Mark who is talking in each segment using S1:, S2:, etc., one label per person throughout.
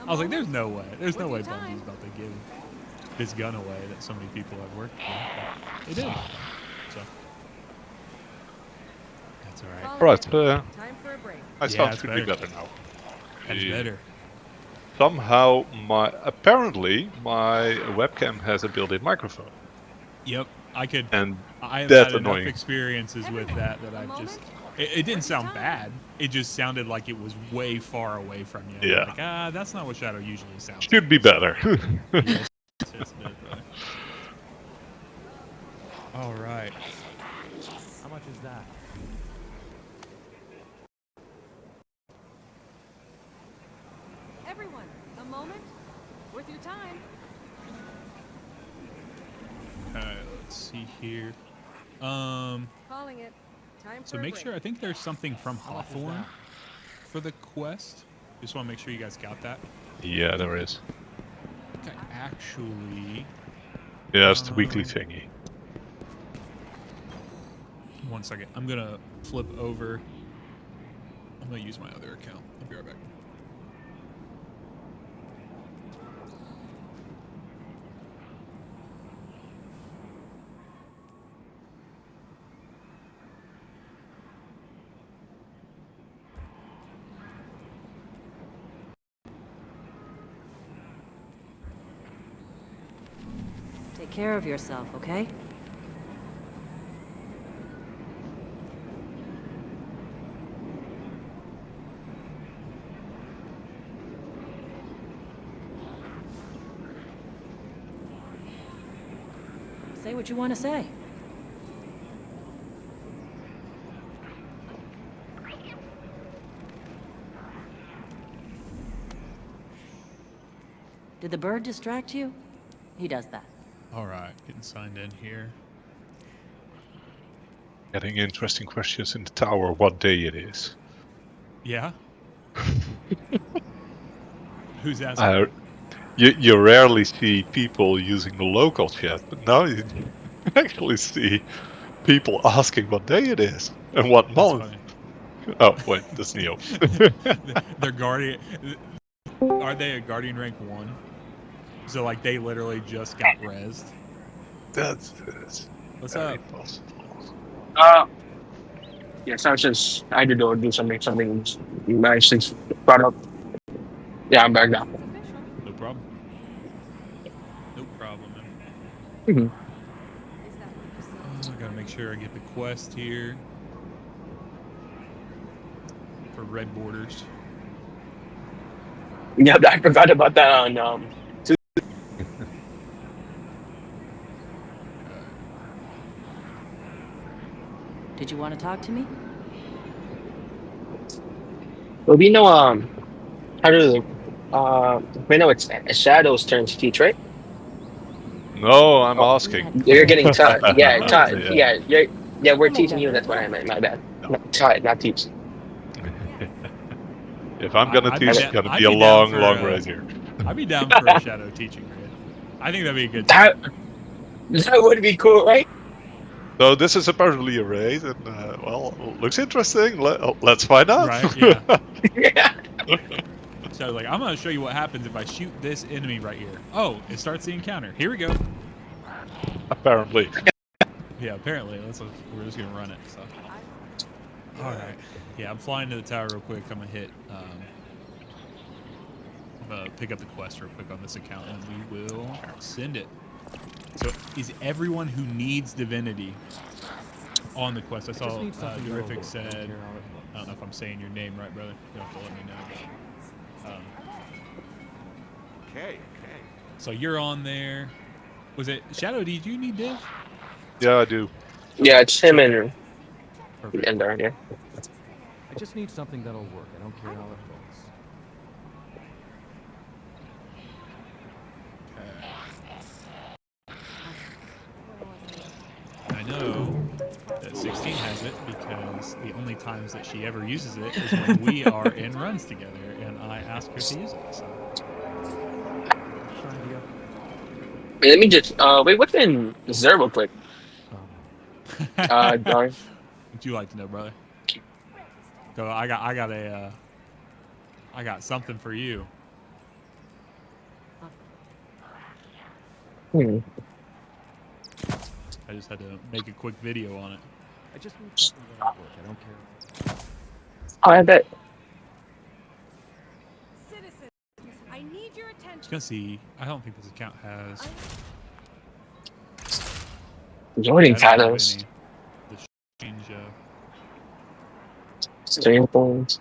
S1: I was like, there's no way. There's no way Bungie's about to give this gun away that so many people have worked for. They did. So that's all right.
S2: Right.
S3: Time for a break.
S2: My
S1: Yeah,
S2: sound
S1: it's
S2: should be
S1: better.
S2: better now.
S1: That's better.
S2: Somehow, apparently my webcam has a built-in microphone.
S1: Yep,
S2: And
S1: I have
S2: that's
S1: had enough
S2: annoying.
S1: experiences with that I've just. It didn't sound bad. It just sounded like it was way far away from you.
S2: Yeah.
S1: Like, that's not what Shadow usually sounds
S2: Should
S1: like.
S2: be better.
S1: Yes, it's a bit better. All right.
S4: How much is that?
S3: Everyone, a moment. Worth your time.
S1: Let's see here.
S3: Calling it. Time for
S1: So
S3: a
S1: make
S3: break.
S1: sure. I think there's something from Hawthorne for the quest. Just want to make sure you guys got that.
S2: Yeah, there is.
S1: Okay, actually.
S2: Yeah, it's the weekly thingy.
S1: One second. I'm gonna flip over. I'm gonna use my other account. I'll be right back.
S3: Take care of yourself, okay? Say what you want to say. Did the bird distract you? He does that.
S1: All right, getting signed in here.
S2: Getting interesting questions in the tower what day it is.
S1: Yeah. Who's asking?
S2: You rarely see people using the local chat, but now you actually see people asking what day it is and what month.
S1: Funny.
S2: Oh, wait, that's Neo.
S1: They're Guardian. Are they a Guardian rank 1? So, like, they literally just got rezzed?
S2: That's
S1: What's
S2: very
S1: up?
S2: possible.
S5: Yes, I was just, I had to go do something nicely brought up. Yeah, I'm back now.
S1: No problem. No problem, man.
S5: Mm-hmm.
S1: I gotta make sure I get the quest here. For red borders.
S5: Yeah, I forgot about that on
S3: Did you want to talk to me?
S5: Well, we know how do we know it's Shadow's turn to teach, right?
S2: No, I'm asking.
S5: You're getting taught. Yeah, taught.
S2: Yeah.
S5: Yeah, we're teaching you. That's what I meant. My bad. Taught, not teach.
S2: If I'm gonna teach, it's gonna be a long race here.
S1: I'd be down for a Shadow teaching raid. I think that'd be a good
S5: time. That would be cool, right?
S2: So this is apparently a raid, and well, looks interesting. Let's find out.
S1: Right? Yeah. So like, I'm gonna show you what happens if I shoot this enemy right here. Oh, it starts the encounter. Here we go.
S2: Apparently.
S1: Yeah, apparently. We're just gonna run it. So. All right. Yeah, I'm flying to the tower real quick. I'm gonna hit. I'm gonna pick up the quest real quick on this account, and we will send it. So, is everyone who needs divinity on the quest? I saw Horrific said. I don't know if I'm saying your name right, brother. You have to let me know.
S4: Okay.
S1: So you're on there. Was it Shadow? Did you need div?
S2: Yeah, I do.
S5: Yeah, it's him and
S1: Perfect.
S5: Ender. Yeah.
S4: I just need something that'll work. I don't care how it goes.
S1: I know that 16 has it because the only times that she ever uses it is when we are in runs together, and I ask her to use it. So.
S5: Let me just wait. What's in Zer real quick? Darn.
S1: What'd you like to know, brother? So I got something for you. I just had to make a quick video on it.
S4: I just need something that'll work. I don't care.
S5: Oh, I bet.
S6: Citizens, I need your
S1: Just
S6: attention.
S1: gonna see. I don't think this account has.
S5: Joining
S1: I don't have
S5: titles.
S1: any. The change.
S5: Stream phones.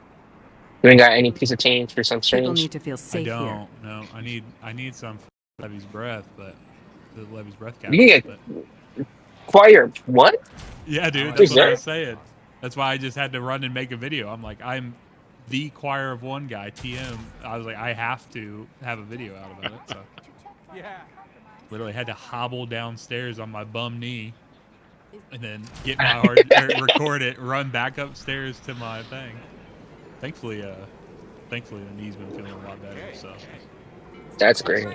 S5: You ain't got any piece of change for some
S7: People
S5: strange.
S7: need to feel
S1: I
S7: safe here.
S1: don't. No, I need some for Levy's breath, but the Levy's breath
S5: You can
S1: capsules.
S5: get
S1: But
S5: choir. What?
S1: yeah, dude,
S4: Who's
S1: that's what I
S5: there?
S1: was saying. That's why I just had to run and make a video. I'm like, I'm the choir of one guy, TM. I was like, I have to have a video out about it. So
S4: Yeah.
S1: literally had to hobble downstairs on my bum knee, and then get my hard record it, run back upstairs to my thing. Thankfully, the knee's been feeling a lot better. So
S5: That's great.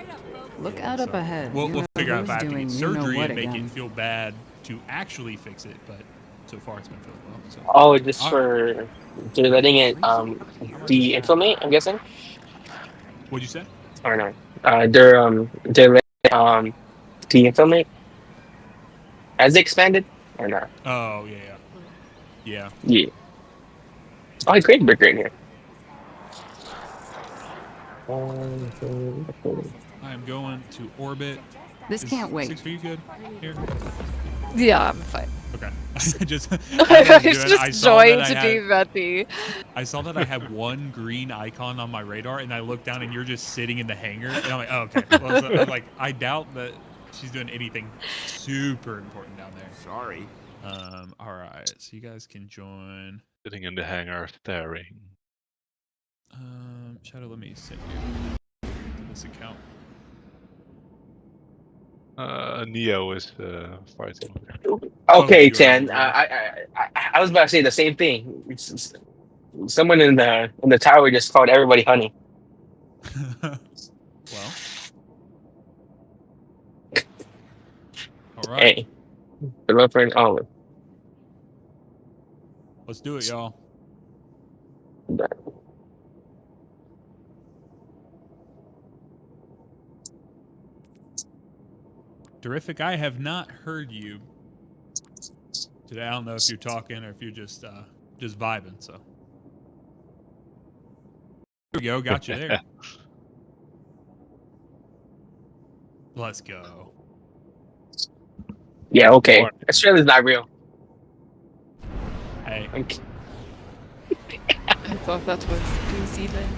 S7: Look
S1: yeah,
S7: out up
S1: so
S7: ahead.
S1: We'll
S7: You know
S1: figure out if
S7: who's
S1: I have to
S7: doing
S1: get
S7: you know
S1: surgery
S7: what
S1: and make
S7: again.
S1: it feel bad to actually fix it, but so far it's been feeling well. So.
S5: Oh, just
S1: All right.
S5: for they're letting it de-inflammate. I'm guessing,
S1: What'd you say?
S5: or no? They're letting it, de-inflammate as they expanded, or not?
S1: Oh yeah.
S5: Yeah. Oh, it's great brick right here.
S1: I am going to orbit.
S7: This can't wait.
S1: 6 for you good here?
S8: Yeah, I'm fine.
S1: Okay. I just
S8: I was just joined to be Betty.
S1: I saw that I had one green icon on my radar, and I looked down, and you're just sitting in the hangar, and I'm like, oh, okay. Well, so I was like, I doubt that she's doing anything super important down there.
S4: Sorry.
S1: All right, so you guys can join.
S2: Sitting in the hangar, staring.
S1: Shadow, let me send you to this account.
S2: Neo is fighting.
S5: Okay,
S1: you are
S5: Tan.
S1: over.
S5: I was about to say the same thing. Someone in the tower just called everybody honey.
S1: Well, all right.
S5: Hey, the love for an olive.
S1: Let's do it, y'all. Terrific. I have heard you today. I don't know if you're talking or if you're just vibing. So there we go. Got you there. Let's go.
S5: Yeah, okay. Australia's not real.
S1: Hey.
S8: I thought that was New Zealand.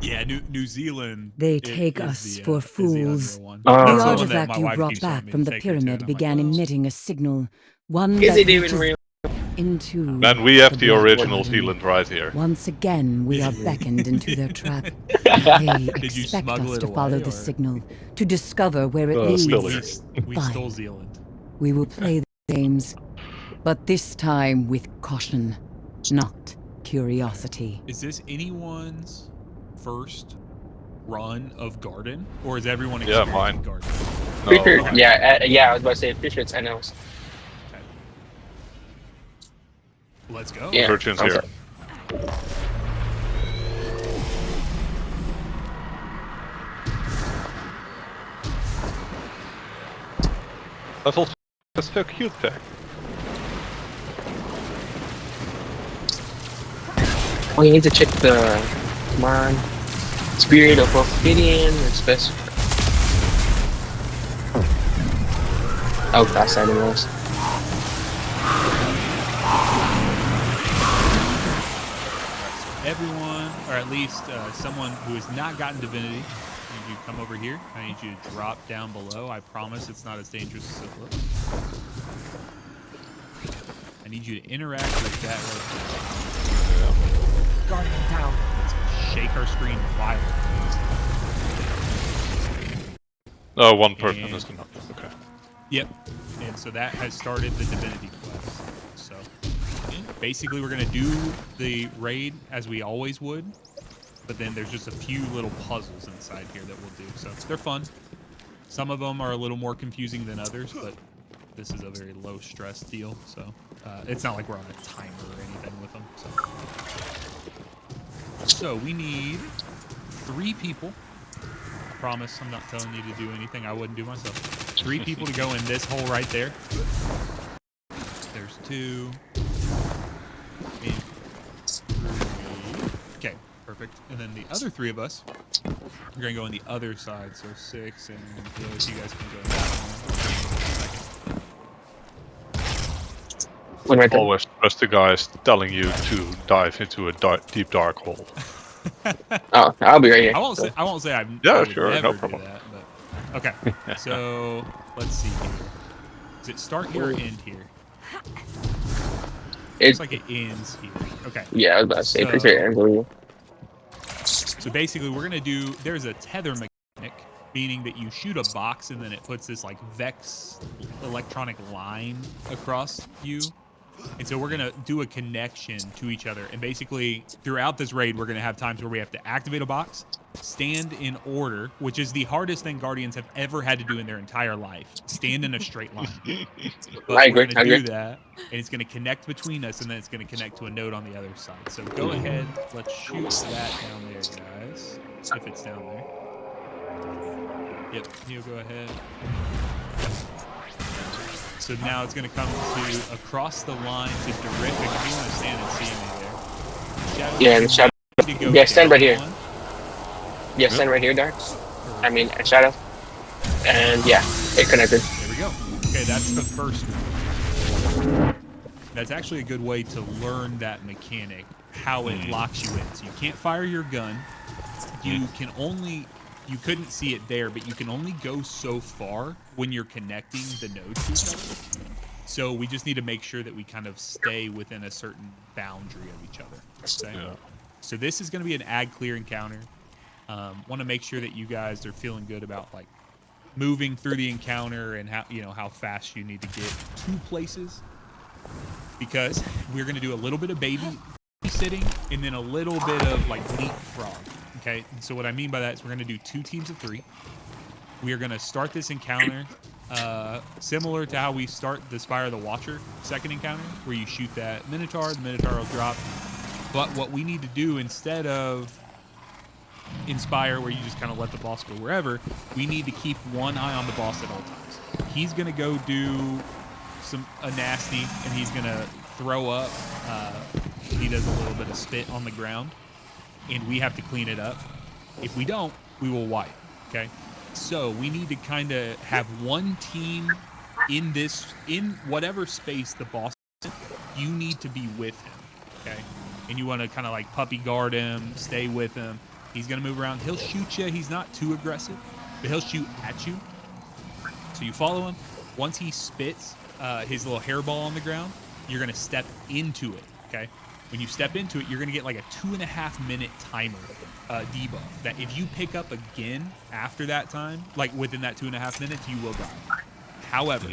S1: Yeah, New Zealand.
S9: They take us for fools.
S1: One.
S9: The
S1: That's the one that
S9: artifact
S1: my
S9: you
S1: wife
S9: brought
S1: keeps telling
S9: back
S1: me
S9: from
S1: to
S9: the
S1: take her to, and
S9: pyramid
S1: I'm
S9: began
S1: like,
S9: emitting a signal, one
S5: Is
S9: that
S5: it even
S9: reaches
S5: real?
S9: into
S2: Then we have the
S9: Blood
S2: original
S9: Garden.
S2: Zealand right here.
S9: Once again, we are beckoned into their trap. They
S1: Did you
S9: expect
S1: smuggle
S9: us
S1: it
S9: to follow
S1: away,
S9: the
S1: or-
S9: signal, to discover where it
S2: Still
S9: leads.
S2: here.
S1: we
S9: Fine.
S1: stole Zealand.
S9: We will play the games, but this time with caution, not curiosity.
S1: Is this anyone's first run of Garden, or is everyone
S2: Yeah,
S1: experienced
S2: mine.
S1: with Garden?
S2: No,
S5: Pretty sure,
S2: mine.
S5: yeah, I was about to say pretty sure it's NL's.
S1: Okay. Let's go.
S5: Yeah.
S2: Virgin's
S5: I'm
S2: here.
S5: sorry.
S2: That's so cute, Tech.
S5: Oh, you need to check the come on spirit of obsidian. It's best. Oh, that's animals.
S1: Everyone, or at least someone who has not gotten Divinity, I need you to come over here. I need you to drop down below. I promise it's not as dangerous as it looks. I need you to interact with that location.
S6: Guardian down.
S1: Let's shake our screen violently.
S2: Oh, one person
S1: And-
S2: is enough. Okay.
S1: Yep. And so that has started the Divinity quest. So basically we're going to do the raid as we always would, but then there's just a few little puzzles inside here that we'll do. So they're fun. Some of them are a little more confusing than others, but this is a very low stress deal. So it's not like we're on a timer or anything with them. So we need 3 people. promise. I'm not telling you to do anything I wouldn't do myself. 3 people to go in this hole right there. There's 2. And 3. Okay, perfect. And then the other 3 of us are going to go on the other side. So 6 and the other 2 guys can go in that one.
S5: One right there.
S2: Always trust the guys telling you to dive into a deep dark hole.
S5: Oh, I'll be right here.
S1: I won't say I would
S2: sure,
S1: never
S2: no
S1: do
S2: problem.
S1: that, but okay. So let's see here. Does it start here or end here? Looks like it ends here. Okay.
S5: Yeah, I was about to say,
S1: So-
S5: pretty sure it ends over here.
S1: So basically, we're gonna do. There's a tether mechanic, meaning that you shoot a box and then it puts this like Vex electronic line across you. And so we're gonna do a connection to each other. And basically, throughout this raid, we're gonna have times where we have to activate a box, stand in order, which is the hardest thing Guardians have ever had to do in their entire life. Stand in a straight line. But
S5: I
S1: we're
S5: agree,
S1: gonna
S5: I
S1: do
S5: agree.
S1: that, and it's gonna connect between us, and then it's gonna connect to a node on the other side. So go ahead, let's shoot that down there, guys. If it's down there. Yep, you go ahead. So now it's going to come to across the line to Terrific. If you want to stand and see me there. Shadow,
S5: Yeah, and Shadow.
S1: you need to go
S5: Yeah, stand right
S1: down
S5: here.
S1: one.
S5: Yeah, stand right here, Darks. I mean, Shadow. And yeah, it connected.
S1: There we go. Okay, that's the first one. That's actually a good way to learn that mechanic, how it locks you in. So you can't fire your gun. You can only... You couldn't see it there, but you can only go so far when you're connecting the nodes to each other. So we just need to make sure that we kind of stay within a certain boundary of each other. Okay?
S2: Yeah.
S1: So this is going to be an ag clear encounter. Want to make sure that you guys are feeling good about like moving through the encounter and how fast you need to get to places, because we're going to do a little bit of babysitting and then a little bit of like leapfrog. Okay, so what I mean by that is we're going to do 2 teams of 3. We are going to start this encounter similar to how we start the Spire of the Watcher second encounter, where you shoot that Minotaur, the Minotaur will drop. But what we need to do, instead of Inspire, where you just kind of let the boss go wherever, we need to keep one eye on the boss at all times. He's going to go do a nasty, and he's going to throw up. He does a little bit of spit on the ground, and we have to clean it up. If we don't, we will wipe, okay? So we need to kind of have one team in whatever space the boss is in. You need to be with him, okay? And you want to kind of like puppy guard him, stay with him. He's going to move around. He'll shoot you. He's not too aggressive, but he'll shoot at you. So you follow him. Once he spits his little hairball on the ground, you're going to step into it, okay? When you step into it, you're going to get like a 2.5-minute timer debuff that if you pick up again after that time, like within that 2.5 minutes, you will die. However,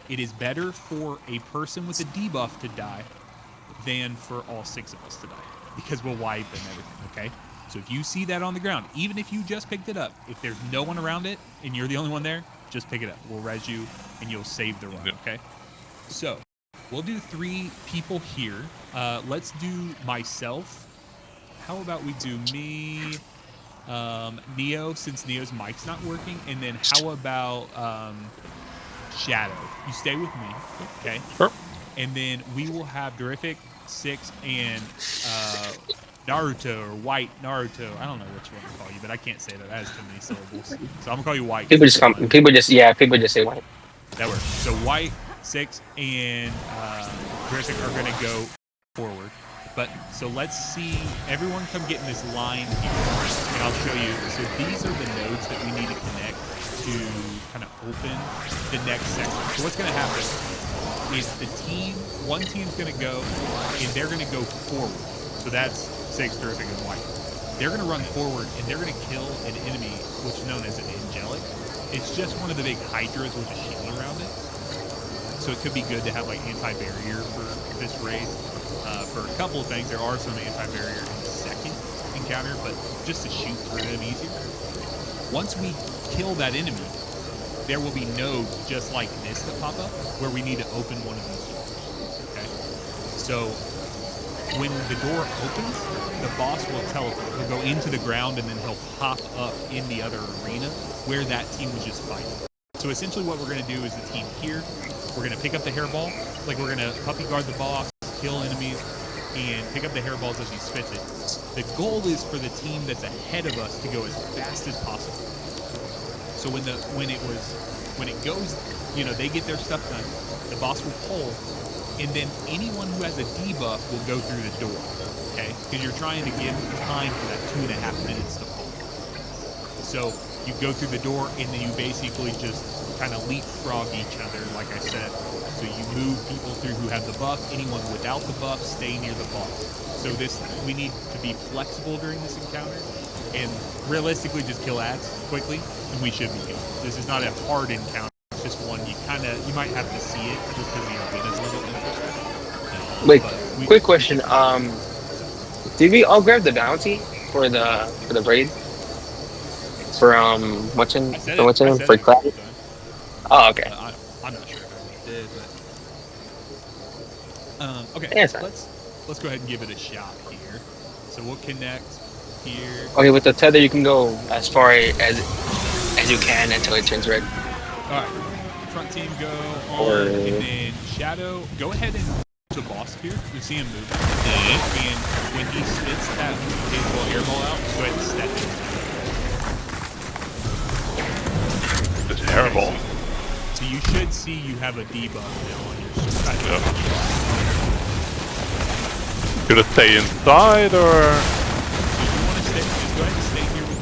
S1: it is better for a person with a debuff to die than for all 6 of us to die, because we'll wipe and everything, okay? So if you see that on the ground, even if you just picked it up, if there's no one around it and you're the only one there, just pick it up. We'll res you and you'll save the run, okay? So we'll do 3 people here. Let's do myself. How about we do me, Neo, since Neo's mic's not working, and then how about Shadow? You stay with me, okay?
S2: Sure.
S1: And then we will have Terrific, 6, and Naruto, or White Naruto. I don't know which one to call you, but I can't say that. That has too many syllables. So I'm gonna call you White.
S5: People just say white.
S1: That works. So White, 6, and Terrific are gonna go forward. But so let's see. Everyone come get in this line here, and I'll show you. So these are the nodes that we need to connect to kind of open the next section. So what's gonna happen is one team's gonna go, and they're gonna go forward. So that's 6, Terrific, and White. They're gonna run forward, and they're gonna kill an enemy, which is known as an angelic. It's just one of the big hydras with a shield around it. So it could be good to have like anti-barrier for this raid. For a couple of things, there are some anti-barrier in the second encounter, but just to shoot through them easier. Once we kill that enemy, there will be nodes just like this that pop up where we need to open one of these doors. Okay, so when the door opens, the boss will teleport. He'll go into the ground and then he'll pop up in the other arena where that team was just fighting. So essentially what we're going to do is the team here, we're going to pick up the hairball, like we're going to puppy guard the boss, kill enemies, and pick up the hairballs as he spits it. The goal is for the team that's ahead of us to go as fast as possible. So when it goes, you know, they get their stuff done, the boss will pull, and then anyone who has a debuff will go through the door, okay? Because you're trying to give time for that 2.5 minutes to pull. So you go through the door, and then you basically just kind of leapfrog each other, like I said. So you move people through who have the buff. Anyone without the buff, stay near the boss. So we need to be flexible during this encounter, and realistically just kill ads quickly, and we should be good. This is not a hard encounter. It's just one you might have to see it just because the arena's a little interesting.
S5: Wait, quick question. Did we all grab the bounty for the raid? For what's in for Cloud? Oh, okay.
S1: I'm not sure if I did, but okay.
S5: Yeah,
S1: let's go ahead and give it a shot here. So we'll connect here.
S5: Okay, with the tether you can go as far as you can until it turns red.
S1: All right, front team go on, and then Shadow, go ahead and the boss here. You see him moving, and when he spits that his little airball out, go ahead and step in.
S2: It's hairball.
S1: So you should see you have a debuff now on your side.
S2: Yep. Should it stay inside or?
S1: So you want to stay? Just go ahead and stay here with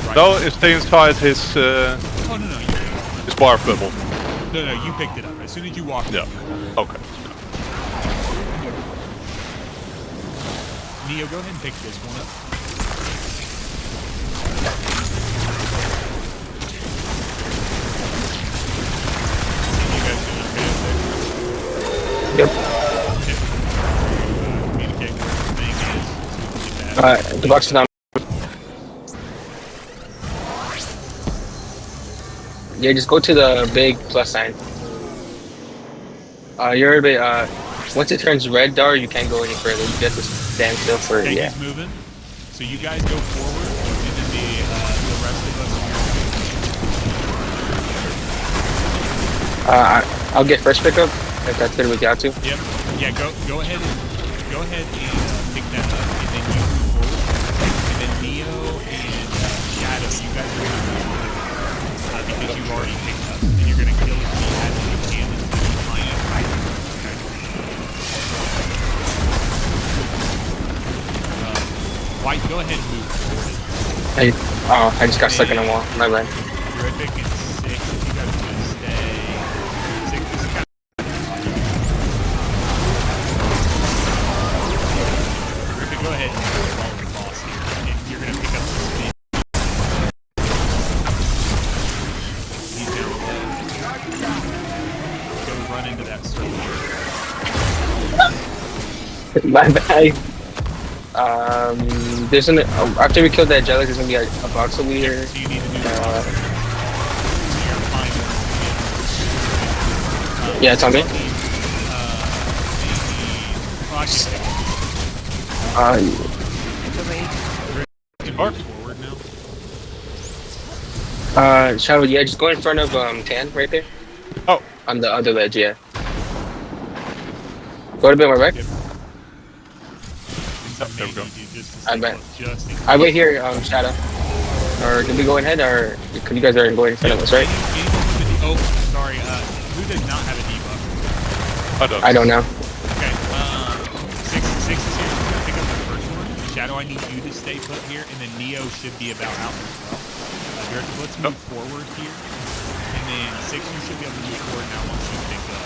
S1: the
S2: No, it stays inside his.
S1: Oh no,
S2: his bar bubble.
S1: No, you picked it up as soon as you walked.
S2: Yeah. Okay.
S1: Neo, go ahead and pick this one up. You guys doing okay
S5: Yep.
S1: Communicate where the thing is. So we can get that.
S5: The box is not. Yeah, just go to the big plus sign. You're a bit, once it turns red, Dar, you can't go any further. You have to stand still for
S1: Okay,
S5: yeah.
S1: he's moving. So you guys go forward, and then the rest of us.
S5: I'll get first pickup if that's good with y'all too.
S1: Yep. Yeah. Go ahead and pick that up, and then you move forward, and then Neo and Shadow, you guys are gonna move forward, because you've already picked up, and you're gonna kill as many ads as you can until you find it. White, go ahead and move forward.
S5: I just got stuck in a wall. My bad.
S1: Terrific and 6. You guys are gonna stay. 6 is kind of. Terrific, go ahead and follow the boss here. And you're gonna pick up the speed. He's down low. Go run into that circle.
S5: My bad. There's an after we kill that jelly, there's gonna be a box over here.
S1: So you need to do the boss.
S5: Yeah, it's on me.
S1: Forward now.
S5: Shadow, yeah, just go in front of Tan right there.
S2: Oh,
S5: on the other ledge, yeah. Go a bit more back.
S1: Yep.
S2: There we go.
S5: I bet. I wait here, Shadow. Or did we go ahead, or because you guys are going in front of us, right?
S1: Oh, sorry. Who does not have a debuff?
S5: I don't know.
S1: Okay. 6 is here. We're gonna pick up the first one. Shadow, I need you to stay put here, and then Neo should be about out as well. Let's move forward here, and then 6, you should be able to move forward now once you pick up.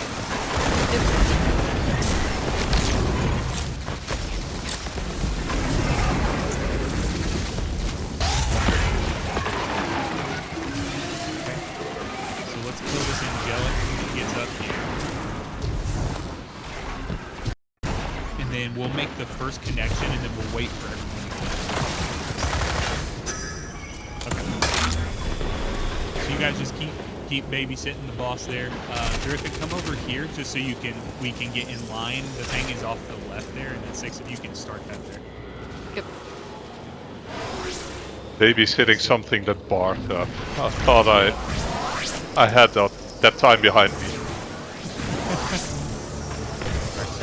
S1: Kill this angelic when it gets up here. And then we'll make the first connection, and then we'll wait for everyone to connect. Okay. So you guys just keep keep babysitting the boss there. Terrific, come over here just so we can get in line. The thing is off to the left there, and then 6 of you can start that there.
S8: Yep.
S2: Babysitting something that barked up. I thought I had that time behind me.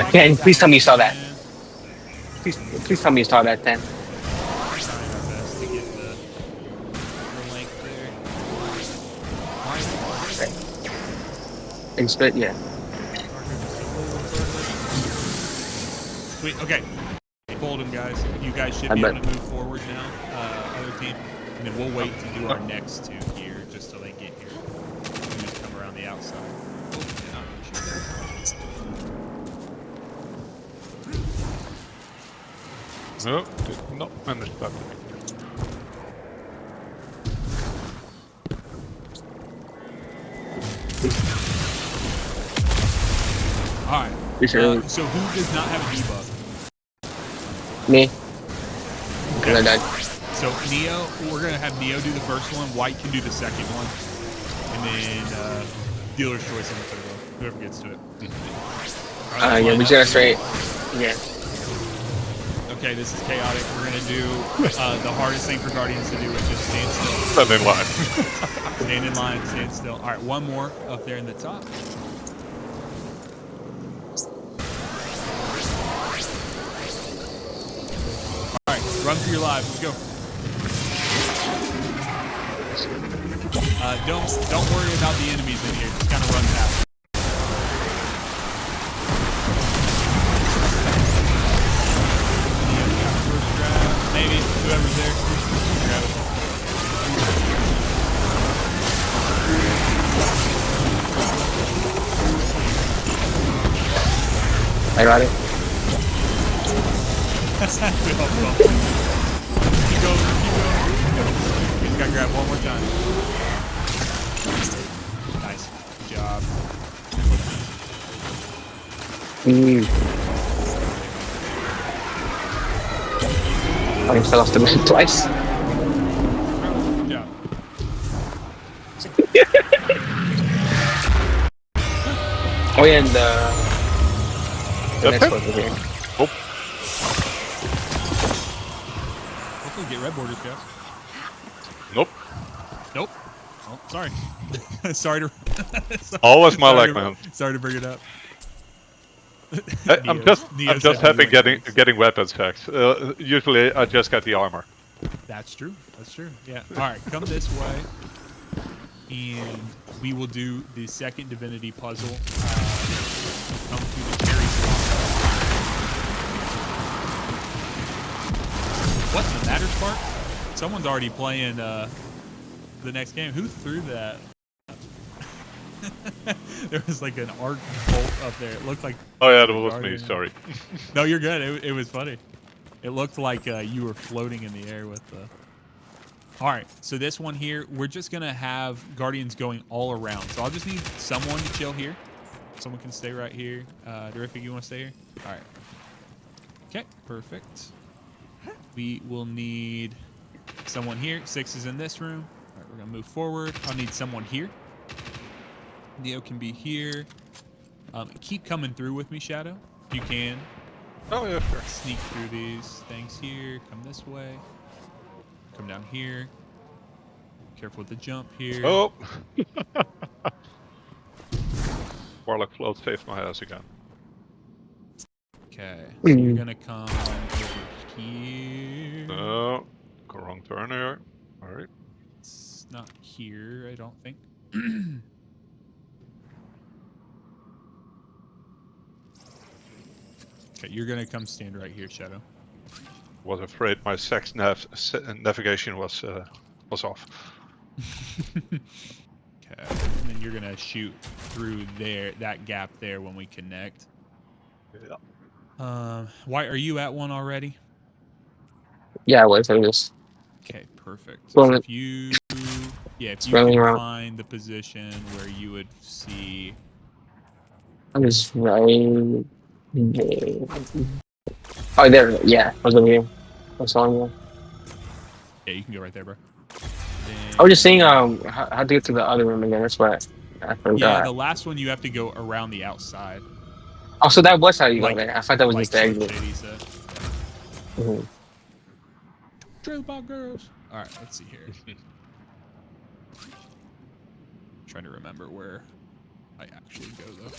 S5: Again, please tell me you saw that. Please tell me you saw that then.
S1: Trying our best to get the length there.
S5: Expect, yeah.
S1: Sweet. Okay. Hold him, guys. You guys should be able to move forward now. Other team, and then we'll wait to do our next 2 here, just till they get here. We just come around the outside.
S2: No, did not manage that.
S1: All right. So who does not have a debuff?
S5: Me.
S1: Okay.
S5: I died.
S1: So Neo, we're gonna have Neo do the first one. White can do the second one, and then dealer's choice on the third one. Whoever gets to it.
S5: Yeah, we just straight. Yeah.
S1: Okay, this is chaotic. We're gonna do the hardest thing for Guardians to do, which is stand still.
S2: Stand in line.
S1: Stand in line, stand still. All right, one more up there in the top. All right, run for your lives. Let's go. Don't worry about the enemies in here. Just kind of run past. Maybe whoever's there, grab it.
S5: I got it.
S1: Keep going. You just gotta grab one more time. Nice. Good job.
S5: I fell off the mission twice.
S1: Good job.
S5: Oh yeah, and the next
S2: Okay.
S5: one over here.
S2: Oh,
S1: Hopefully get red borders, guys.
S2: nope.
S1: Nope. Oh, sorry. sorry to.
S2: Always my
S1: sorry
S2: luck, man.
S1: Sorry to bring it up.
S2: I'm just happy getting weapons packs. Usually I just get the armor.
S1: That's true. That's true. Yeah. All right, come this way, and we will do the second divinity puzzle. Come through the cherry swamp. What's the matter, Spark? Someone's already playing the next game. Who threw that? There was like an arc bolt up there. It looked like.
S2: Oh yeah, that was me. Sorry.
S1: No, you're good. It was funny. It looked like you were floating in the air with the. All right, so this one here, we're just gonna have Guardians going all around. So I'll just need someone to chill here. Someone can stay right here. Terrific, you want to stay here? All right. Okay, perfect. We will need someone here. 6 is in this room. All right, we're gonna move forward. I'll need someone here. Neo can be here. Keep coming through with me, Shadow, if you can.
S2: Oh yeah, sure.
S1: Sneak through these things here. Come this way. Come down here. Careful with the jump here.
S2: Oh. Warlock float saved my ass again.
S1: Okay, so you're gonna come over here.
S2: No, go wrong turn here. All right.
S1: It's not here, I don't think. Okay, you're gonna come stand right here, Shadow.
S2: Was afraid my sex navigation was off.
S1: Okay, and then you're gonna shoot through there, that gap there when we connect.
S2: Yeah.
S1: White, are you at one already?
S5: Yeah, I was. I just.
S1: Okay, perfect.
S5: Well,
S1: So if you, yeah, if you
S5: running
S1: can
S5: around.
S1: find the position where you would see.
S5: I'm just right. There. Oh, there. Yeah, I was over here. I saw him.
S1: Yeah, you can go right there, bro.
S5: I was just saying, how to get to the other room again. That's what I forgot.
S1: Yeah, the last one you have to go around the outside.
S5: Oh, so that was how you
S1: Like,
S5: go there. I thought that was
S1: like
S5: just the exit.
S1: Shady said.
S5: Mm-hmm.
S1: Trail by girls. All right, let's see here. Trying to remember where I actually go though.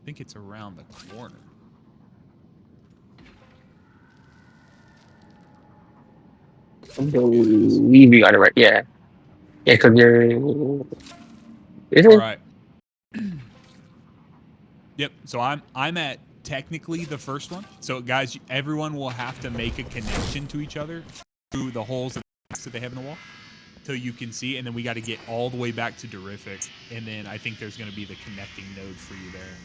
S1: I think it's around the corner.
S5: We got it right. Yeah, yeah, because you're. Isn't
S1: All
S5: it?
S1: right. Yep. So I'm at technically the first one. So guys, everyone will have to make a connection to each other through the holes that they have in the wall, so you can see. And then we got to get all the way back to Terrific, and then I think there's going to be the connecting node for you there.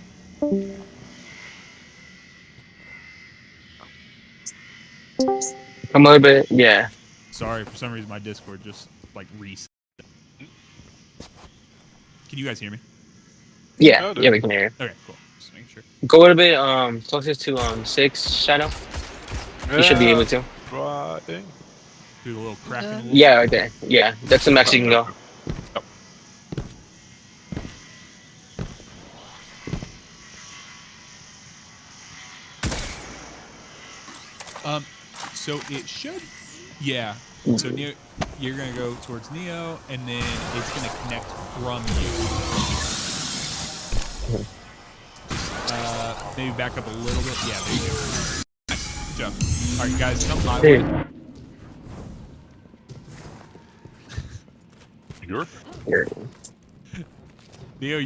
S5: Come a little bit. Yeah.
S1: Sorry, for some reason my Discord just like reset. Can you guys hear me?
S5: Yeah.
S2: Oh,
S5: Yeah, we can hear you.
S1: Okay, cool. Just making sure.
S5: Go a little bit closer to 6 Shadow. You should be able to.
S2: Trying.
S1: Do a little crack in the wall.
S5: Yeah, right there. Yeah, that's the max you can go.
S1: So it should, yeah. So Neo, you're gonna go towards Neo, and then it's gonna connect from you. Maybe back up a little bit. Yeah, there you go. Good job. All right, guys, come my way. Neo,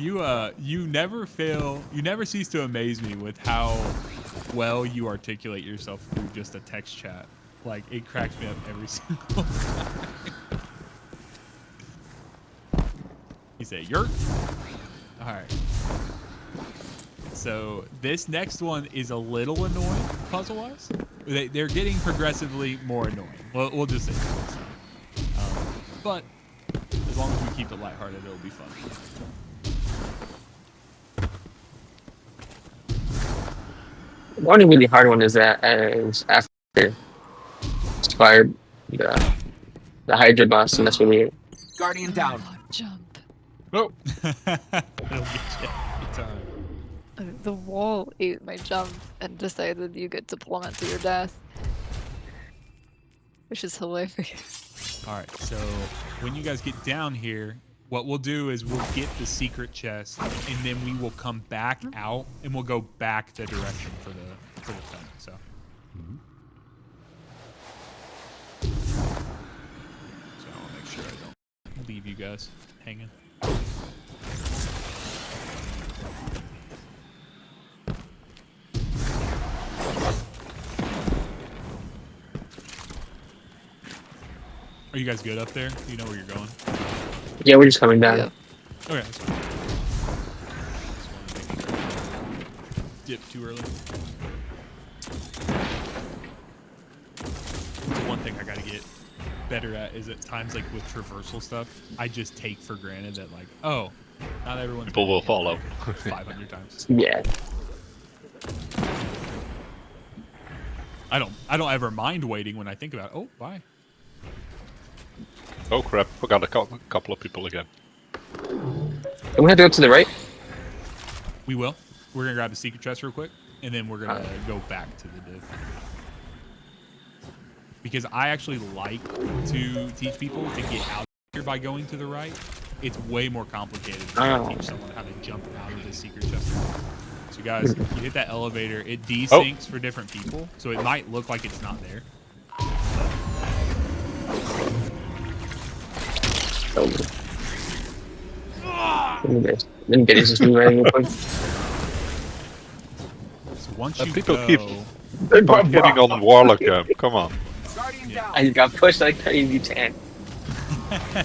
S1: you never fail. You never cease to amaze me with how well you articulate yourself through just a text chat. Like, it cracks me up every single time. You say, "Yurt." All right. So this next one is a little annoying puzzle-wise. They're getting progressively more annoying. We'll just say that. But as long as we keep it lighthearted, it'll be fun.
S5: The only really hard one is after Inspired the Hydra boss, and that's really
S10: Guardian down.
S8: Jump.
S2: No.
S1: It'll get you every time.
S8: The wall ate my jump and decided you get to plummet to your death. Which is hilarious.
S1: All right, so when you guys get down here, what we'll do is we'll get the secret chest, and then we will come back out, and we'll go back the direction for the thing. So. So I'll make sure I don't leave you guys hanging. Are you guys good up there? Do you know where you're going?
S5: yeah, we're just coming down.
S8: Yeah.
S1: Okay, that's fine. Just wanted to make sure. Dip too early. One thing I gotta get better at is at times, like with traversal stuff, I just take for granted that, like, oh, not everyone
S2: People will follow.
S1: 500 times.
S5: Yeah.
S1: I don't ever mind waiting when I think about it. Oh, bye.
S2: Oh crap, forgot a couple of people again.
S5: And we have to go to the right?
S1: We will. We're gonna grab the secret chest real quick, and then we're gonna go back to the div. Because I actually like to teach people to get out here by going to the right. It's way more complicated to teach someone how to jump out of the secret chest. So guys, you hit that elevator, it desyncs for different people, so it might look like it's not there.
S5: Then get his just right real quick.
S1: So once you
S2: People
S1: go,
S2: keep hitting on Warlock Jump. Come on.
S10: Guardian down.
S5: I got pushed like crazy, tan.
S1: yeah.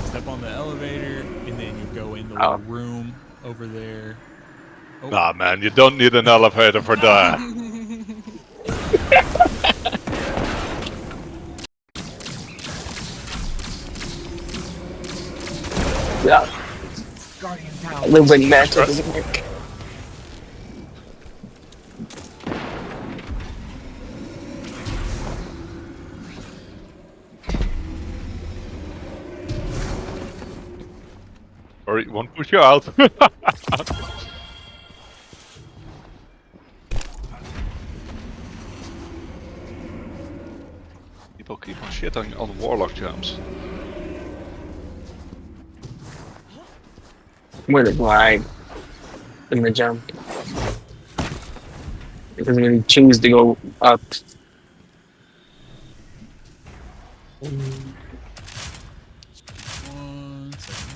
S1: Step on the elevator, and then you go in the little room over there. Oh.
S2: Nah, man, you don't need an elevator for that.
S5: Yeah.
S10: Guardian down.
S5: A little bit magic doesn't work.
S2: Sorry, won't push you out. People keep on shitting on warlock jumps.
S5: With a glide in the jump. It doesn't really choose to go up.
S1: One second.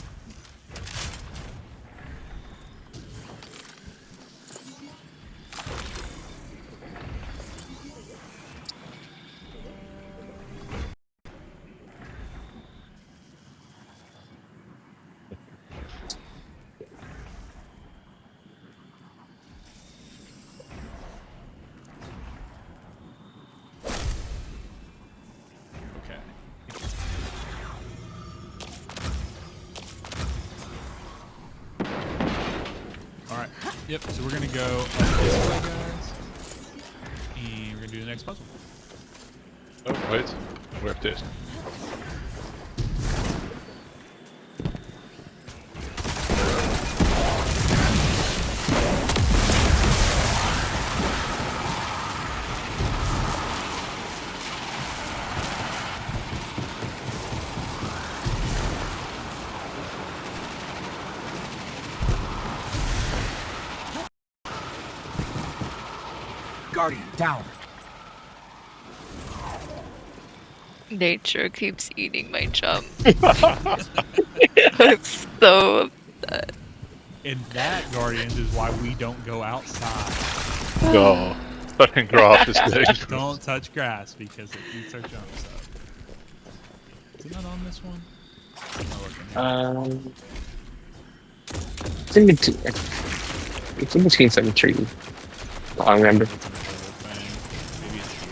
S1: Okay. Alright. Yep, so we're gonna go up this way, guys. And we're gonna do the next puzzle.
S2: Oh, wait. Grab this.
S10: Guardian down.
S8: Nature keeps eating my jump. I'm so upset.
S1: And that, Guardians, is why we don't go outside.
S2: No. Fucking grass is dangerous.
S1: Don't touch grass because it eats our jumps up. Is it not on this one? I'm not looking here.
S5: It's in between. It's in between some trees. I remember.
S1: Maybe it's here.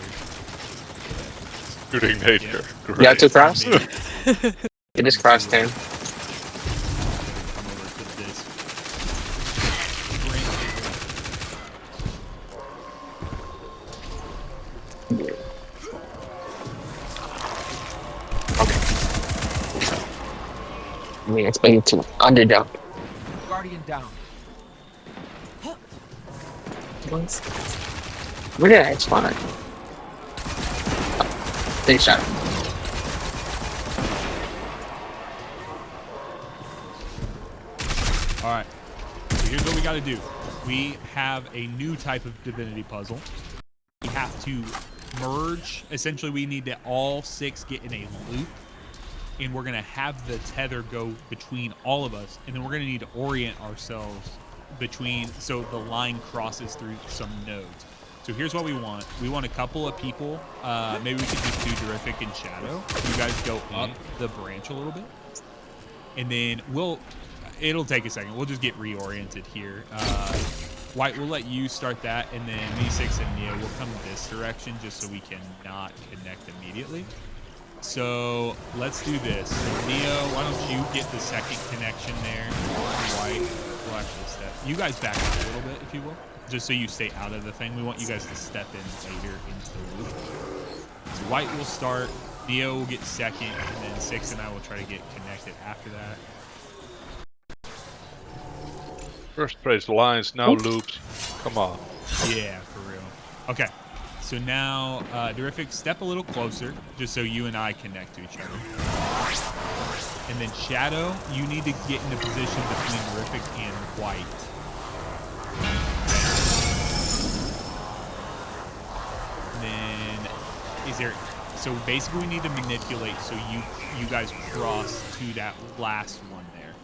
S2: Shooting nature.
S1: Yeah.
S2: Great.
S5: You have to cross?
S1: Maybe.
S5: It is cross 10.
S1: Come over to this.
S5: Let me explain it to Underdog.
S10: Guardian down.
S5: Where did I spawn? They shot.
S1: Alright. So here's what we gotta do. We have a new type of divinity puzzle. We have to merge. Essentially, we need to all 6 get in a loop. And we're gonna have the tether go between all of us. And then we're gonna need to orient ourselves between, so the line crosses through some nodes. So here's what we want. We want a couple of people. Maybe we could just do Terrific and Shadow. You guys go up the branch a little bit. And then it'll take a second. We'll just get reoriented here. White, we'll let you start that. And then Me6 and Neo will come this direction just so we can not connect immediately. So let's do this. So Neo, why don't you get the second connection there? White, we'll actually step. You guys back up a little bit, if you will, just so you stay out of the thing. We want you guys to step in later into the loop. So White will start. Neo will get second, and then 6 and I will try to get connected after that.
S2: First praise lines, now loops. Come on.
S1: Yeah, for real. Okay. So now, Terrific, step a little closer, just so you and I connect to each other. And then Shadow, you need to get in a position between Terrific and White. And then, so basically we need to manipulate so you guys cross to that last one there.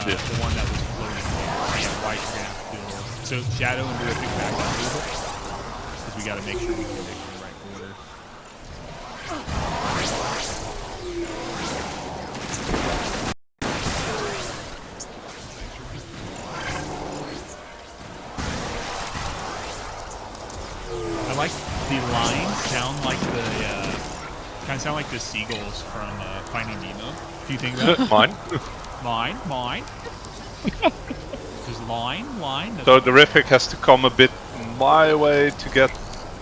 S1: The one that was floating there. Yeah, White, you're gonna have to do a little. So Shadow and Terrific back up a little bit. Because we gotta make sure we connect in the right order. I like the lines sound like kind of sound like the seagulls from Finding Nemo. Do you think that?
S2: Mine.
S1: Mine. Just line.
S2: So the Terrific has to come a bit my way to get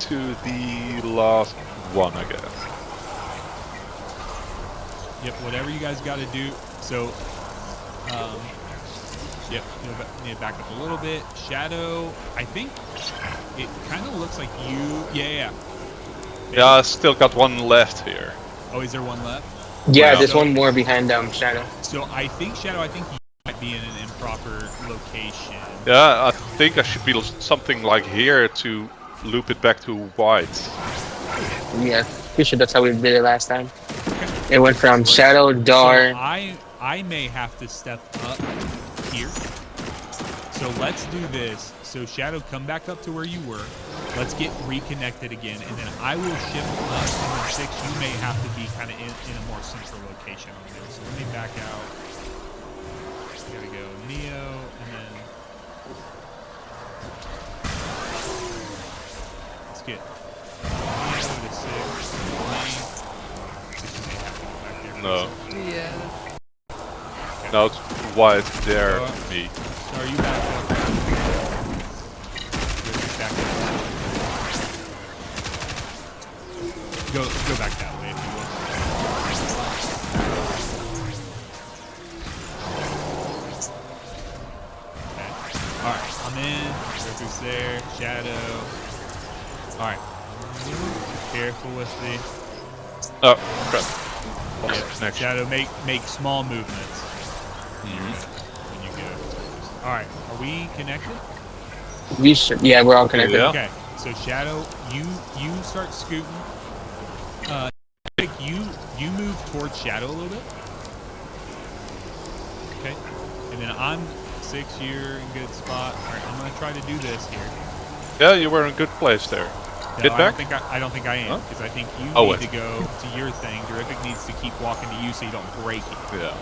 S2: to the last one, I guess.
S1: Yep, whatever you guys got to do. So Yep, need to back up a little bit. Shadow, I think it kind of looks like you. Yeah.
S2: Yeah, I still got one left here.
S1: Oh, is there one left?
S5: Yeah,
S2: Yeah.
S5: there's one more behind Shadow.
S1: So I think Shadow, you might be in an improper location.
S2: Yeah, I think I should be something like here to loop it back to white.
S5: Yeah, pretty sure that's how we did it last time. It went from Shadow, Dar.
S1: So I may have to step up here. So let's do this. So Shadow, come back up to where you were. Let's get reconnected again, and then I will shift up. And then 6, you may have to be kind of in a more central location on there. So let me back out. Gotta go Neo, and then let's get Neo to 6. Me. 6 may have to go back there.
S2: No.
S8: Yeah.
S2: Okay. No, it's white there, me.
S1: So are you back up? Back up. Go back that way if you will. Okay. Alright, I'm in. Ripper's there. Shadow. Alright. Careful with the...
S2: Oh, crap.
S1: Yeah, Shadow, make small movements. When you go. Alright, are we connected?
S5: We should. Yeah, we're all connected.
S2: Yeah.
S1: Okay, so Shadow, you start scooting. You move towards Shadow a little bit. Okay, and then I'm 6 here in good spot. All right, I'm gonna try to do this here.
S2: Yeah, you were in a good place there.
S1: No,
S2: Get back?
S1: I don't think I am, because I think you
S2: Oh,
S1: need to go to your thing. Terrific needs to keep walking to you so you don't break it.
S2: Yeah.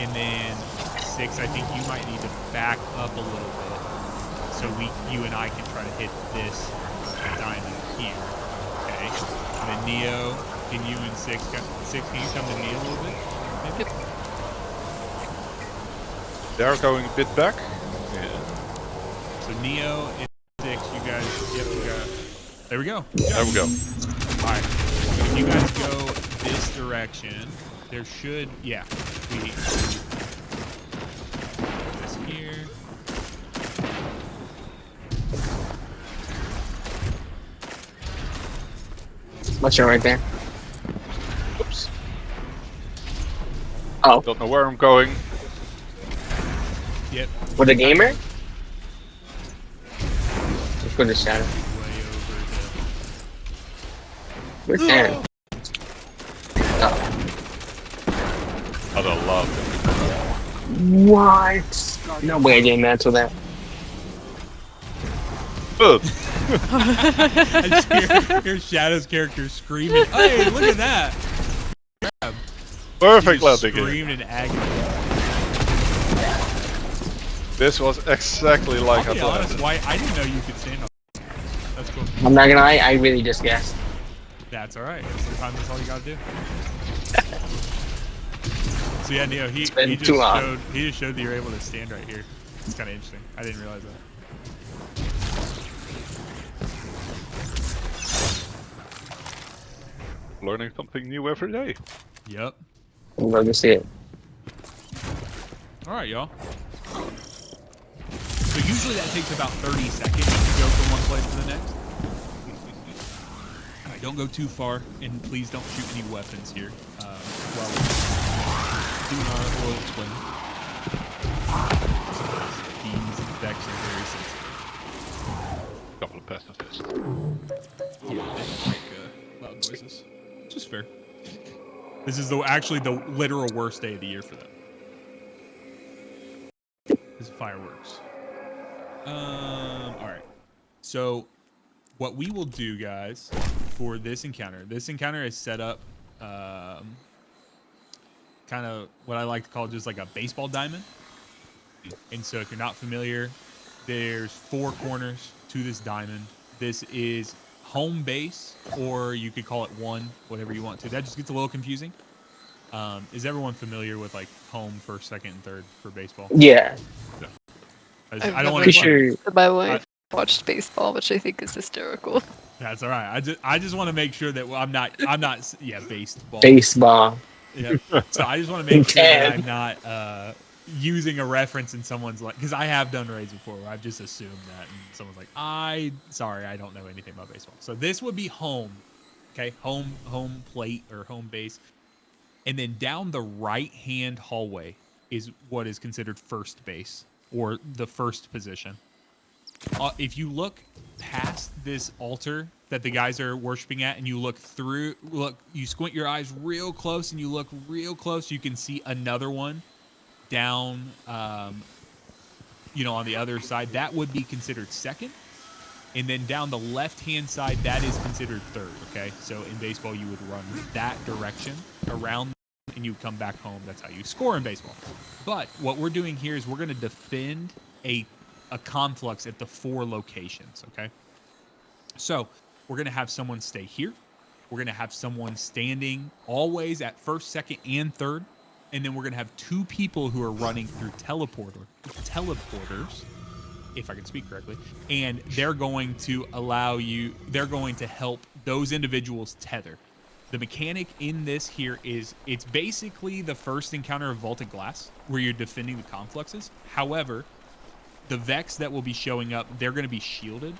S1: And then 6, I think you might need to back up a little bit, so you and I can try to hit this diamond here. Okay. And then Neo, can you and 6 can you come to Neo a little bit? Maybe?
S8: Yep.
S2: They're going a bit back. Yeah.
S1: So Neo and 6, you guys, yep, you got. There we go.
S2: There we go.
S1: Alright. So if you guys go this direction, there should, yeah. This here.
S5: What's your right there?
S2: Oops.
S5: Oh,
S2: Don't know where I'm going.
S1: Yep.
S5: with a gamer? Let's go to Shadow.
S1: Way over
S5: Where's Aaron? Oh.
S2: I don't love
S5: What? No way I didn't mantle that.
S2: it.
S1: I just hear Shadow's character screaming, hey, look at that!
S2: Perfect
S1: He just
S2: landing.
S1: screamed in agony.
S2: This was exactly like
S1: I'll be
S2: I
S1: honest,
S2: planned.
S1: why I didn't know you could stand on. That's cool.
S5: I'm not gonna lie, I really just guessed.
S1: That's alright. Sometimes that's all you gotta do. So yeah, Neo, he
S5: been too long.
S1: just showed that you're able to stand right here. It's kind of interesting. I didn't realize that.
S2: Learning something new every day.
S1: Yep.
S5: I'm glad to see it.
S1: All right, y'all. So usually that takes about 30 seconds to go from one place to the next. All right, don't go too far, and please don't shoot any weapons here while we're doing our oil spin. These decks are very sensitive.
S2: Couple of pacifists.
S1: Yeah, they don't like loud noises. Which is fair. This is actually the literal worst day of the year for them. This is fireworks. All right. So, what we will do, guys, for this encounter is set up, kind of what I like to call just like a baseball diamond. And so, if you're not familiar, there's 4 corners to this diamond. This is home base, or you could call it 1, whatever you want to. That just gets a little confusing. Is everyone familiar with like home, first, second, and third for baseball?
S5: Yeah.
S1: I don't want
S5: Pretty
S1: to.
S5: sure.
S8: My wife watched baseball, which I think is hysterical.
S1: That's all right. I just want to make sure that I'm not. Yeah, baseball.
S5: Baseball.
S1: Yep. So I just want to make sure that
S5: And-
S1: I'm not using a reference in someone's like, because I have done raids before where I've just assumed that, and someone's like, sorry, I don't know anything about baseball. So this would be home, okay, home plate or home base, and then down the right hand hallway is what is considered first base or the first position. If you look past this altar that the guys are worshiping at, and you look, you squint your eyes real close, and you look real close, you can see another one down, on the other side. That would be considered second. And then down the left-hand side, that is considered third, okay? So in baseball, you would run that direction around, and you would come back home. That's how you score in baseball. But what we're doing here is we're going to defend a conflux at the 4 locations, okay? So we're going to have someone stay here. We're going to have someone standing always at first, second, and third. And then we're going to have 2 people who are running through teleporters, if I can speak correctly. And they're going to they're going to help those individuals tether. The mechanic in this here is it's basically the first encounter of Vaulted Glass where you're defending the confluxes. However, the Vex that will be showing up, they're going to be shielded,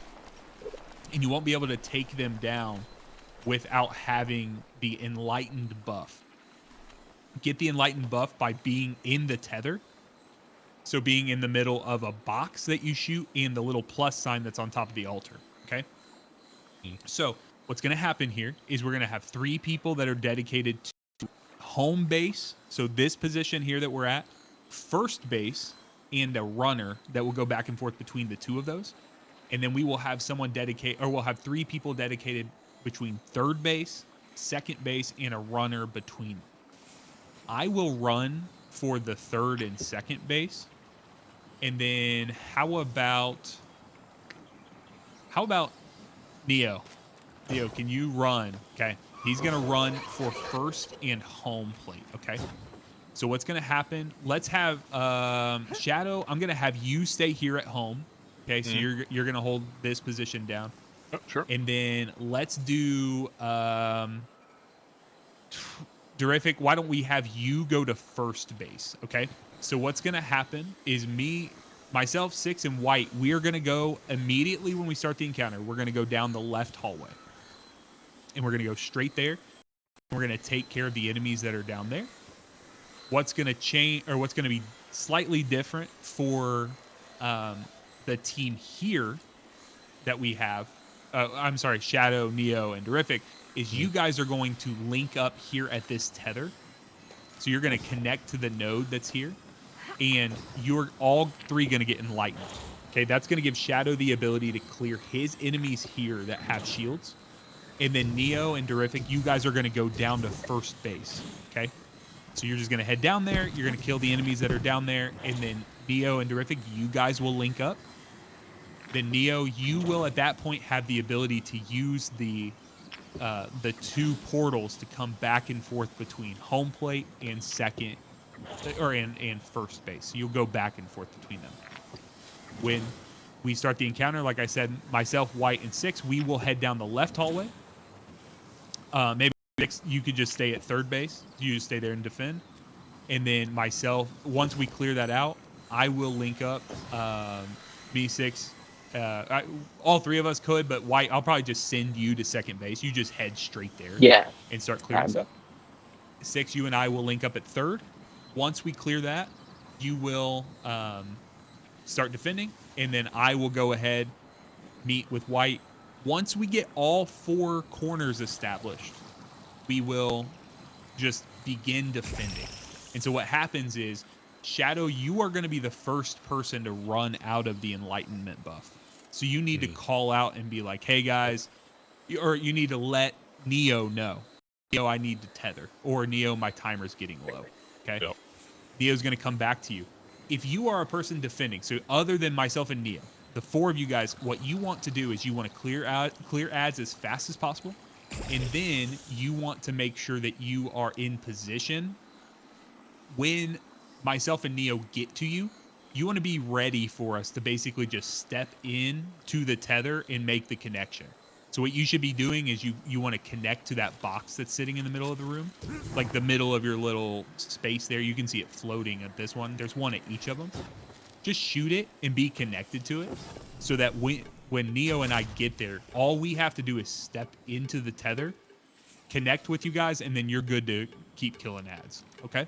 S1: and you won't be able to take them down without having the Enlightened buff. Get the Enlightened buff by being in the tether. So being in the middle of a box that you shoot and the little plus sign that's on top of the altar, okay? So what's going to happen here is we're going to have 3 people that are dedicated to home base. So this position here that we're at, first base, and a runner that will go back and forth between the 2 of those. And then we will have we'll have 3 people dedicated between third base, second base, and a runner between. I will run for the third and second base. And then how about Neo? Neo, can you run? Okay. He's going to run for first and home plate, okay? So what's going to happen, let's have Shadow, I'm going to have you stay here at home. Okay, so you're going to hold this position down.
S2: Oh, sure.
S1: And then let's do Terrific. Why don't we have you go to first base, okay? So what's going to happen is myself, Six, and White, we are going to go immediately when we start the encounter. We're going to go down the left hallway. And we're going to go straight there. We're going to take care of the enemies that are down there. What's going to change, or what's going to be slightly different for the team here that we have, I'm sorry, Shadow, Neo, and Terrific, is you guys are going to link up here at this tether. So you're going to connect to the node that's here, and you're all 3 going to get enlightened. Okay, that's going to give Shadow the ability to clear his enemies here that have shields. And then Neo and Terrific, you guys are going to go down to first base, okay? So you're just going to head down there. You're going to kill the enemies that are down there. And then Neo and Terrific, you guys will link up. Then Neo, you will at that point have the ability to use the 2 portals to come back and forth between home plate and second, and first base. So you'll go back and forth between them. When we start the encounter, like I said, myself, White, and Six, we will head down the left hallway. Maybe Six, you could just stay at third base. You just stay there and defend. And then myself, once we clear that out, I will link up. Me, Six, all 3 of us could, but White, I'll probably just send you to second base. You just head straight there.
S5: Yeah.
S1: And start clearing stuff. Six, you and I will link up at third. Once we clear that, you will start defending, and then I will go ahead, meet with White. Once we get all 4 corners established, we will just begin defending. And so what happens is, Shadow, you are going to be the first person to run out of the Enlightenment buff. So you need to call out and be like, hey guys, or you need to let Neo know. Neo, I need to tether. Or Neo, my timer's getting low. Okay?
S2: Yep.
S1: Neo's going to come back to you. If you are a person defending, so other than myself and Neo, the 4 of you guys, what you want to do is you want to clear ads as fast as possible. And then you want to make sure that you are in position when myself and Neo get to you. You want to be ready for us to basically just step in to the tether and make the connection. So what you should be doing is you want to connect to that box that's sitting in the middle of the room, like the middle of your little space there. You can see it floating at this one. There's one at each of them. Just shoot it and be connected to it, so that when Neo and I get there, all we have to do is step into the tether, connect with you guys, and then you're good to keep killing ads. Okay.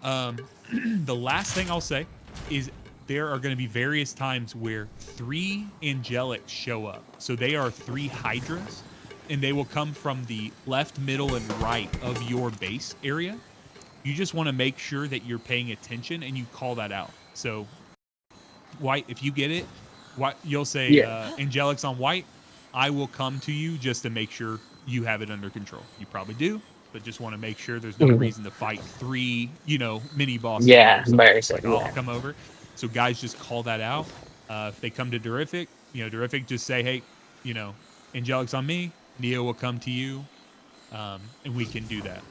S1: The last thing I'll say is there are going to be various times where 3 angelics show up. So they are 3 hydras, and they will come from the left, middle, and right of your base area. You just want to make sure that you're paying attention and you call that out. So white, if you get it, white, you'll say angelics on white. I will come to you just to make sure you have it under control. You probably do, but just want to make sure there's no reason to fight 3, mini bosses.
S5: Yeah,
S1: I'll come over. So guys, just call that out. If they come to Darrius, Darrius, just say, hey, angelics on me. Neo will come to you, and we can do that.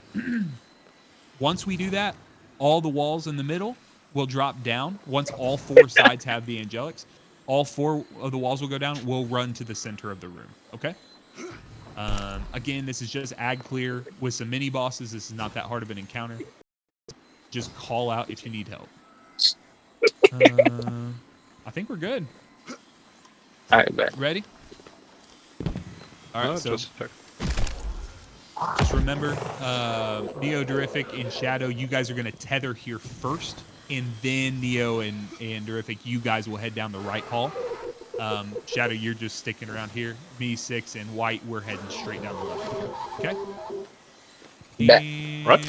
S1: Once we do that, all the walls in the middle will drop down. Once all 4 sides have the angelics, all 4 of the walls will go down. We'll run to the center of the room. Okay. Again, this is just ag clear with some mini bosses. This is not that hard of an encounter. Just call out if you need help. I think we're good.
S5: All right, bet.
S1: Ready? All right, so
S2: just
S1: remember, Neo, Darrius, and Shadow, you guys are going to tether here first, and then Neo and Darrius, you guys will head down the right hall. Shadow, you're just sticking around here. Me, 6, and White, we're heading straight down the left. Okay?
S5: Bet.
S2: Right.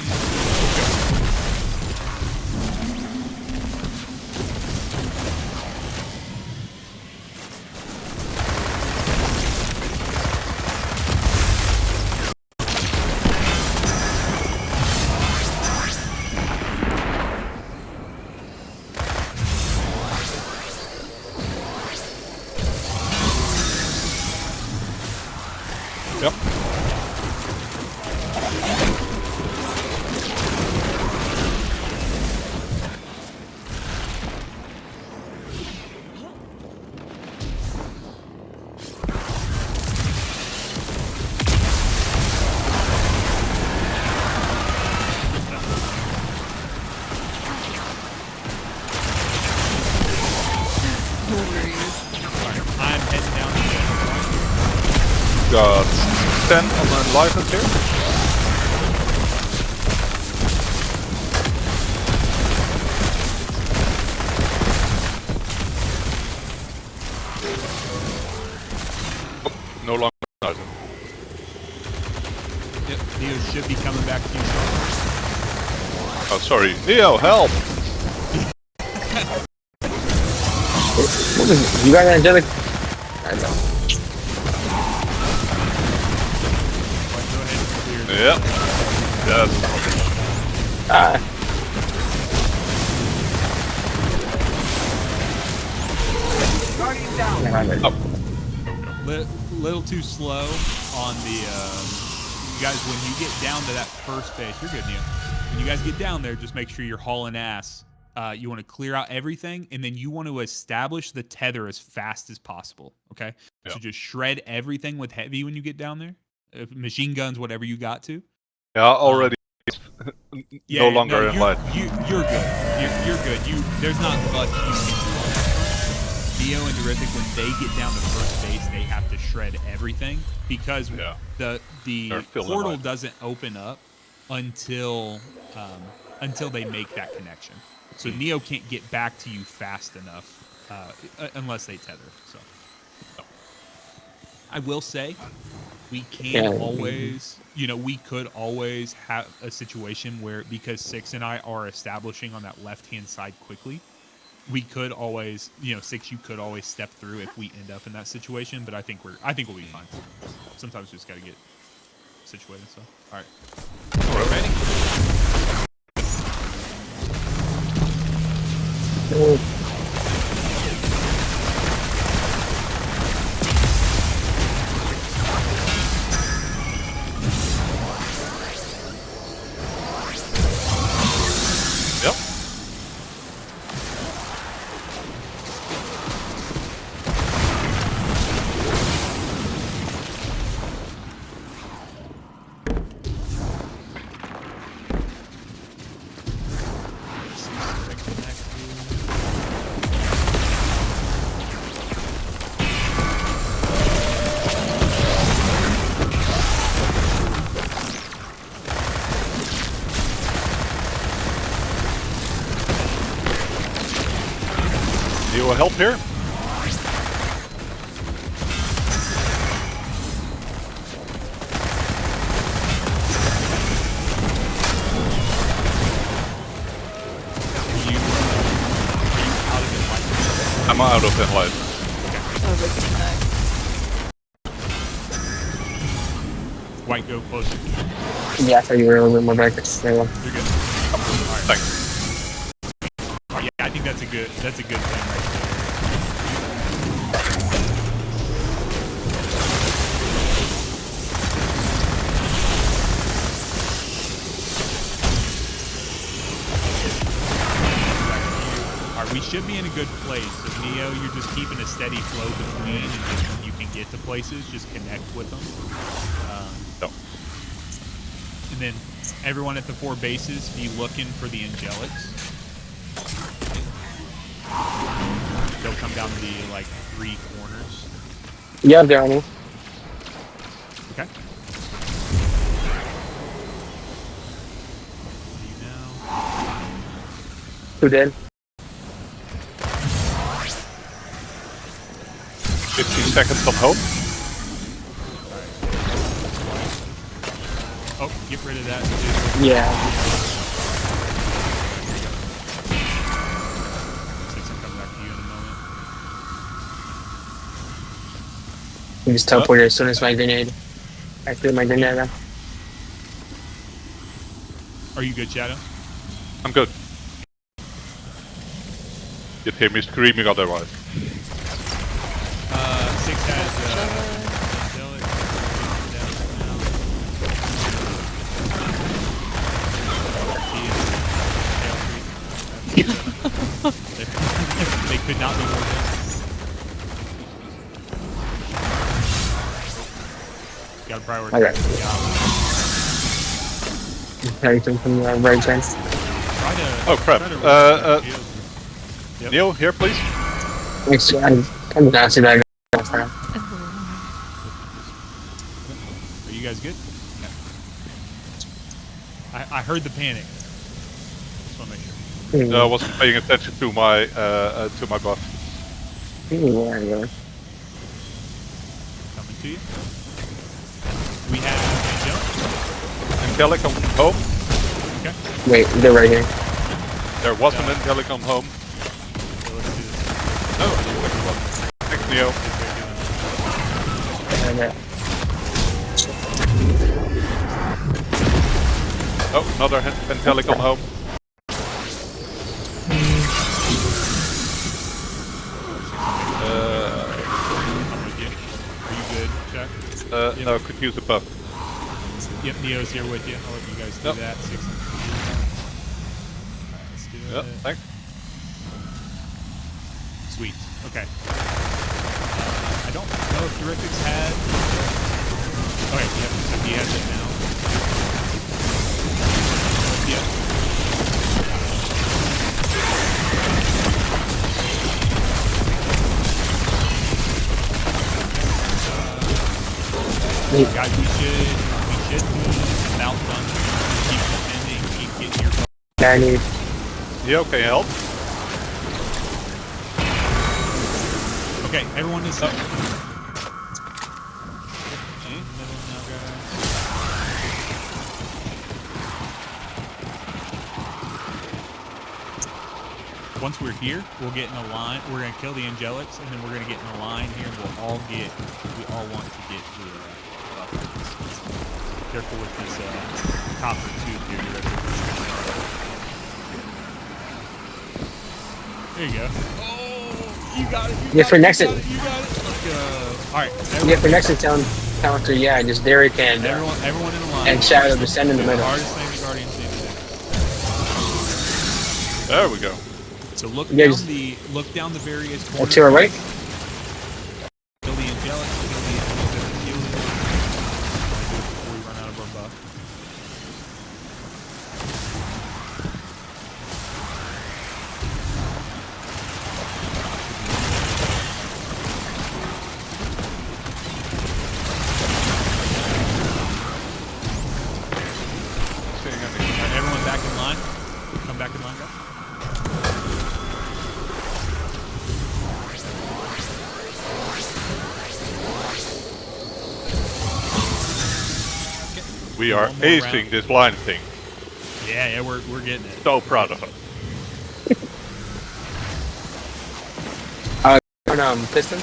S2: Yep.
S1: I'm heading down the
S2: Got 10 on the enlivened here. Oh, no longer enlivened.
S1: Yep, Neo should be coming back to you.
S2: Oh, sorry. Neo, help!
S5: You got an angelic? I know.
S2: Yep. Yes.
S10: Guardian down.
S1: Little too slow on the. You guys, when you get down to that first base, you're good, Neo. When you guys get down there, just make sure you're hauling ass. You want to clear out everything, and then you want to establish the tether as fast as possible. Okay,
S2: Yep.
S1: So just shred everything with heavy when you get down there. Machine guns, whatever you got to.
S2: Yeah, already no longer in line.
S1: You're good. You're good. There's not much you can do on that front. Neo and Darrius, when they get down to first base, they have to shred everything because the portal doesn't open up until they make that connection. So Neo can't get back to you fast enough unless they tether. So I will say we can always, we could always have a situation where, because 6 and I are establishing on that left-hand side quickly, we could always, 6, you could always step through if we end up in that situation. But I think we'll be fine. Sometimes we just got to get situated. So, all right. Ready?
S2: Yep. I help here? I'm out of that light.
S1: White, go closer.
S5: Yeah, I thought you were a little bit more back. There you go.
S1: You're good. Alright.
S2: Thanks.
S1: Oh, yeah, I think that's a good thing right there. Alright, we should be in a good place. So Neo, you're just keeping a steady flow between, and just when you can get to places, just connect with them.
S2: No.
S1: And then everyone at the 4 bases, be looking for the angelics. They'll come down the like 3 corners.
S5: Yeah, they're on me.
S1: Okay. You now.
S5: 2 dead.
S2: 15 seconds on home.
S1: Oh, get rid of that too.
S5: Yeah.
S1: Since I'm coming back to you in a moment.
S5: You just teleported as soon as my grenade. I threw my grenade out.
S1: Are you good, Shadow?
S2: I'm good. You'd hear me screaming otherwise.
S1: 6 has angelic. They could not be more than. Gotta prioritize.
S5: Okay. Everything from the right fence.
S2: Oh crap.
S1: Yep.
S2: Neil, here please.
S5: I'm kind of nasty that I got.
S1: Are you guys good? I heard the panic. Just want to make sure.
S2: No, I wasn't paying attention to my buff.
S1: Coming to you. We have
S2: Angelic on home.
S1: Okay.
S5: Wait, they're right here.
S2: There was an Angelic on home.
S1: So let's do this.
S2: Oh, thanks, Neo. Oh, another Angelic on home.
S1: I'm with you. Are you good, Chuck?
S2: No, could use a buff.
S1: Yep, Neo's here with you. I'll let you guys do
S2: Yep.
S1: that. 6. Let's do
S2: Yeah,
S1: it.
S2: thanks.
S1: Sweet. Okay. I don't know if Terrific's had. Okay, yep. So he has it now. Yep. Guys, we should mount them. Keep defending. Keep getting your.
S5: Yeah, I need.
S2: Yeah, okay, help.
S1: Okay, everyone is up. Once we're here, we'll get in a line. We're gonna kill the angelics, and then we're gonna get in a line here, and we'll all get. We all want to get the buffers. Careful with this copper tube here. There you go. Oh, you got it.
S5: Yeah, for next.
S1: You got it. Let's go. All right.
S5: Yeah, for next counter. Yeah, just Darrius and
S1: everyone in a line.
S5: and Shadow descend in the middle.
S1: Hardest thing the Guardian seems to.
S2: There we go.
S1: So look
S5: Yeah,
S1: down the various corners.
S5: To our right.
S1: Kill the angelic. Kill the healing. Before we run out of our buff. Everyone back in line. Come back in line, guys.
S2: We are
S1: One more
S2: acing
S1: round.
S2: this line thing.
S1: Yeah, we're getting it.
S2: So proud of us.
S5: Pistons.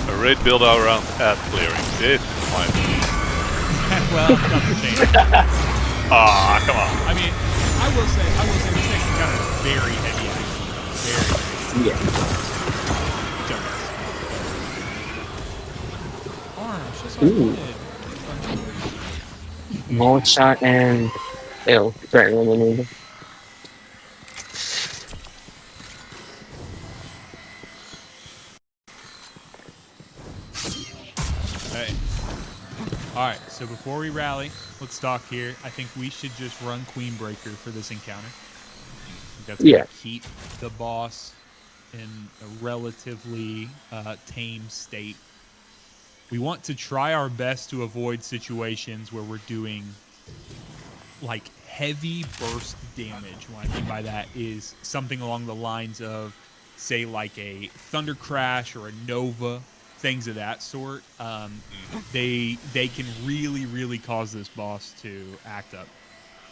S2: A raid build around path clearing. This is my
S1: Well, nothing changed.
S2: Ah, come on.
S1: I mean, I will say, this next encounter is very heavy action. Very.
S5: Yeah.
S1: Arms, just like I
S5: Ooh.
S1: wanted.
S5: More shot and threatening maneuver.
S1: Hey. Alright, so before we rally, let's talk here. I think we should just run Queenbreaker for this encounter. That's going to keep the boss in a relatively tame state. We want to try our best to avoid situations where we're doing like heavy burst damage. What I mean by that is something along the lines of, say, like a Thunder Crash or a Nova, things of that sort. They can really cause this boss to act up.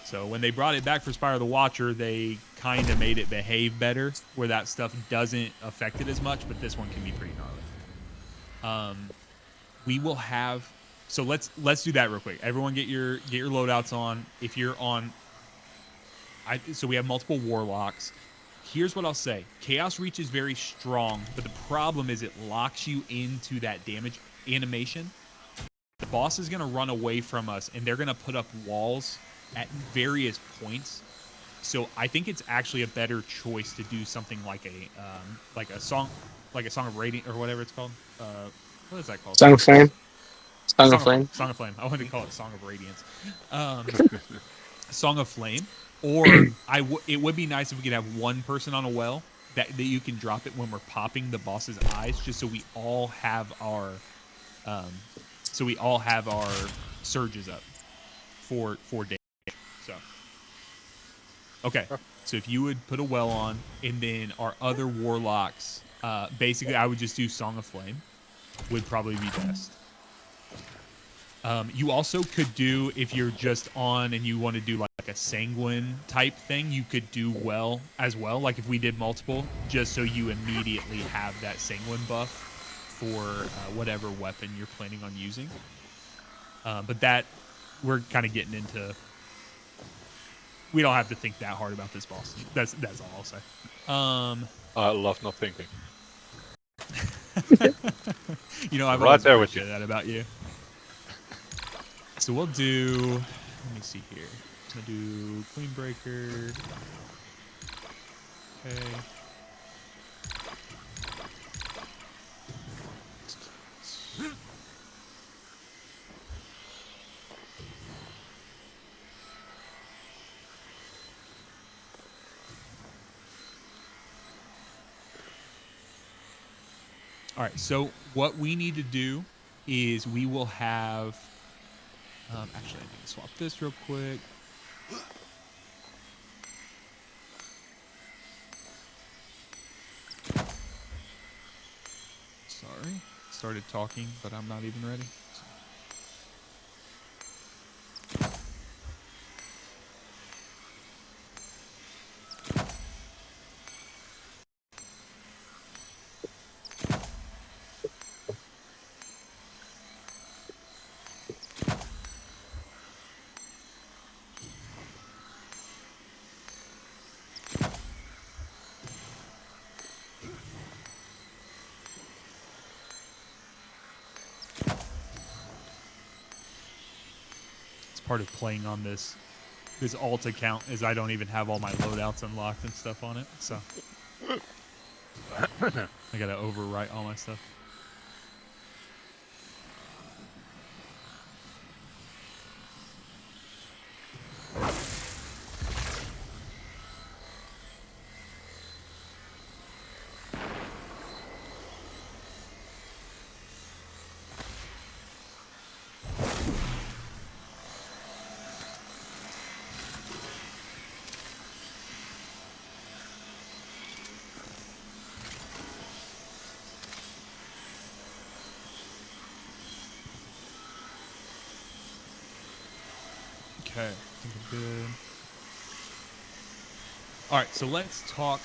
S1: So when they brought it back for Spire of the Watcher, they kind of made it behave better, where that stuff doesn't affect it as much, but this one can be pretty gnarly. We will have, so let's do that real quick. Everyone get your loadouts on. If you're on, so we have multiple warlocks. Here's what I'll say. Chaos Reach is very strong, but the problem is it locks you into that damage animation. The boss is going to run away from us, and they're going to put up walls at various points. So I think it's actually a better choice to do something like a song of Radiant or whatever it's called. What is that called?
S5: Song of Flame. Song of Flame.
S1: Song of Flame. I wanted to call it Song of Radiance. Song of Flame. Or it would be nice if we could have one person on a well that you can drop it when we're popping the boss's eyes, just so we all have our surges up for damage. So okay. So if you would put a well on, and then our other warlocks, basically I would just do Song of Flame, would probably be best. You also could do, if you're just on and you want to do like a sanguine type thing, you could do well as well. Like if we did multiple, just so you immediately have that sanguine buff for whatever weapon you're planning on using. But that, we're kind of getting into, we don't have to think that hard about this boss. That's all I'll say.
S2: I love not thinking.
S1: You know, I've
S2: right
S1: always
S2: there with
S1: appreciated that about you. So we'll do, let me see here. I'm going to do Queenbreaker. Okay. All right, so what we need to do is we will have, actually I need to swap this real quick. Sorry, started talking, but I'm not even ready. Part of playing on this alt account is I don't even have all my loadouts unlocked and stuff on it, so I gotta overwrite all my stuff. Okay, I think I'm good. All right, so let's talk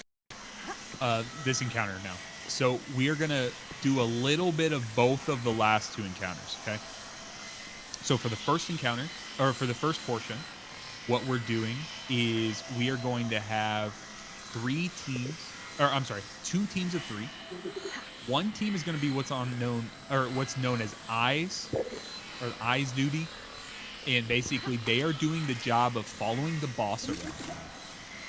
S1: this encounter now. So we are gonna do a little bit of both of the last two encounters. Okay. So for the first encounter, or for the first portion, what we're doing is we are going to have 3 teams, or I'm sorry, 2 teams of 3. One team is going to be what's known as eyes, or eyes duty, and basically they are doing the job of following the boss around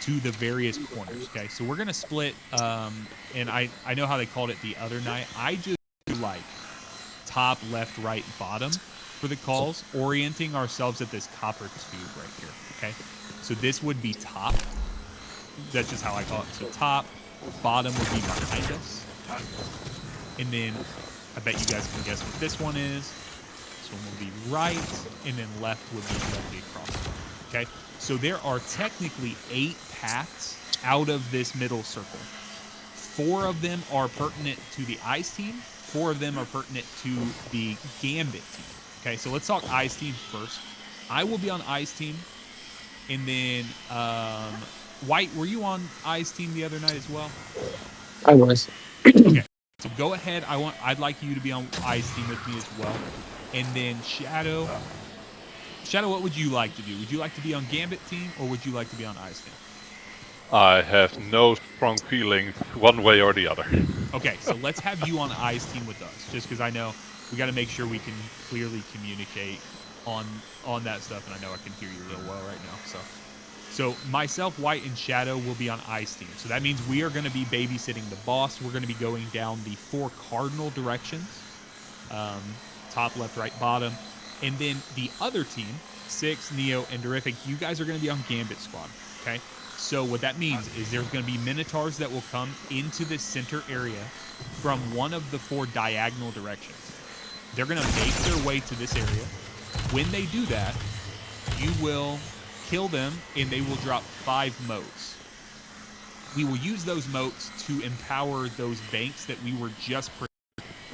S1: to the various corners. Okay, so we're going to split, and I know how they called it the other night. I just do like top, left, right, bottom for the calls, orienting ourselves at this copper tube right here. Okay, so this would be top. That's just how I call it. So top, bottom would be behind us, and then I bet you guys can guess what this one is. This one will be right, and then left would be directly across. Okay, so there are technically 8 paths out of this middle circle. 4 of them are pertinent to the Ice team. 4 of them are pertinent to the Gambit team. Okay, so let's talk Ice team first. I will be on Ice team, and then White, were you on Ice team the other night as well?
S5: I was.
S1: Okay, so go ahead. I'd like you to be on Ice team with me as well, and then Shadow. Shadow, what would you like to do? Would you like to be on Gambit team, or would you like to be on Ice team?
S2: I have no strong feelings one way or the other.
S1: Okay, so let's have you on Ice team with us, just because I know we got to make sure we can clearly communicate on that stuff, and I know I can hear you real well right now. So myself, White, and Shadow will be on Ice team. So that means we are going to be babysitting the boss. We're going to be going down the 4 cardinal directions, top, left, right, bottom, and then the other team, Six, Neo, and Terrific, you guys are going to be on Gambit squad. Okay. So what that means is there's going to be Minotaurs that will come into this center area from one of the 4 diagonal directions. They're going to make their way to this area. When they do that, you will kill them, and they will drop 5 motes. We will use those motes to empower those banks that we were just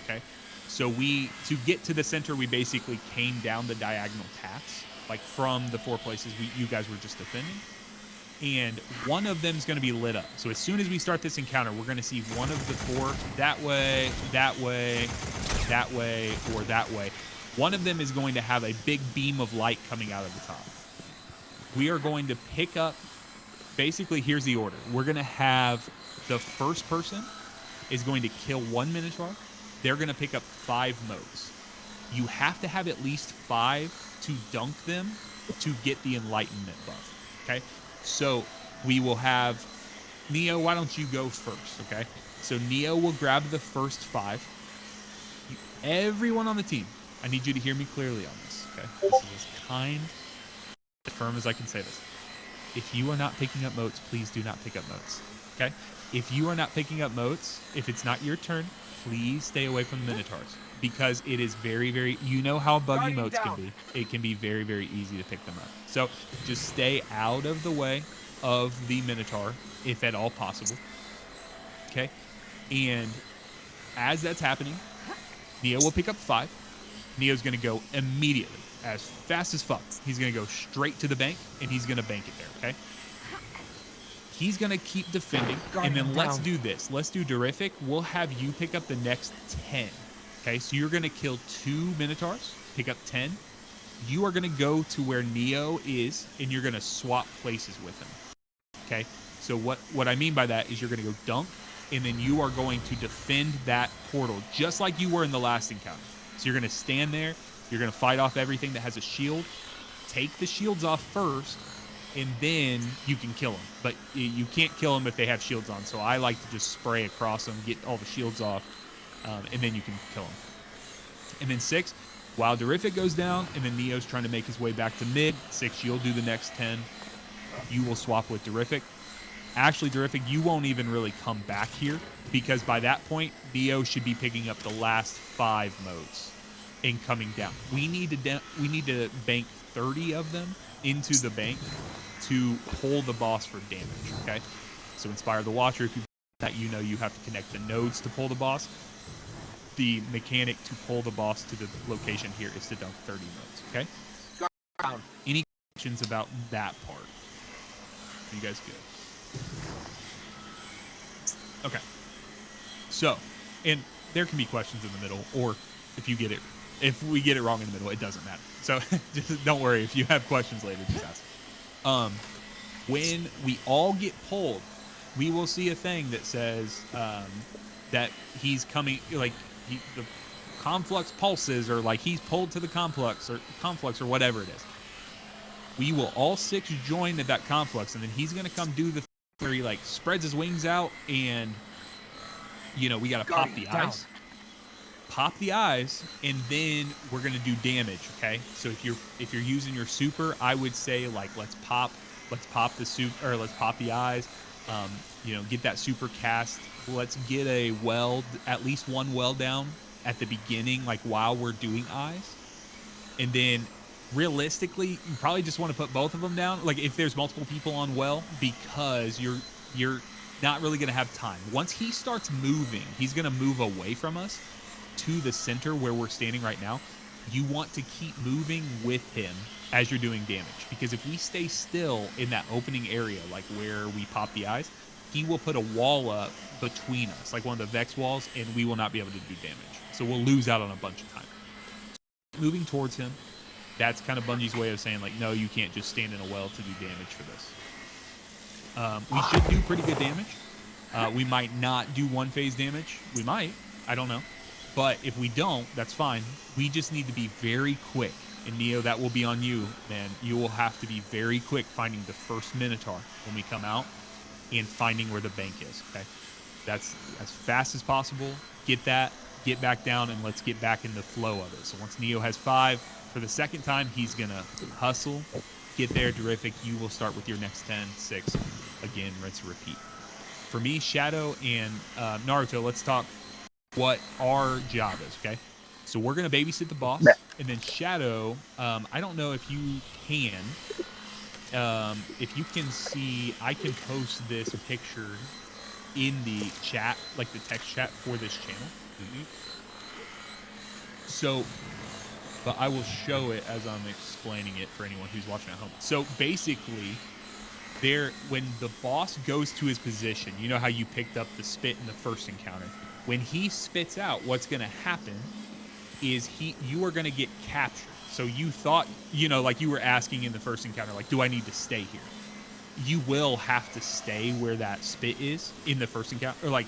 S1: okay? So to get to the center, we basically came down the diagonal paths, like from the 4 places you guys were just defending. And one of them is going to be lit up. So as soon as we start this encounter, we're going to see one of the 4 that way, that way, that way, or that way. One of them is going to have a big beam of light coming out of the top. We are going to pick up, basically, here's the order. We're going to have the first person is going to kill 1 Minotaur. They're going to pick up 5 motes. You have to have at least 5 to dunk them to get the enlightenment buff. Okay? So we will have Neo, why don't you go first, okay? So Neo will grab the first 5. Everyone on the team, I need you to hear me clearly on this, okay? This is as kind, as firm as I can say this. If you are not picking up motes, please do not pick up motes, okay? If you are not picking up motes, if it's not your turn, please stay away from the Minotaurs. Because it is very, very, you know how buggy motes can be. It can be very, very easy to pick them up. So just stay out of the way of the Minotaur, if at all possible. Okay? And as that's happening, Neo will pick up 5. Neo's going to go immediately, as fast as fuck. He's going to go straight to the bank, and he's going to bank it there, okay? He's going to keep defending, and then let's do this. Let's do Terrific. We'll have you pick up the next 10. Okay, so you're going to kill 2 Minotaurs, pick up 10. You are going to go to where Neo is, and you're going to swap places with him. Okay, so what I mean by that is you're going to go dunk, and then you are going to defend that portal, just like you were in the last encounter. So you're going to stand there, you're going to fight off everything that has a shield, take the shields off first, and then you can kill them. But you can't kill them if they have shields on, so I like to just spray across them, get all the shields off, and then you can kill him. And then 6, while Terrific goes down, and then Neo's trying to make his way back to mid. 6, you'll do the next 10. You will swap with Terrific. Actually, Terrific, you won't even really come back here, because by that point, Neo should be picking up the last 5 modes and coming down. We need to bank 30 of them into the bank to pull the boss for damage, okay? So Inspire the Watcher, if you that, you know you have to connect the nodes to pull the boss. The mechanic to pull the boss to the location here is to dunk 30 modes, okay? Any questions about that part? Are you guys good? Okay. So, and there can be questions in the middle, or if we get it wrong in the middle, it doesn't matter. So just don't worry. If you have questions later, just ask. When we all get pulled, we will see a thing that says that he's coming, like the conflux pulses, or like he's pulled to the conflux or whatever it is. We will all 6 join at that conflux, and then he's gonna come do the thing where he like spreads his wings out, and we gotta pop the eyes. Pop the eyes, and then we're gonna do damage. Okay, so if you're using your super, I would say like let's pop the super, or let's pop the eyes. Get that super cast. Let's get a weld, at least one weld down at the beginning, like while we're doing eyes, and then realistically, you probably just want to put both of them down. Like if there's multiple people on well, because you're not really gonna have time. Once he starts moving, he's gonna move away from us to the center where we're standing right now. You want to keep moving with him as you're doing damage, because if we stay still in that opening area, like where we pop the eyes, he will put a wall up between us, like one of the Vex walls, and we will not be able to do damage. So we'll lose out on a bunch of time. Moving towards him, that's kind of Bungie's way of saying like, no, you can't just stand in a well to do damage for this. We should do pretty good damage. We might not do 1-phase damage. We might. I don't know. But if we don't, that's fine. We just need to be very quick. And Neo, that will be on you, man. You will have to be very quick finding the first Minotaur when we come out, and finding where the bank is, okay? That's as fast as possible. Get that, get back down, and let's get back in the flow of it. So once Neo has 5, for the second time, he's going to hustle. Get there, terrific. You will start with your next 10, 6. Again, rinse and repeat. For me, Shadow, and Naruto, let's talk what our job is, okay? So we're going to babysit the boss, and then Shadow, I don't know if you can, if you can see, I can post this picture in the chat, like the text chat for this channel. So, but I will show it as I'm explaining it for anyone who's watching at home. So basically, when the boss goes to his position, you know how you picked up the spit in the first encounter? When he spits out, what's going to happen is you are going to get captured. So you thought, like you were asking in the first encounter, like, do I need to stay here? You will have to stay where that spit is in the first encounter, or like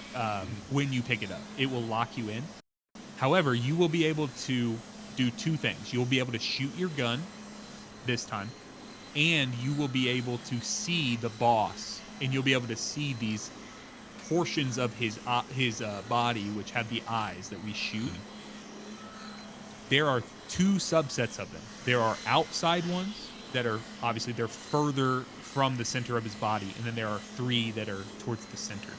S1: when you pick it up. It will lock you in. However, you will be able to do 2 things. You'll be able to shoot your gun this time, and you will be able to see the boss, and you'll be able to see these portions of his body which have the eyes that we shoot. There are 2 subsets of them. There are outside ones that are obviously they're further from the center of his body, and then there are 3 that are towards the center.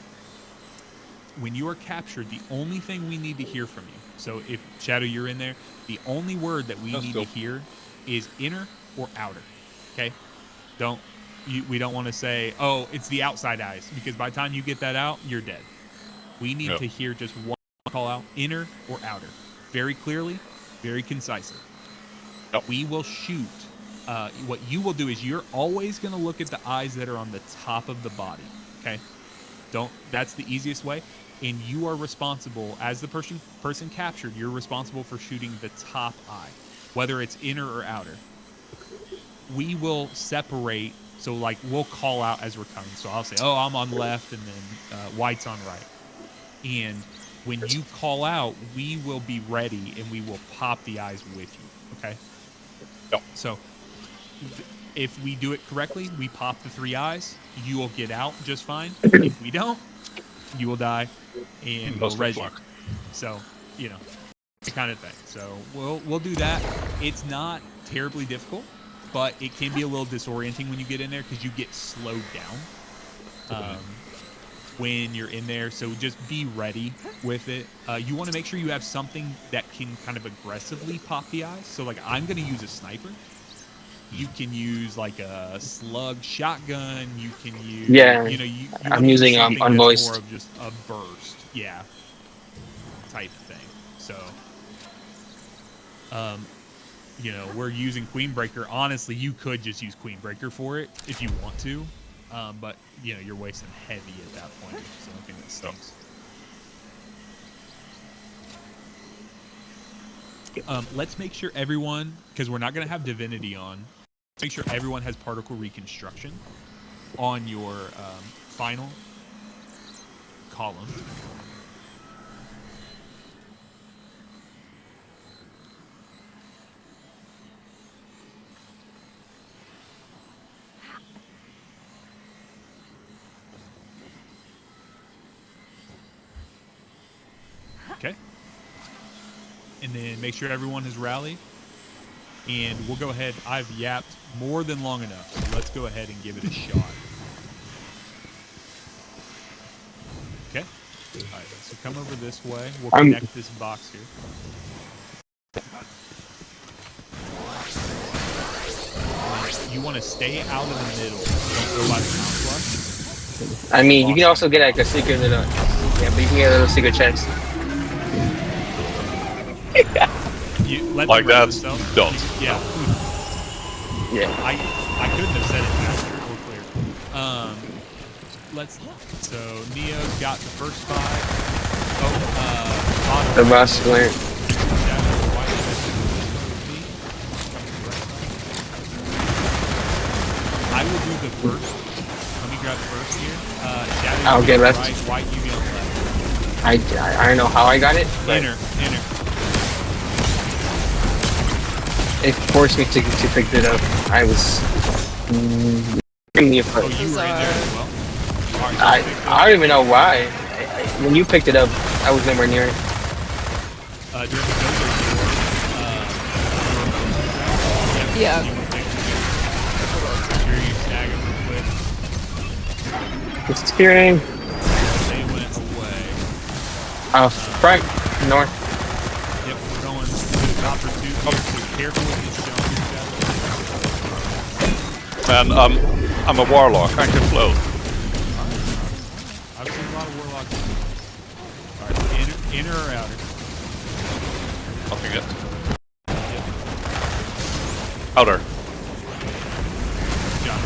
S1: When you are captured, the only thing we need to hear from you, so if Shadow, you're in there, the only word that we need to hear is inner or outer. Okay? We don't want to say, oh, it's the outside eyes, because by the time you get that out, you're dead. We need to hear just one call out, inner or outer, very clearly, very concisely. We will shoot. What you will do is you're always going to look at the eyes that are on the top of the body. Okay? That's the easiest way. And you are responsible, as the person captured, you're responsible for shooting the top eye, whether it's inner or outer. We will separate, so like we'll call out as we're coming. So I'll say, oh, I'm on left, and then White's on right. And when you call out, we will be ready, and we will pop the eyes with you, okay? So if we do it correctly, we pop the 3 eyes, you will get out just fine. If we don't, you will die, and we'll res you. So, the kind of thing. So we'll do that. It's not terribly difficult, but it can be a little disorienting when you get in there, because you get slowed down when you're in there. So just be ready with it. You want to make sure you have something that can kind of aggressively pop the eyes. So like I'm going to use a sniper. You can use like a slug shotgun. You can use, you
S5: I'm using unvoiced.
S1: more of just a burst, type thing. So, you know, we're using Queen Breaker. Honestly, you could just use Queen Breaker for it if you want to, but you know, you're wasting heavy at that point, which is the only thing that stinks. Let's make sure everyone, because we're not going to have Divinity on, make sure everyone has Particle Reconstruction on your final column. Okay. And then make sure everyone has rallied. And we'll go ahead. I've yapped more than long enough. So let's go ahead and give it a shot. Okay. All right. So come over this way. We'll connect this box here. You want to stay out of the middle. Don't go by the ground flush.
S5: I mean, you can also get like a secret little, yeah, but you can get a little secret chest.
S1: You let
S2: like
S1: them
S2: that,
S1: don't. Yeah.
S5: Yeah.
S1: I couldn't have said it faster or clear. So Neo's got the first 5. Oh,
S5: The boss plant.
S1: I will do the first. Let me grab first here. Shadow,
S5: I'll get left.
S1: Right, white, you get left.
S5: I don't know how I got it. But
S1: Inner.
S5: it forced me to pick it up. I was. Bring me a foot.
S1: Oh, you were in there as well.
S5: I don't even know why. When you picked it up, I was nowhere near it.
S8: Yeah.
S5: It's steering.
S1: They went away.
S5: Front, north.
S1: Yep, we're going to the top or 2 here, so careful with this jump.
S2: And I'm a warlock. I can float.
S1: I've seen a lot of warlocks. Alright, inner or outer?
S2: Nothing yet. Outer.
S1: John.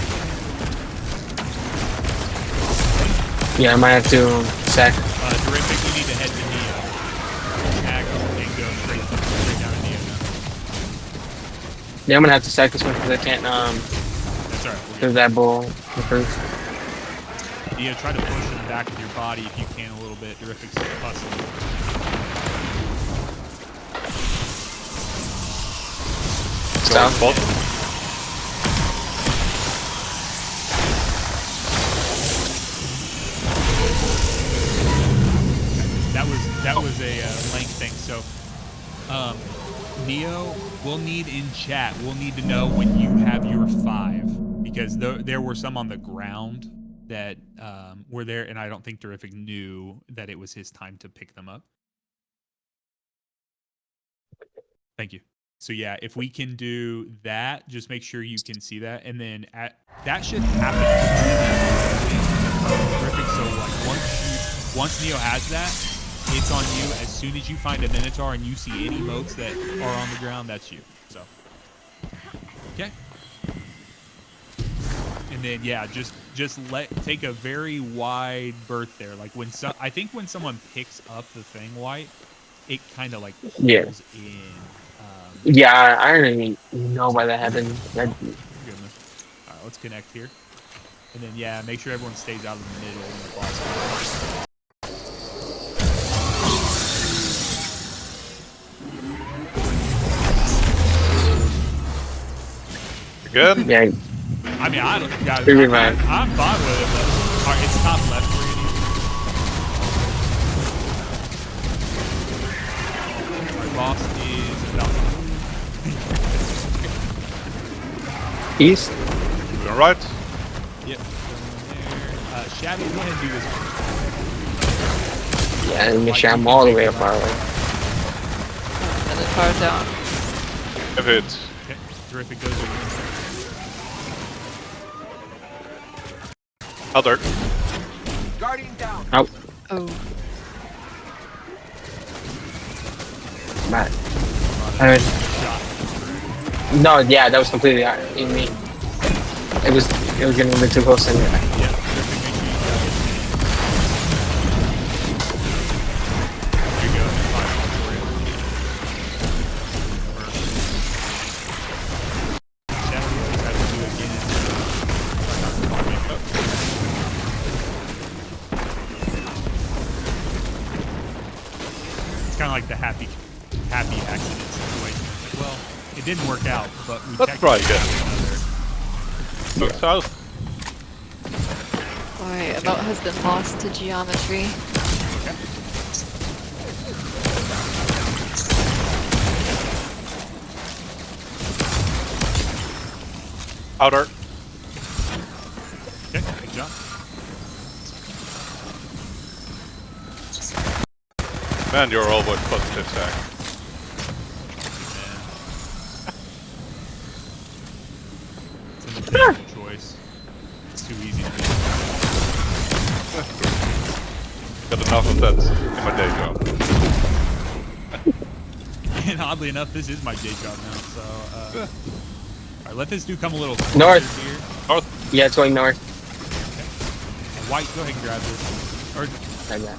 S5: Yeah, I might have to sack.
S1: Terrific, you need to head to Neo. Tag and go straight down to Neo now.
S5: Yeah, I'm gonna have to sack this one because I can't
S1: That's alright.
S5: do that bull first.
S1: Neo, try to push him back with your body if you can a little bit. Terrific's hustling.
S5: South.
S1: That was a length thing. So, Neo, we'll need in chat. We'll need to know when you have your 5 because there were some on the ground that were there, and I don't think Terrific knew that it was his time to pick them up. Thank you. So yeah, if we can do that, just make sure you can see that, and then that should happen. Terrific. So like once Neo has that, it's on you. As soon as you find a Minotaur and you see any moats that are on the ground, that's you. So okay. And then yeah, just take a very wide berth there. Like I think when someone picks up the thing white, it kind of like pulls in.
S5: Yeah, I don't even know why that happened.
S1: Goodness. All right, let's connect here. And then, yeah, make sure everyone stays out of the middle when the boss
S2: Good?
S5: Yeah.
S1: I mean, I don't, guys, I'm fine with it, but all right, it's top left for you. Our boss is about
S5: east.
S2: All right.
S1: Yep. There. Shadow, go ahead and do this one.
S5: Yeah, and make sure I'm all the way up our way.
S8: And then far down.
S2: If it's
S1: Okay. Terrific. Those are
S2: outer.
S10: Guardian down.
S5: Out.
S8: Oh.
S5: Bad. Alright. No, yeah, that was completely in me. It was getting a bit too close anyway.
S1: Yeah, Griffin, make sure you grab it. There you go. Fire for you. That we always have to do again. It's kind of like the happy accident situation. It's like, well, it didn't work out, but we
S2: Let's try again. Go south.
S8: Boy, a boat has been lost to geometry.
S1: Okay.
S2: Outer.
S1: Okay, good job.
S2: Man, you're always positive, Zach.
S1: It's an intentional choice. It's too easy to do.
S2: Got enough of that in my day job.
S1: And oddly enough, this is my day job now. So, all right, let this dude come a little
S5: North.
S1: closer here.
S2: North.
S5: Yeah, it's going north.
S1: Okay. And White, go ahead and grab this. Or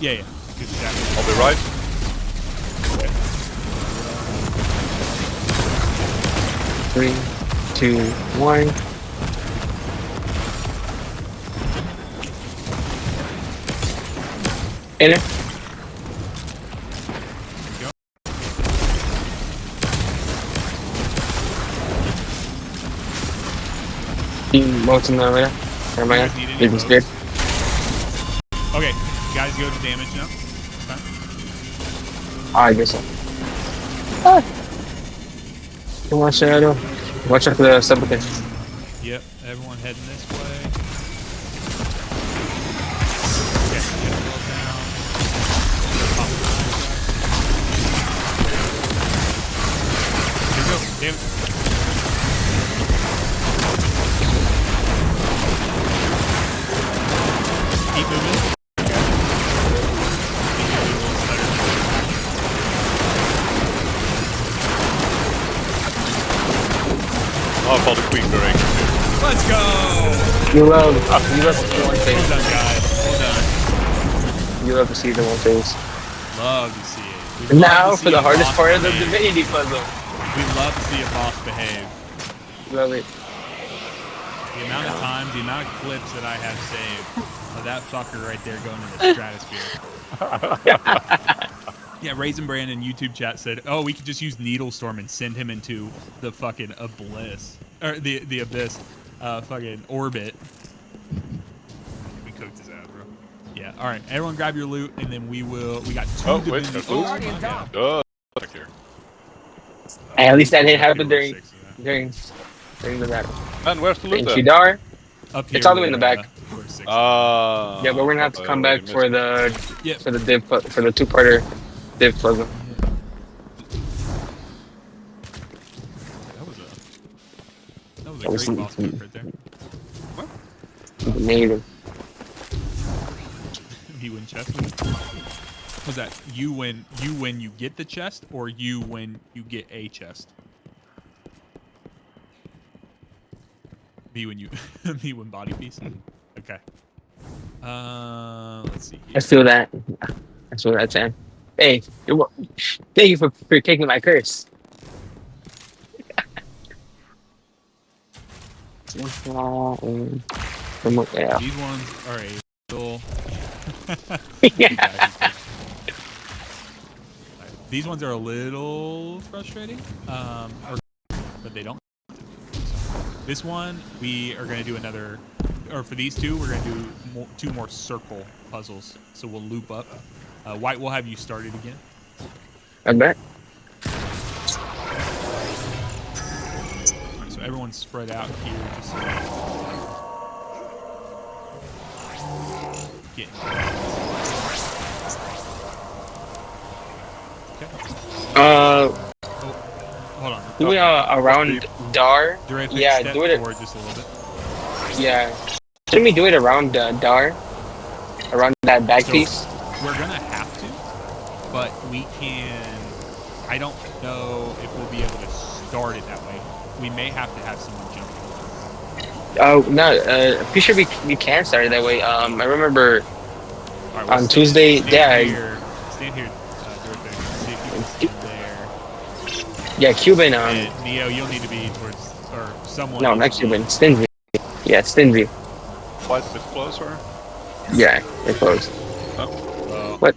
S1: yeah. Good job.
S2: I'll be right.
S1: Okay.
S5: 3, 2, 1. In it. Boats in the arena. Never mind. It was good.
S1: Okay, you guys go to damage now. It's fine.
S5: I guess so. Come on, Shadow. Watch out for the supplicant.
S1: Yep, everyone heading this way. Okay, get a little down. Pop the knife. Here we go, damn it. Keep moving.
S2: I'll call the Queen during.
S1: Let's go!
S5: You love to see the one
S1: Well
S5: face.
S1: done, guys. Well done.
S5: You love to see the one face.
S1: Love to see it. We love
S5: Now
S1: to
S5: for
S1: see
S5: the
S1: a
S5: hardest
S1: boss
S5: part of the
S1: behave.
S5: divinity puzzle.
S1: We love to see a boss behave.
S5: Love it.
S1: The amount of times, the amount of clips that I have saved of that fucker right there going to the stratosphere. Yeah, Raisin Brand in YouTube chat said, "Oh, we could just use Needlestorm and send him into the fucking abyss or the abyss, fucking orbit." We cooked his ass, bro. Yeah. All right, everyone, grab your loot, and then we got two.
S2: Oh, wait,
S1: divinity-
S2: there's
S1: my
S2: loot.
S1: God.
S2: Back here.
S5: Hey, at least that didn't happen
S1: Zero
S5: during
S1: six of that.
S5: during the battle.
S2: Man, where's the loot
S5: In
S2: then?
S5: Shidar.
S1: Up here.
S5: It's all the way in the back.
S1: We're six.
S2: Ah.
S5: Yeah, but we're gonna have to come back for the
S1: Yep.
S5: for the two-parter div puzzle.
S1: That was a great boss move right there.
S5: Native.
S1: You win chest. Was that you when you get the chest, or you when you get a chest? Me when you me when body piece. Okay. Let's see.
S5: I feel that. That's what I'm saying. Hey, thank you for taking my curse. Yeah.
S1: These ones are a little. These ones are a little frustrating, but they don't. This one, we are going to do another, or for these two, we're going to do two more circle puzzles. So we'll loop up. White, we'll have you started again.
S5: I bet.
S1: All right, so everyone's spread out here. Just so get. Okay. Hold on.
S5: Do it around Dar.
S1: Terrific.
S5: Yeah,
S1: Step
S5: do it.
S1: forward just a little bit.
S5: Yeah. Shouldn't we do it around Dar? Around that back
S1: So,
S5: piece?
S1: We're gonna have to, but we can. I don't know if we'll be able to start it that way. we may have to have someone jump.
S5: Oh no, I'm pretty sure we can start it that way. I remember
S1: All right, well,
S5: on Tuesday.
S1: stand here, Dorothy. See if you can stand there.
S5: Yeah, Cuban.
S1: And Neo, you'll need to be towards, or someone.
S5: No, not Cuban. Stingy. Yeah, Stingy.
S2: Quite a bit closer.
S5: Yeah, they're close.
S2: Oh.
S5: What?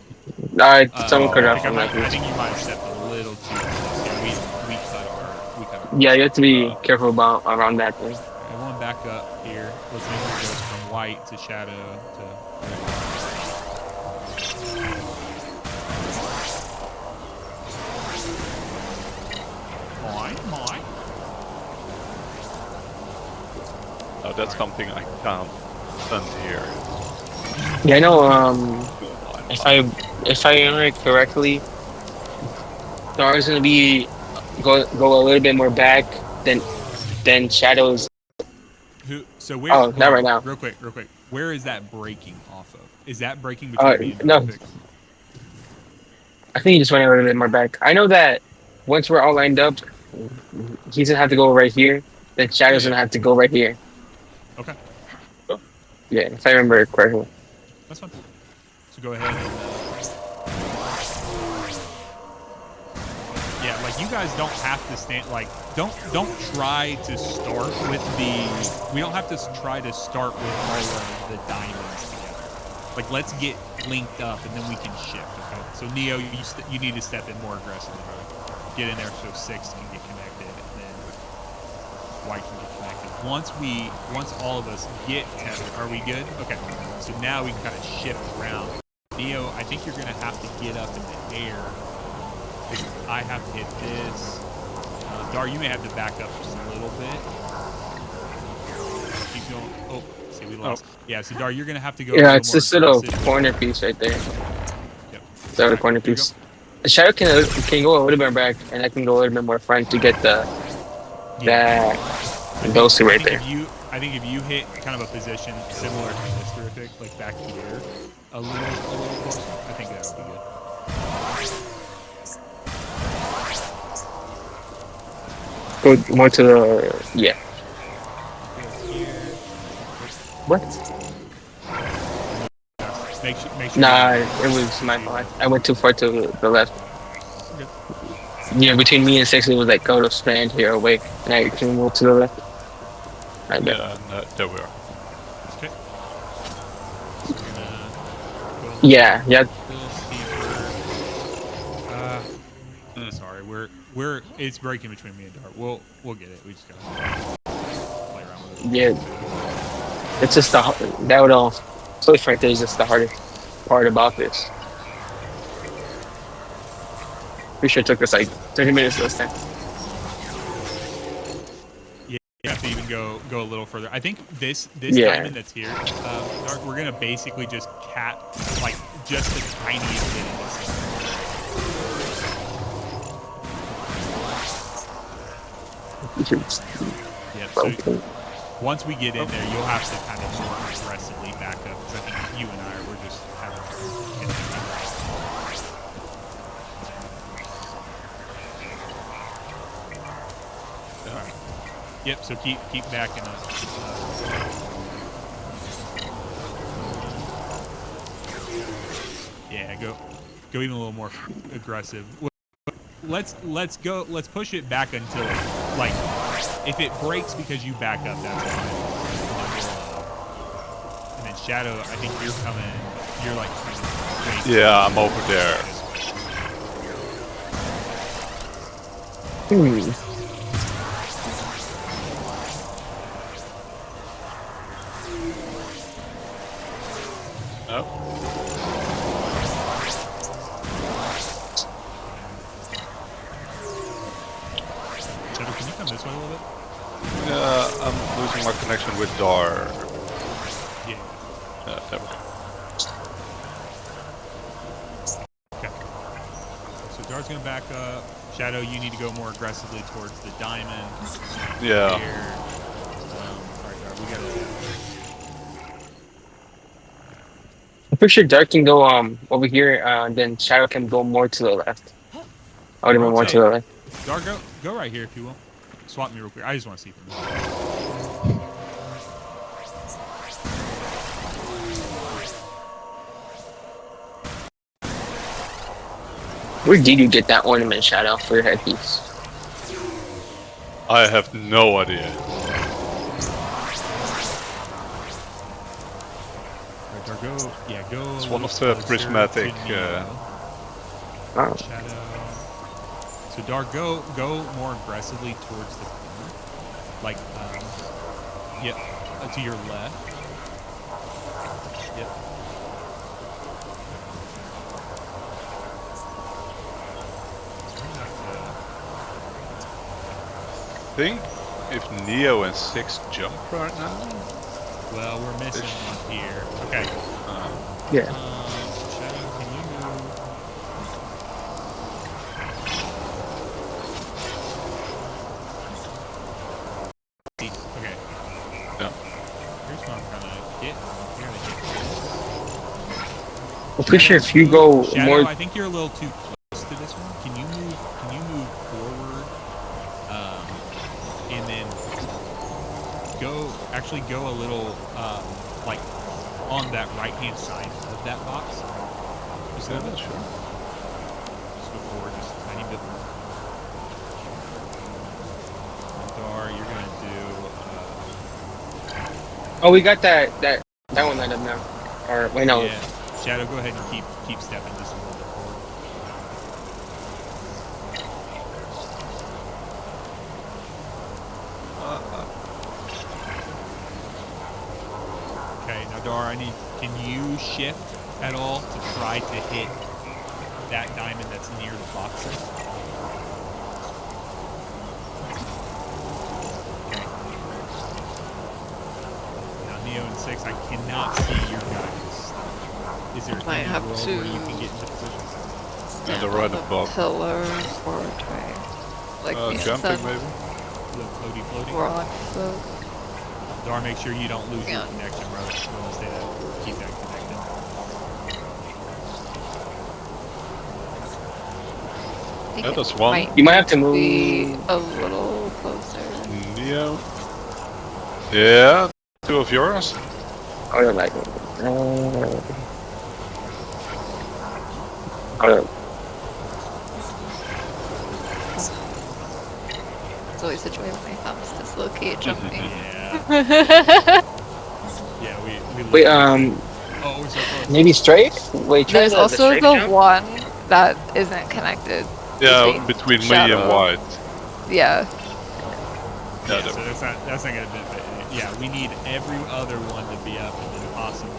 S5: Someone cut off.
S1: I think you might have stepped a little too close. Yeah, we cut our.
S5: Yeah, you have to be careful about around that thing.
S1: Everyone back up here. Let's make sure it goes from white to shadow to. Mine.
S2: Oh, that's something I can't stand here.
S5: Yeah, I know. If I remember correctly, Dar's gonna be go a little bit more back than Shadows.
S1: So where?
S5: Oh, not right now.
S1: Real quick. Where is that breaking off of? Is that breaking between me and
S5: No.
S1: Perfect?
S5: I think he just went a little bit more back. I know that once we're all lined up, he's gonna have to go right here. Then Shadow's gonna have to go right here.
S1: Okay.
S5: Yeah, if I remember correctly.
S1: That's fine. So go ahead and. Yeah, like you guys don't have to stand. Like, don't try to start with the. We don't have to try to start with all of the diamonds together. Like, let's get linked up and then we can shift. Okay. So Neo, you need to step in more aggressively, bro. Get in there so 6 can get connected, and then White can get connected. Once all of us get tethered, are we good? Okay. So now we can kind of shift around. Neo, I think you're gonna have to get up in the air. I have to hit this. Dar, you may have to back up just a little bit. Keep going. Oh, see, we lost. Oh. Yeah, so Dar, you're gonna have to go.
S5: Yeah, it's this little corner piece right there.
S1: Yep.
S5: So the corner piece. The Shadow can go a little bit back, and I can go a little bit more front to get those two right there.
S1: I think if you hit kind of a position similar to this terrific, like back here, a little closer, I think that would be good.
S5: Go more to the What?
S1: Make sure.
S5: Nah, it was my fault. I went too far to the left.
S1: Okay.
S5: Yeah, between me and 6, it was like go to stand here awake, and I can move to the left. Right there.
S2: Yeah, no, there we are.
S1: Okay. So
S5: Yeah.
S1: Sorry, we're it's breaking between me and Dart. We'll get it. We just gotta play around with it.
S5: Yeah. It's just that would all switch right there is just the hardest part about this. Pretty sure it took us like 30 minutes this time.
S1: Yeah, you have to even go a little further. I think this diamond that's here, Dart, we're gonna basically just cap like just the tiniest bit of this. Yeah, so once we get in there, you'll have to kind of more aggressively back up, because I think you and I were just having Alright. Yep, so keep backing up. Yeah, go even a little more aggressive. Let's push it back until like if it breaks because you back up, that's fine. And then Shadow, I think you're like
S2: yeah, I'm over there. Oh.
S1: Shadow, can you come this way a little bit?
S2: I'm losing my connection with Dar.
S1: Yeah.
S2: There we go.
S1: Okay. So Dar's gonna back up. Shadow, you need to go more aggressively towards the diamond.
S2: Yeah.
S1: Here. Alright, Dar, we gotta.
S5: I'm pretty sure Dark can go over here, then Shadow can go more to the left. I would have been more to the left.
S1: Dar, go right here if you will. swap me real quick. I just want to see from this.
S5: Where did you get that ornament, Shadow, for your headpiece?
S2: I have no idea.
S1: Alright, Dar, go. Yeah, go.
S2: It's
S1: a
S2: one
S1: little
S2: of the
S1: closer
S2: prismatic.
S1: to Neo.
S5: Oh.
S1: Shadow. So Dar, go more aggressively towards the corner. Like, yep, to your left. Yep.
S2: I think if Neo and 6 jump right now.
S1: Well, we're missing one here. Okay.
S5: Yeah.
S1: Shadow, can you move? Okay.
S2: Yeah.
S1: Here's what I'm trying to get. You're gonna
S5: I'm pretty sure if you go
S1: Shadow,
S5: more.
S1: I think you're a little too close to this one. Can you move forward? And then go a little like on that right hand side of that box. Just a little bit.
S2: Sure.
S1: Just go forward just a tiny bit more. Dar, you're gonna do
S5: Oh, we got that one lined up now. Or wait, no.
S1: yeah. Shadow, go ahead and keep stepping just a little bit forward. Okay, now Dar, can you shift at all to try to hit that diamond that's near the boxer? Okay. Now Neo and 6, I cannot see your guys. Is there
S8: Might
S1: any
S8: have
S1: world
S8: to
S1: where you can get into position?
S8: stand
S2: the right
S8: on
S2: above.
S8: pillar or try like the
S2: Jumping
S8: inside
S2: maybe.
S1: Little floaty.
S8: or on foot.
S1: Dar, make sure you don't lose your
S8: Yeah.
S1: connection, bro. You want to keep that connected.
S8: I think
S2: Yeah,
S8: it
S2: that's one.
S8: might
S5: You might have to move.
S8: be a little closer.
S2: Neo. Yeah. 2 of yours.
S5: Oh, you're like. Oh,
S8: It's always a joy when my thumbs dislocate jumping.
S1: Yeah. Yeah, we
S5: wait,
S1: Oh, we're so close.
S5: maybe strafe? Wait, try
S8: There's
S5: the
S8: also
S5: strafe
S8: the
S5: jump?
S8: one that isn't connected.
S2: Yeah, between me and
S8: Shadow.
S2: White.
S8: Yeah.
S2: Yeah,
S1: So that's not gonna benefit. Yeah, we need every other one to be up and then possibly.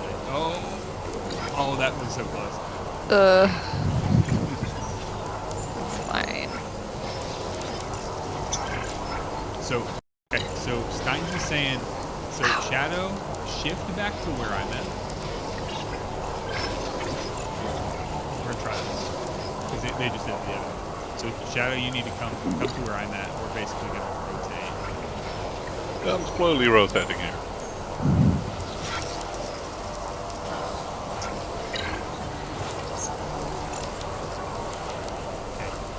S1: Oh, that was so close.
S8: It's fine.
S1: So, okay, so Steins is saying, so Shadow, shift back to where I'm at. We're gonna try this. Because they just did it the other way. So Shadow, you need to come to where I'm at. We're basically gonna rotate.
S2: I'm slowly rotating here.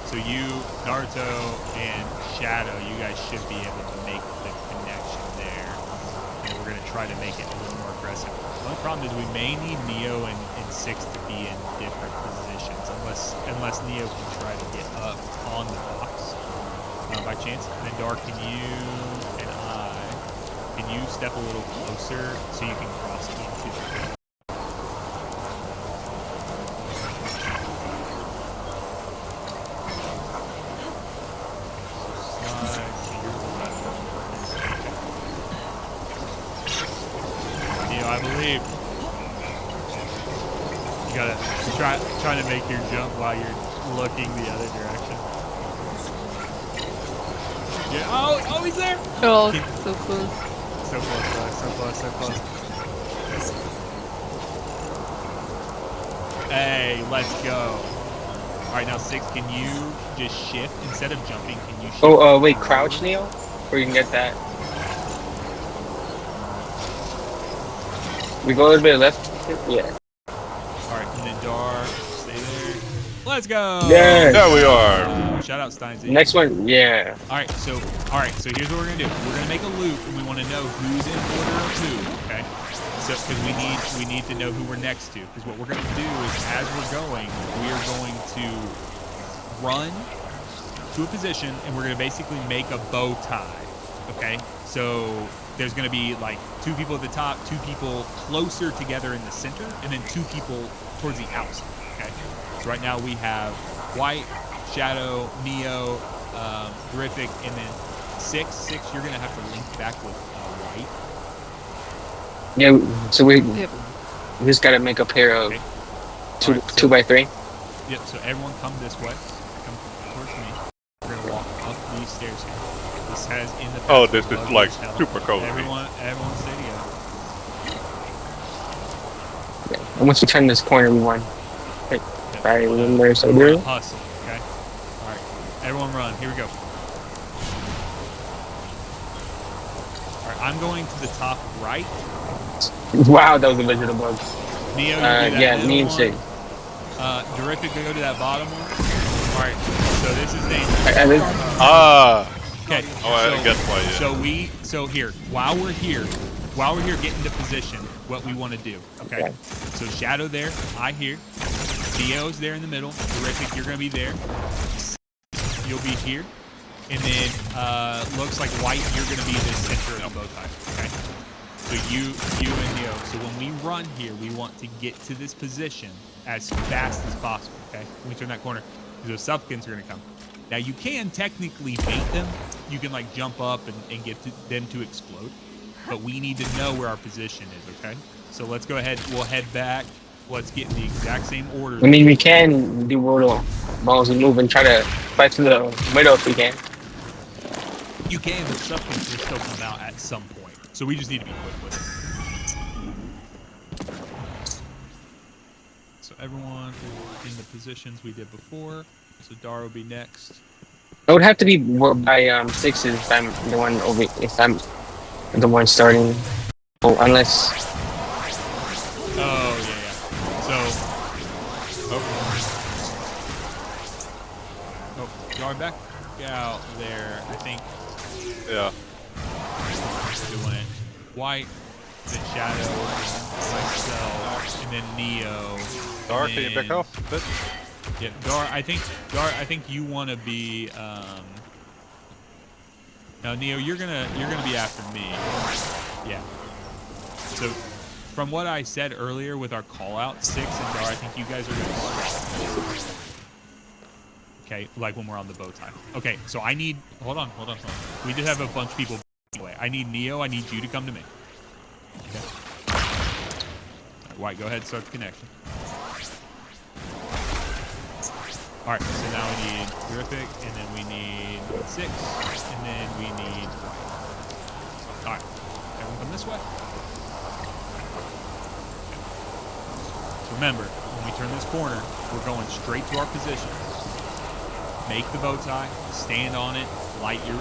S1: So you, Naruto, and Shadow, you guys should be able to make the connection there. And we're going to try to make it a little more aggressive. The only problem is we may need Neo and 6 to be in different positions, unless Neo can try to get up on the box by chance. And then Dar, can you step a little closer so you can cross into the I believe. You gotta try to make your jump while you're looking the other direction. Yeah. Oh, he's there.
S8: Oh, so close.
S1: So close, guys. So close. Hey, let's go. All right, now 6. Can you just shift instead of jumping? Can you shift?
S5: Oh, wait, crouch, Neo, or you can get that. We go a little bit left. Yeah.
S1: Alright, and then Dar, stay there. Let's go!
S5: Yes.
S2: There we are.
S1: shout out Steins.
S5: Next one, yeah.
S1: All right, so here's what we're gonna do. We're gonna make a loop, and we want to know who's in order of who. Okay. So because we need to know who we're next to. Because what we're gonna do is, as we're going, we are going to run to a position, and we're gonna basically make a bow tie. Okay. So there's gonna be like 2 people at the top, 2 people closer together in the center, and then 2 people towards the outside. Okay. So right now we have White, Shadow, Neo, Terrific, and then 6. You're gonna have to link back with White.
S5: Yeah, so we just gotta make a pair of
S1: Okay.
S5: two
S1: Alright, so-
S5: 2 by 3.
S1: Yep. So everyone come this way. Come towards me. We're gonna walk up these stairs here. This has in the.
S2: Oh,
S1: past
S2: this is
S1: been
S2: like
S1: as hell.
S2: super cozy.
S1: Everyone stay together.
S5: And once we turn this corner, we won. Wait,
S1: Yep.
S5: I remember so
S1: We're
S5: do.
S1: gonna hustle. Okay. All right. Everyone run. Here we go. All right. I'm going to the top right.
S5: Wow, that was a lizard bug.
S1: Neo, you do that
S5: Yeah,
S1: middle
S5: me and
S1: one.
S5: Sig.
S1: Terrific, go to that bottom one. All right, so this is dangerous.
S2: Ah.
S1: Okay.
S2: Oh, I get why. Yeah.
S1: So here, while we're here, get into position. What we want to do. Okay. So Shadow there, I here. Neo's there in the middle. Terrific, you're gonna be there. You'll be here, and then looks like White, you're gonna be the center of the bow tie. Okay. So you and Neo. So when we run here, we want to get to this position as fast as possible, okay? When we turn that corner, because those supplicants are going to come. Now, you can technically bait them. You can, like, jump up and get them to explode. But we need to know where our position is, okay? So let's go ahead. We'll head back. Let's get in the exact same order.
S5: I mean, we can do little balls and move and try to fight to the middle if we can.
S1: You can, but supplicants will still come out at some point. So we just need to be quick with it. So everyone in the positions we did before. So Dar will be next.
S5: It would have to be by 6s if I'm the one over. If I'm the one starting, unless.
S1: Oh yeah. So. Dar back out there. I think.
S2: Yeah.
S1: Doing it. White, then Shadow, myself, and then Neo.
S2: Dar,
S1: and
S2: can you
S1: then-
S2: back off a bit?
S1: Yeah, Dar. I think you want to be. No, Neo, you're gonna be after me. Yeah. So, from what I said earlier with our call out, 6 and Dar, I think you guys are gonna swap. Okay, like when we're on the bow tie. Okay, so I need. Hold on. We did have a bunch of people. Anyway, I need Neo. I need you to come to me. Okay. All right, White, go ahead and start the connection. All right, so now we need Terrific, and then we need 6, and then we need White. All right, everyone come this way. Okay. So remember, when we turn this corner, we're going straight to our position. Make the bow tie, stand on it, light your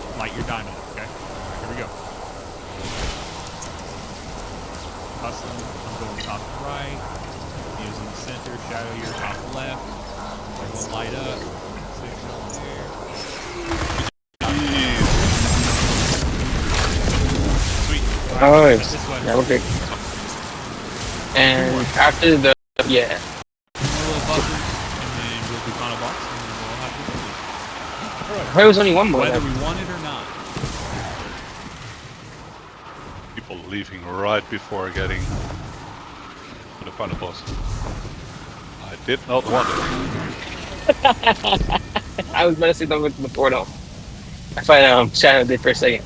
S1: diamond, okay? Here we go. Hustling, I'm going top right. Neo's in the center, Shadow, you're top left. Everyone light up. 6 on there. Sweet.
S5: Oh,
S1: This way.
S5: yeah, okay. And after the yeah.
S1: More little buzzers, and then we'll be on a box, and then we'll have to do
S5: There was only one more.
S1: whether
S5: left.
S1: we want it or not.
S2: People leaving right before getting to the final boss. I did not want it.
S5: I was about to say that with the portal. I find Shadow did for a second.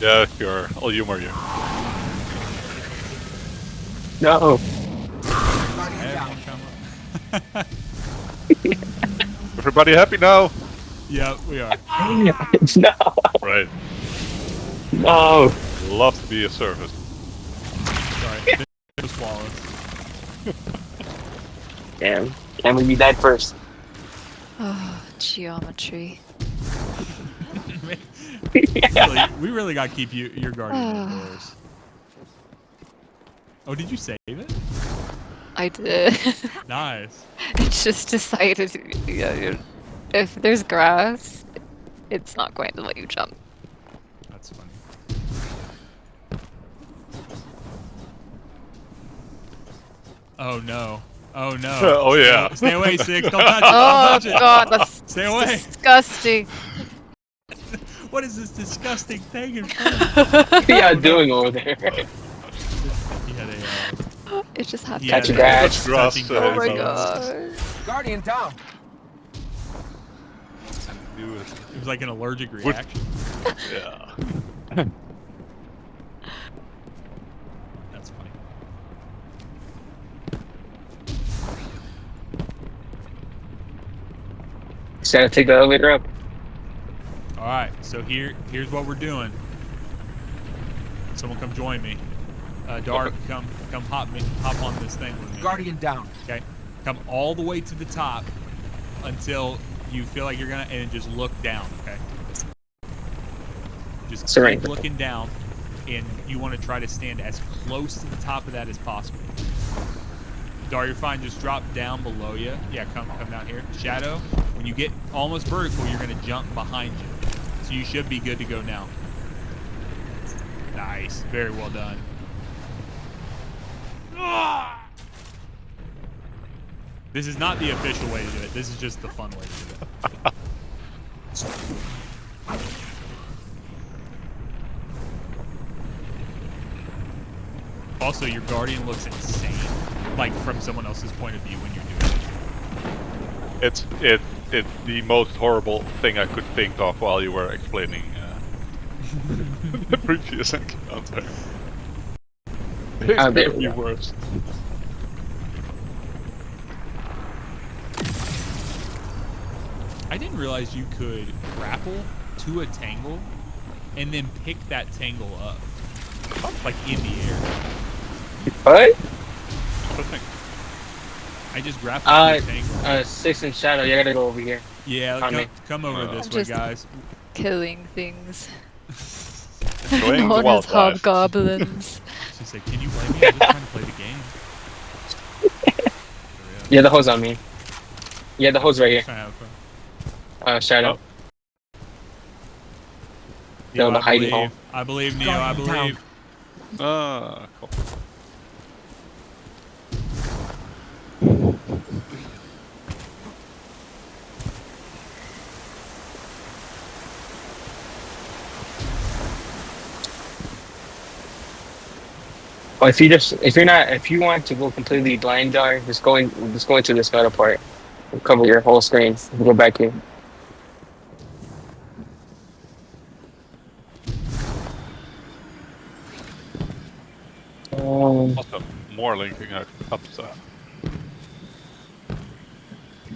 S2: Yeah, sure. I'll humor you.
S5: No.
S1: Everyone come up.
S2: Everybody happy now?
S1: Yeah, we are.
S5: No.
S2: Right.
S5: No.
S2: Love to be of service.
S1: Sorry. It was flawless.
S5: Damn. And we died first.
S8: Oh, geometry.
S1: We really got to keep your guardian indoors. Oh, did you save it?
S8: I did.
S1: Nice.
S8: It's just decided, if there's grass, it's not going to let you jump.
S1: That's funny. Oh no. Oh no.
S2: Oh, yeah.
S1: Stay away, Six. Don't touch it.
S8: Oh
S1: Don't touch it.
S8: god, that's
S1: Stay away.
S8: disgusting.
S1: What is this disgusting thing in front of me?
S5: What are y'all doing over there?
S1: He had a.
S8: It just had
S1: Yeah,
S5: Touch
S1: that-
S5: grass.
S2: Grass,
S1: touching
S8: Oh my
S1: grass.
S8: god.
S10: Guardian down.
S2: Do it.
S1: It was like an allergic reaction.
S2: Yeah.
S1: That's funny.
S5: Just gotta take the elevator up.
S1: All right, so here's what we're doing. Someone come join me. Dark, come hop on this thing with me.
S10: Guardian down.
S1: Okay, come all the way to the top until you feel like you're gonna, and just look down. Okay. Just
S5: Surrender.
S1: keep looking down, and you want to try to stand as close to the top of that as possible. Dar, you're fine. Just drop down below you. Yeah, come down here. Shadow, when you get almost vertical, you're gonna jump behind you. So you should be good to go now. Nice. Very well done. This is not the official way to do it. This is just the fun way to do it. Also, your guardian looks insane, like from someone else's point of view when you're doing it.
S2: It's the most horrible thing I could think of while you were explaining the previous encounter. It's
S5: there
S2: gonna
S5: we
S2: be
S5: go.
S2: worse.
S1: I didn't realize you could grapple to a tangle and then pick that tangle up, like in the air.
S5: What?
S1: I just grappled to a tangle.
S5: Six in shadow. You gotta go over here.
S1: Yeah,
S5: on me.
S1: come over this way,
S8: Just-
S1: guys.
S8: Killing things.
S2: Enjoying the
S8: Known as
S2: wildlife.
S8: hobgoblins.
S1: She said, "Can you blame me? I'm just trying to play the game."
S5: Yeah, the hose on me. Yeah, the hose right here.
S1: Trying to have fun.
S5: Shadow.
S1: Neo,
S5: the hiding hole.
S1: I believe, Neo. I believe.
S2: Cool.
S5: Well, if you want to go completely blind, Dar, just go into this metal part. Cover your whole screen. Go back here.
S2: Awesome. More linking up stuff.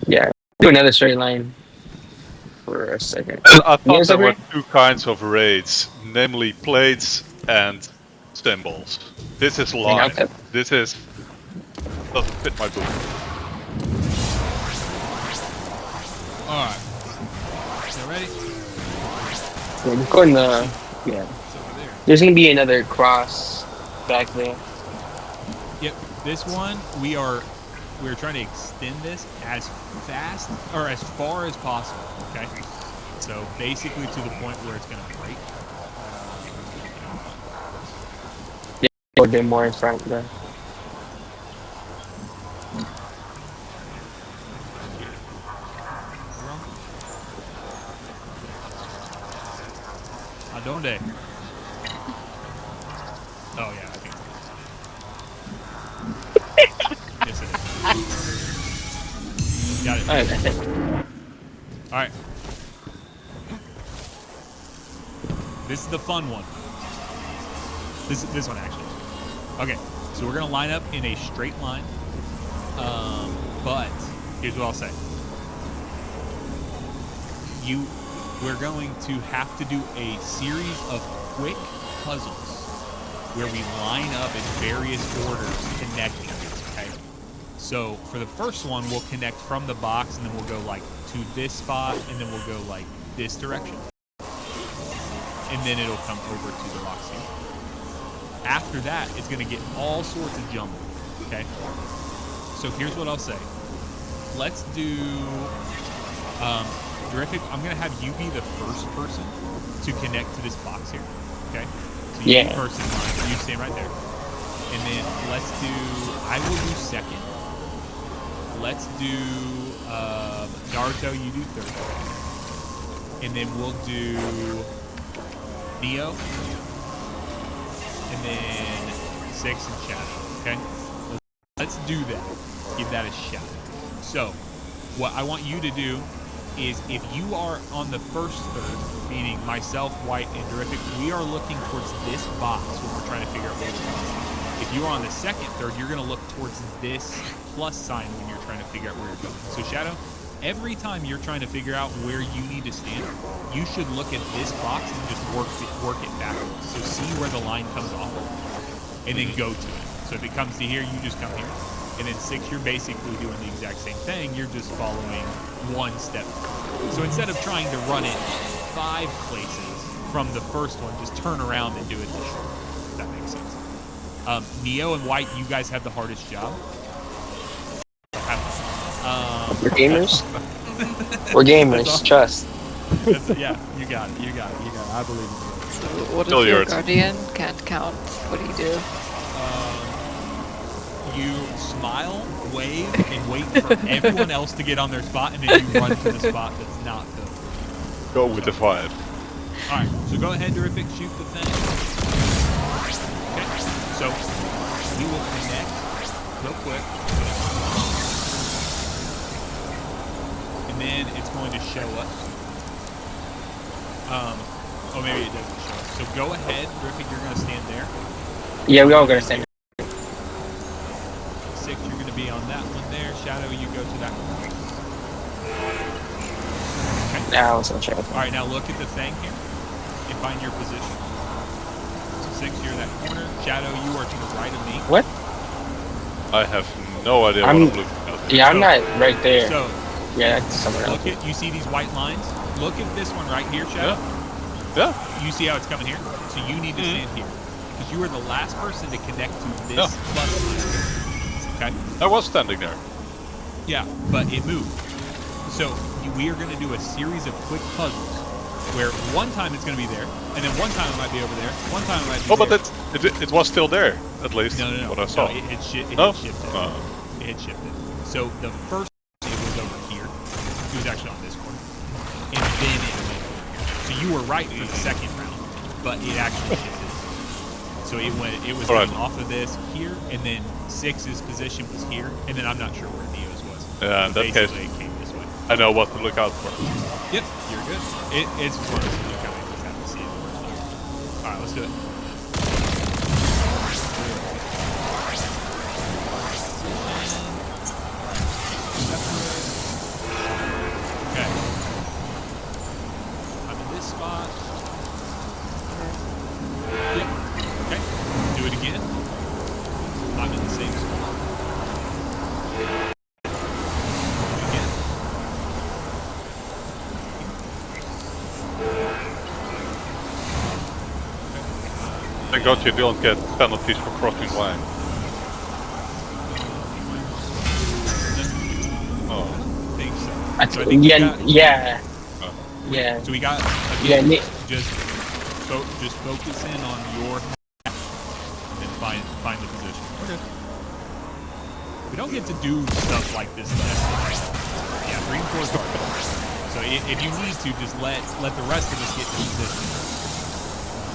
S5: Yeah. Do another straight line for a second.
S2: I thought
S5: Neo's
S2: there
S5: over
S2: were
S5: here?
S2: two kinds of raids, namely plates and symbols. This is line.
S5: okay.
S2: This is doesn't fit my boot.
S1: All right. You ready?
S5: Yeah, just go in the. Yeah.
S1: It's over there.
S5: There's gonna be another cross back there.
S1: Yep. This one we're trying to extend this as fast or as far as possible. Okay. So basically to the point where it's gonna break.
S5: Or they're more in front there.
S1: Adonde? Oh yeah, I think. Yes, it is. Got it.
S5: Alright, that's it.
S1: All right. This is the fun one. This one actually. Okay, so we're gonna line up in a straight line. But here's what I'll say. We're going to have to do a series of quick puzzles where we line up in various orders connecting these, okay? So for the first one, we'll connect from the box and then we'll go like to this spot and then we'll go like this direction. And then it'll come over to the rock scene. After that, it's gonna get all sorts of jumbled, okay? So here's what I'll say. let's do Terrific. I'm gonna have you be the first person to connect to this box here. Okay. So you be first in line. You stand right there. And then let's do. I will do second. Let's do Naruto. You do third. And then we'll do Neo. And then 6 and Shadow. Okay. Let's do that. Give that a shot. So, what I want you to do is if you are on the first third, meaning myself, White, and Terrific, we are looking towards this box when we're trying to figure out where we're going. If you are on the second third, you're going to look towards this plus sign when you're trying to figure out where you're going. So Shadow, every time you're trying to figure out where you need to stand, you should look at this box and just work it backwards. So see where the line comes off of, and then go to it. So if it comes to here, you just come here. And then 6, you're basically doing the exact same thing. You're just following one step. So instead of trying to run it 5 places from the first one, just turn around and do it this short. If that makes sense. Neo and White, you guys have the hardest job.
S5: We're gamers. We're gamers. Trust.
S1: Yeah, you got it. You got it. I believe in you.
S8: So what if your guardian can't count? What do you do?
S1: You smile, wave, and wait for everyone else to get on their spot, and then you run to the spot that's not filled.
S2: Go with the vibe.
S1: Alright, so go ahead, Terrific, shoot the thing. Okay, so we will connect real quick. And then it's going to show us. Oh, maybe it doesn't show us. So go ahead, Terrific, you're going to stand there.
S5: Yeah, we all gonna stand.
S1: 6, you're going to be on that one there. Shadow, you go to that one. Okay.
S5: Now I was gonna check.
S1: All right, now look at the thing here and find your position. So 6, you're in that corner. Shadow, you are to the right of me.
S5: What?
S2: I have no idea what I'm looking at.
S5: Yeah, I'm not right there.
S1: So
S5: yeah, that's somewhere else.
S1: look at, you see these white lines? Look at this one right here, Shadow.
S2: Yeah.
S1: You see how it's coming here? So you need to stand here. Because you are the last person to connect to this plus line. Okay?
S2: I was standing there.
S1: Yeah, but it moved. So we are going to do a series of quick puzzles where one time it's going to be there, and then one time it might be over there, one time it might be there.
S2: But it was still there, at least.
S1: No.
S2: What I saw.
S1: No, it had shifted. It had shifted. So the first it was over here. It was actually on this corner. And then it went over here. So you were right for the second round, but it actually shifted. So it was off of this here, and then 6's position was here, and then I'm not sure where Neo's was.
S2: Yeah, in that case,
S1: it came this way.
S2: I know what to look out for.
S1: Yep, you're good. It's one of those things you kind of just have to see it the first time. All right, let's do it. Okay. I'm in this spot. Yep. Okay. Do it again. I'm in the same spot. Do it again.
S2: Thank God you don't get penalties for crossing line. Oh.
S1: I think so.
S5: I
S1: think we got,
S5: yeah.
S1: So we got again,
S5: Yeah,
S1: just focus in on your and find the position. Okay. We don't get to do stuff like this. Yeah, green 4 is hard. So if you need to, just let the rest of us get to position.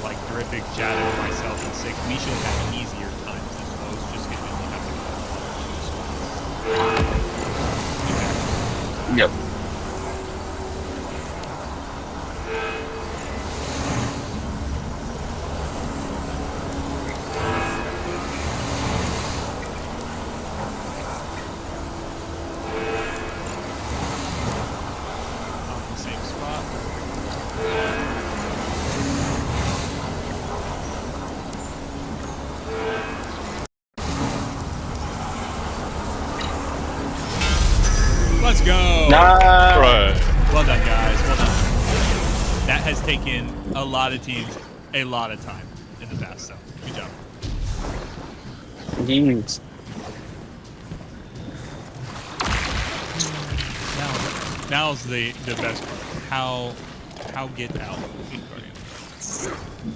S1: Like Terrific, Shadow, myself, and 6, we should have easier times than those. Just because we have to.
S5: Yep.
S1: Same spot. Let's go.
S5: Nah.
S2: Right.
S1: Well done, guys. Well done. That has taken a lot of teams a lot of time in the past, so good job.
S5: Demons.
S1: Now's the best part. How get out in Guardian?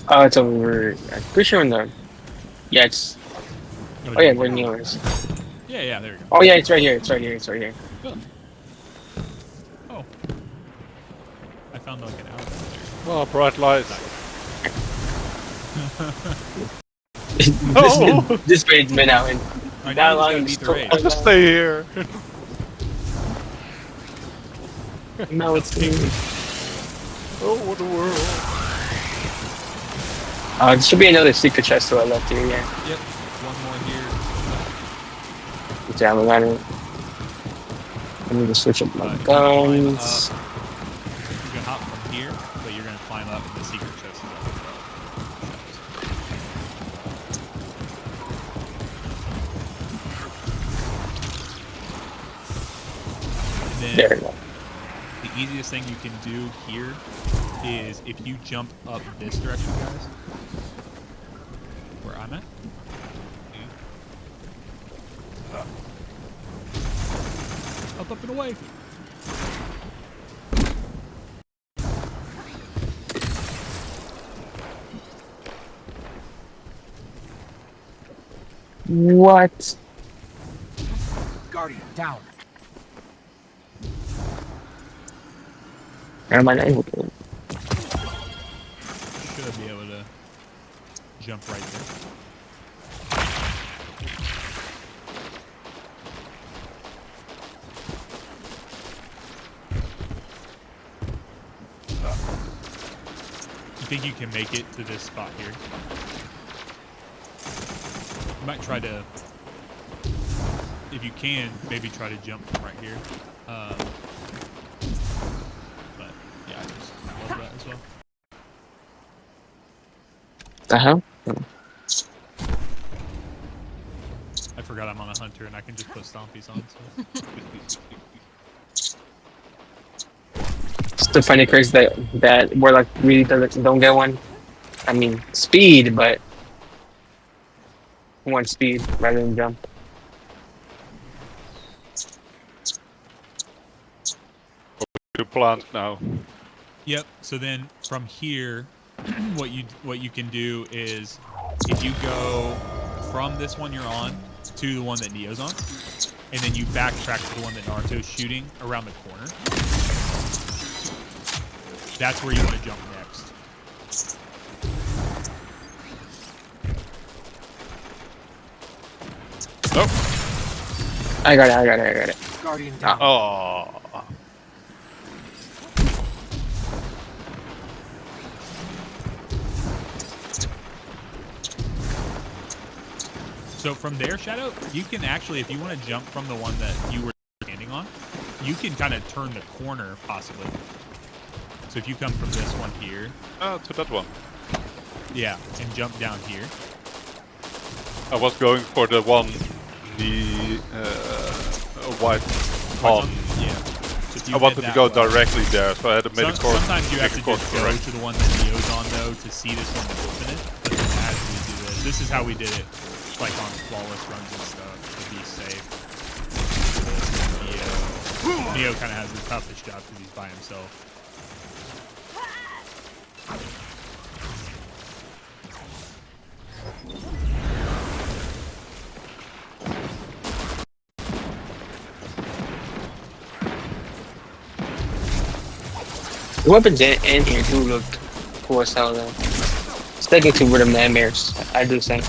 S5: Oh, it's over. I'm pretty sure in the. Yeah, it's. Oh yeah, where Neo is.
S1: Yeah, there you go.
S5: Oh yeah, it's right here. It's right here. It's right here.
S1: Oh. I found like an out there.
S2: Oh, bright lights.
S5: This raid's been out and
S1: Right,
S5: not
S1: now
S5: allowing
S1: we just
S5: to
S1: gotta beat the raid.
S2: I'll just stay here.
S5: No, it's me.
S2: Oh, what a world.
S5: There should be another secret chest to our left here, yeah.
S1: Yep. One more here.
S5: Which I haven't got it. I need to switch up my
S1: You
S5: guns.
S1: can hop from here, but you're gonna climb up and the secret chest is up as well. And
S5: There
S1: then
S5: we go.
S1: the easiest thing you can do here is if you jump up this direction, guys, where I'm at. Up and away.
S5: What?
S10: Guardian, down.
S5: Am I not able to?
S1: Should be able to jump right there. You think you can make it to this spot here? You might try to, if you can, maybe try to jump from right here. But yeah, I just love that as well.
S5: The hell?
S1: I forgot I'm on a hunter and I can just put stompies on. So.
S5: It's the funny crazy that Warlock really don't get one. I mean, speed, but one speed rather than jump.
S2: Two plants now.
S1: Yep. So then from here, what you can do is if you go from this one you're on to the one that Neo's on, and then you backtrack to the one that Naruto's shooting around the corner. That's where you want to jump next.
S2: Nope.
S5: I got it.
S10: Guardian, down.
S2: Oh.
S1: So from there, Shadow, you can actually, if you want to jump from the one that you were standing on, you can kind of turn the corner, possibly. So if you come from this one here.
S2: Oh, to that one.
S1: Yeah, and jump down here.
S2: I was going for the one, the white on.
S1: Yeah. So
S2: I wanted to go directly there, so I had to make a course.
S1: Sometimes you have to just go to the one that Neo's on, though, to see this one to open it. But then as we do this is how we did it, like on flawless runs and stuff, to be safe. Neo kind of has the toughest job because he's by himself.
S5: The weapons in here do look cool as hell, though. Sticking to rhythm nightmares, I do think.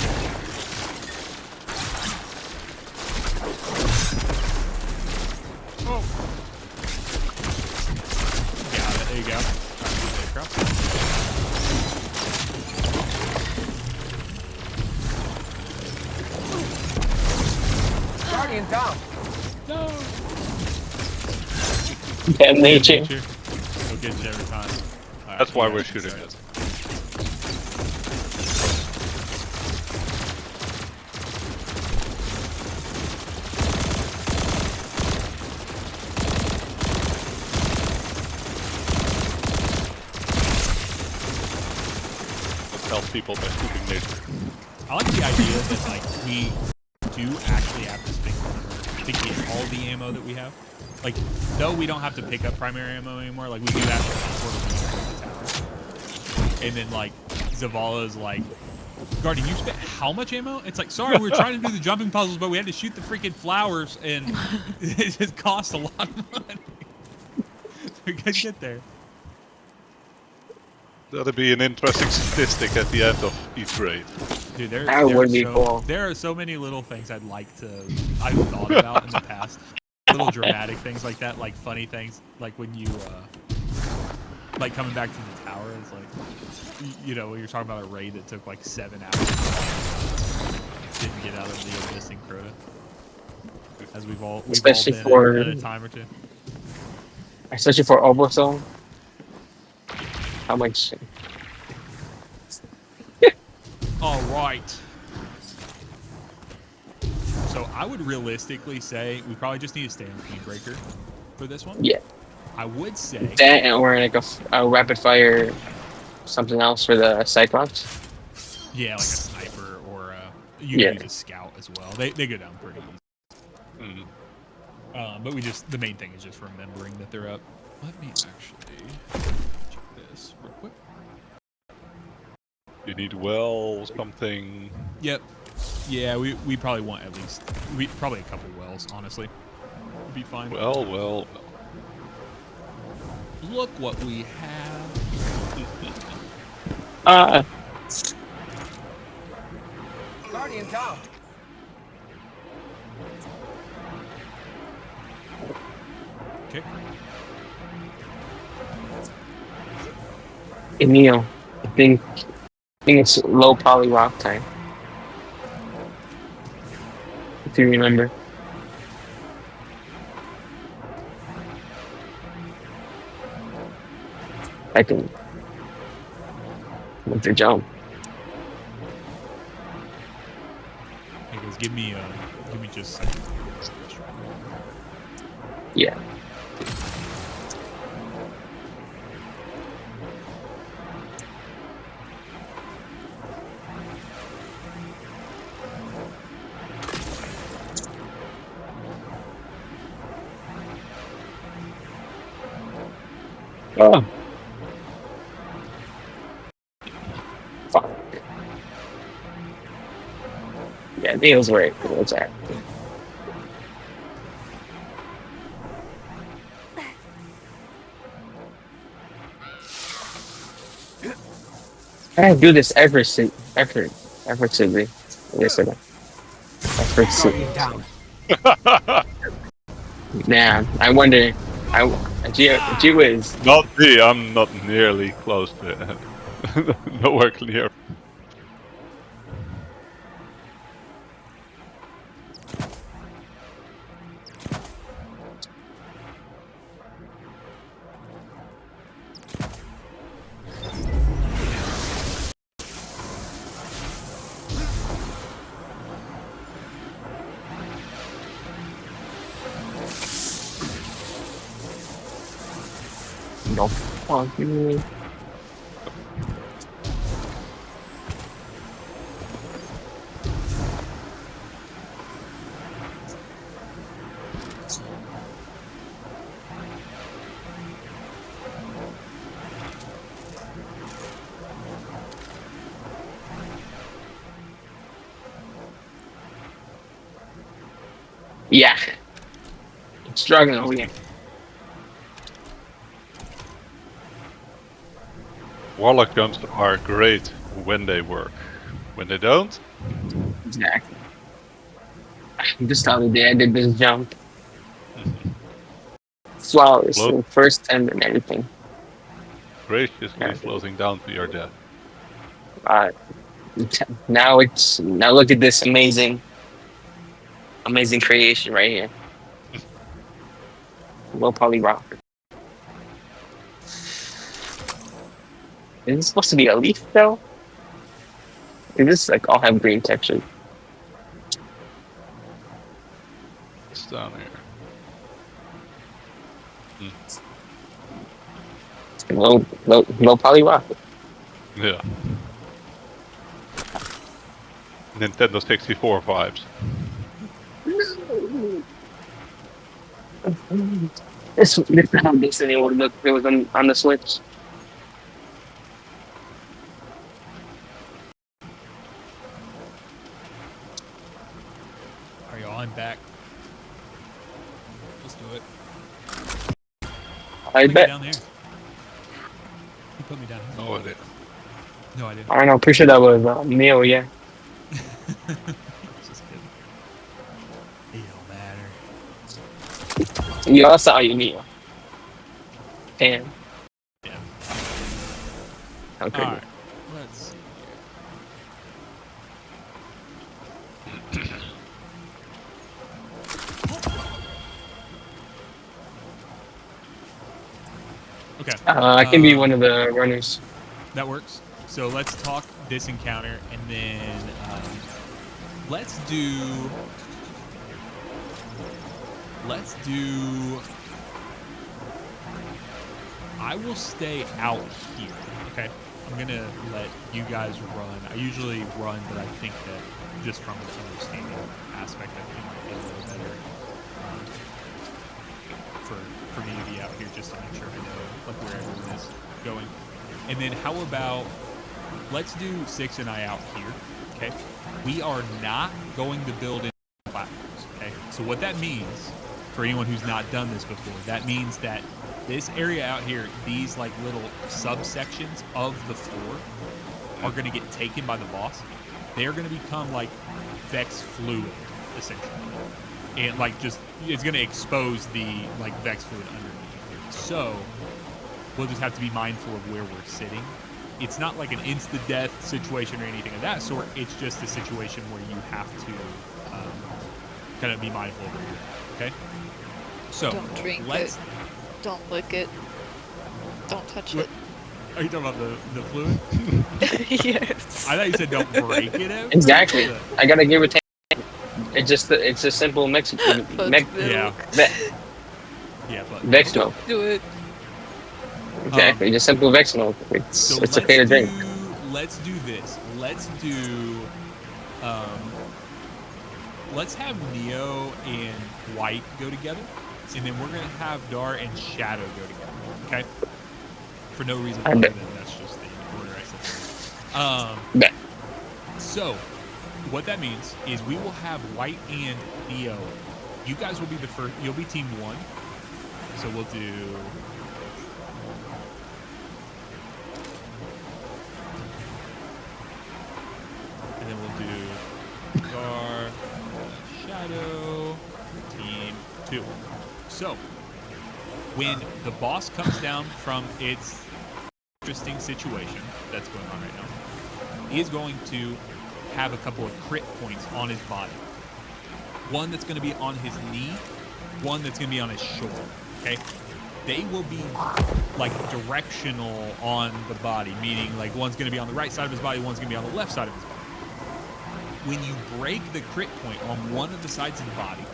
S1: Yeah, there you go.
S10: Guardian, down.
S1: No.
S5: Damn nature.
S1: He'll get you every time. Right,
S2: That's why we're shooting it. Let's help people by shooting nature.
S1: I like the idea that like we do actually have to spend to get all the ammo that we have. Like, though we don't have to pick up primary ammo anymore, like we do have to sort of the tower. And then like Zavala's like, Guardian, you spent how much ammo? It's like, sorry, we were trying to do the jumping puzzles, but we had to shoot the freaking flowers, and it just cost a lot of money. We could get there.
S2: That'd be an interesting statistic at the end of each raid.
S1: Dude, there are so many little things I've thought about in the past. Little dramatic things like that, like funny things, like when you, like coming back to the tower, it's like, you know, when you're talking about a raid that took like 7 hours, didn't get out of the abyss in Crota, as we've all been at a time or two.
S5: Especially for Oboso. How much?
S1: All right. So I would realistically say we probably just need to stay on Queen Breaker for this one.
S5: Yeah.
S1: I would say
S5: that, or like a rapid fire, something else for the Cyclops.
S1: Yeah, like a sniper or you can use a scout as well. They go down pretty easy. But the main thing is just remembering that they're up. Let me actually check this real quick.
S2: You need something.
S1: Yep. Yeah, we probably want at least probably a couple wells, honestly. Would be fine.
S2: Well.
S1: Look what we have.
S10: Guardian down.
S1: Okay.
S5: Emil, I think it's low poly rock time. If you remember. I can with the jump.
S1: Hey guys, give me just a second.
S5: Yeah. Oh. Fuck. Yeah, Neil's right. What's that? I do this effortlessly. Man, I wonder. Gee whiz.
S2: Not me. I'm not nearly close to it. Nowhere clear.
S5: No fuck you. Yeah. I'm struggling over here.
S2: Warlock jumps are great when they work. When they don't,
S5: Exactly. Just the other day I did this jump. Flawless. First time and everything.
S2: graciously floating down to your death.
S5: Now look at this amazing creation right here. Low poly rock. Is this supposed to be a leaf though? It is like all have green texture.
S2: It's down here.
S5: Low poly rock.
S2: Yeah. Nintendo 64 vibes.
S5: This is how Destiny would look if it was on the Switch.
S1: Are y'all? I'm back. Let's do it.
S5: I
S1: Put me
S5: bet.
S1: down there. You put me down here.
S2: No idea.
S1: No, I didn't.
S5: I don't know. Pretty sure that was Neo. Yeah.
S1: Just kidding. It don't matter.
S5: You all saw you Neo. Damn.
S1: Yeah.
S5: Okay.
S1: All right. Let's see here. Okay.
S5: I can be one of the runners.
S1: That works. So let's talk this encounter, and then let's do. I will stay out here. Okay. I'm gonna let you guys run. I usually run, but I think that just from an understanding aspect, I think it might be a little better for me to be out here just to make sure I know like where everyone is going. And then how about let's do 6 and I out here. Okay. We are not going to build any platforms. Okay. So what that means for anyone who's not done this before, that means that this area out here, these like little subsections of the floor are going to get taken by the boss. They're going to become like Vex fluid, essentially. And like just, it's going to expose the like Vex fluid underneath. So we'll just have to be mindful of where we're sitting. It's not like an insta-death situation or anything of that sort. It's just a situation where you have to kind of be mindful of where you're at, okay? So
S8: Don't drink
S1: let's...
S8: it. Don't lick it. Don't touch
S1: What?
S8: it.
S1: Are you talking about the fluid?
S8: Yes.
S1: I thought you said don't break it.
S5: Exactly. I gotta give it. It's a simple Mexican.
S1: Yeah. Yeah, but
S5: Vex milk.
S8: Do it.
S5: Exactly. Just simple Vex milk.
S1: So
S5: It's okay to drink.
S1: Let's do this. Let's have Neo and White go together, and then we're gonna have Dar and Shadow go together. Okay. For no reason other than that's just the order I said. So what that means is we will have White and Neo. You guys will be the first. You'll be team 1. So we'll do. And then we'll do Dar, Shadow, team 2. So when the boss comes down from its interesting situation that's going on right now, he is going to have a couple of crit points on his body. One that's going to be on his knee, one that's going to be on his shoulder, okay? They will be like directional on the body, meaning like one's going to be on the right side of his body, one's going to be on the left side of his body. When you break the crit point on one of the sides of the body,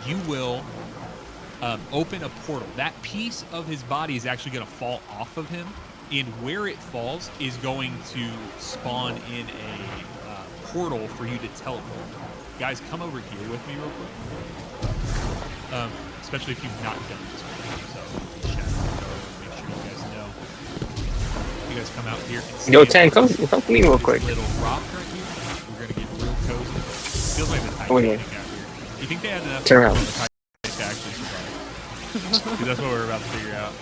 S1: you will open a portal. That piece of his body is actually going to fall off of him, and where it falls is going to spawn in a portal for you to teleport. Guys, come over here with me real quick. Especially if you've not done this before. So, make sure you guys know. You guys come out here and
S5: Yo, Tan, come help me real quick.
S1: Little rock right here. We're gonna get real cozy. Feels like the Titanic out here. You think they had enough
S5: Turn around.
S1: on the Titanic to actually survive? Because that's what we're about to figure out.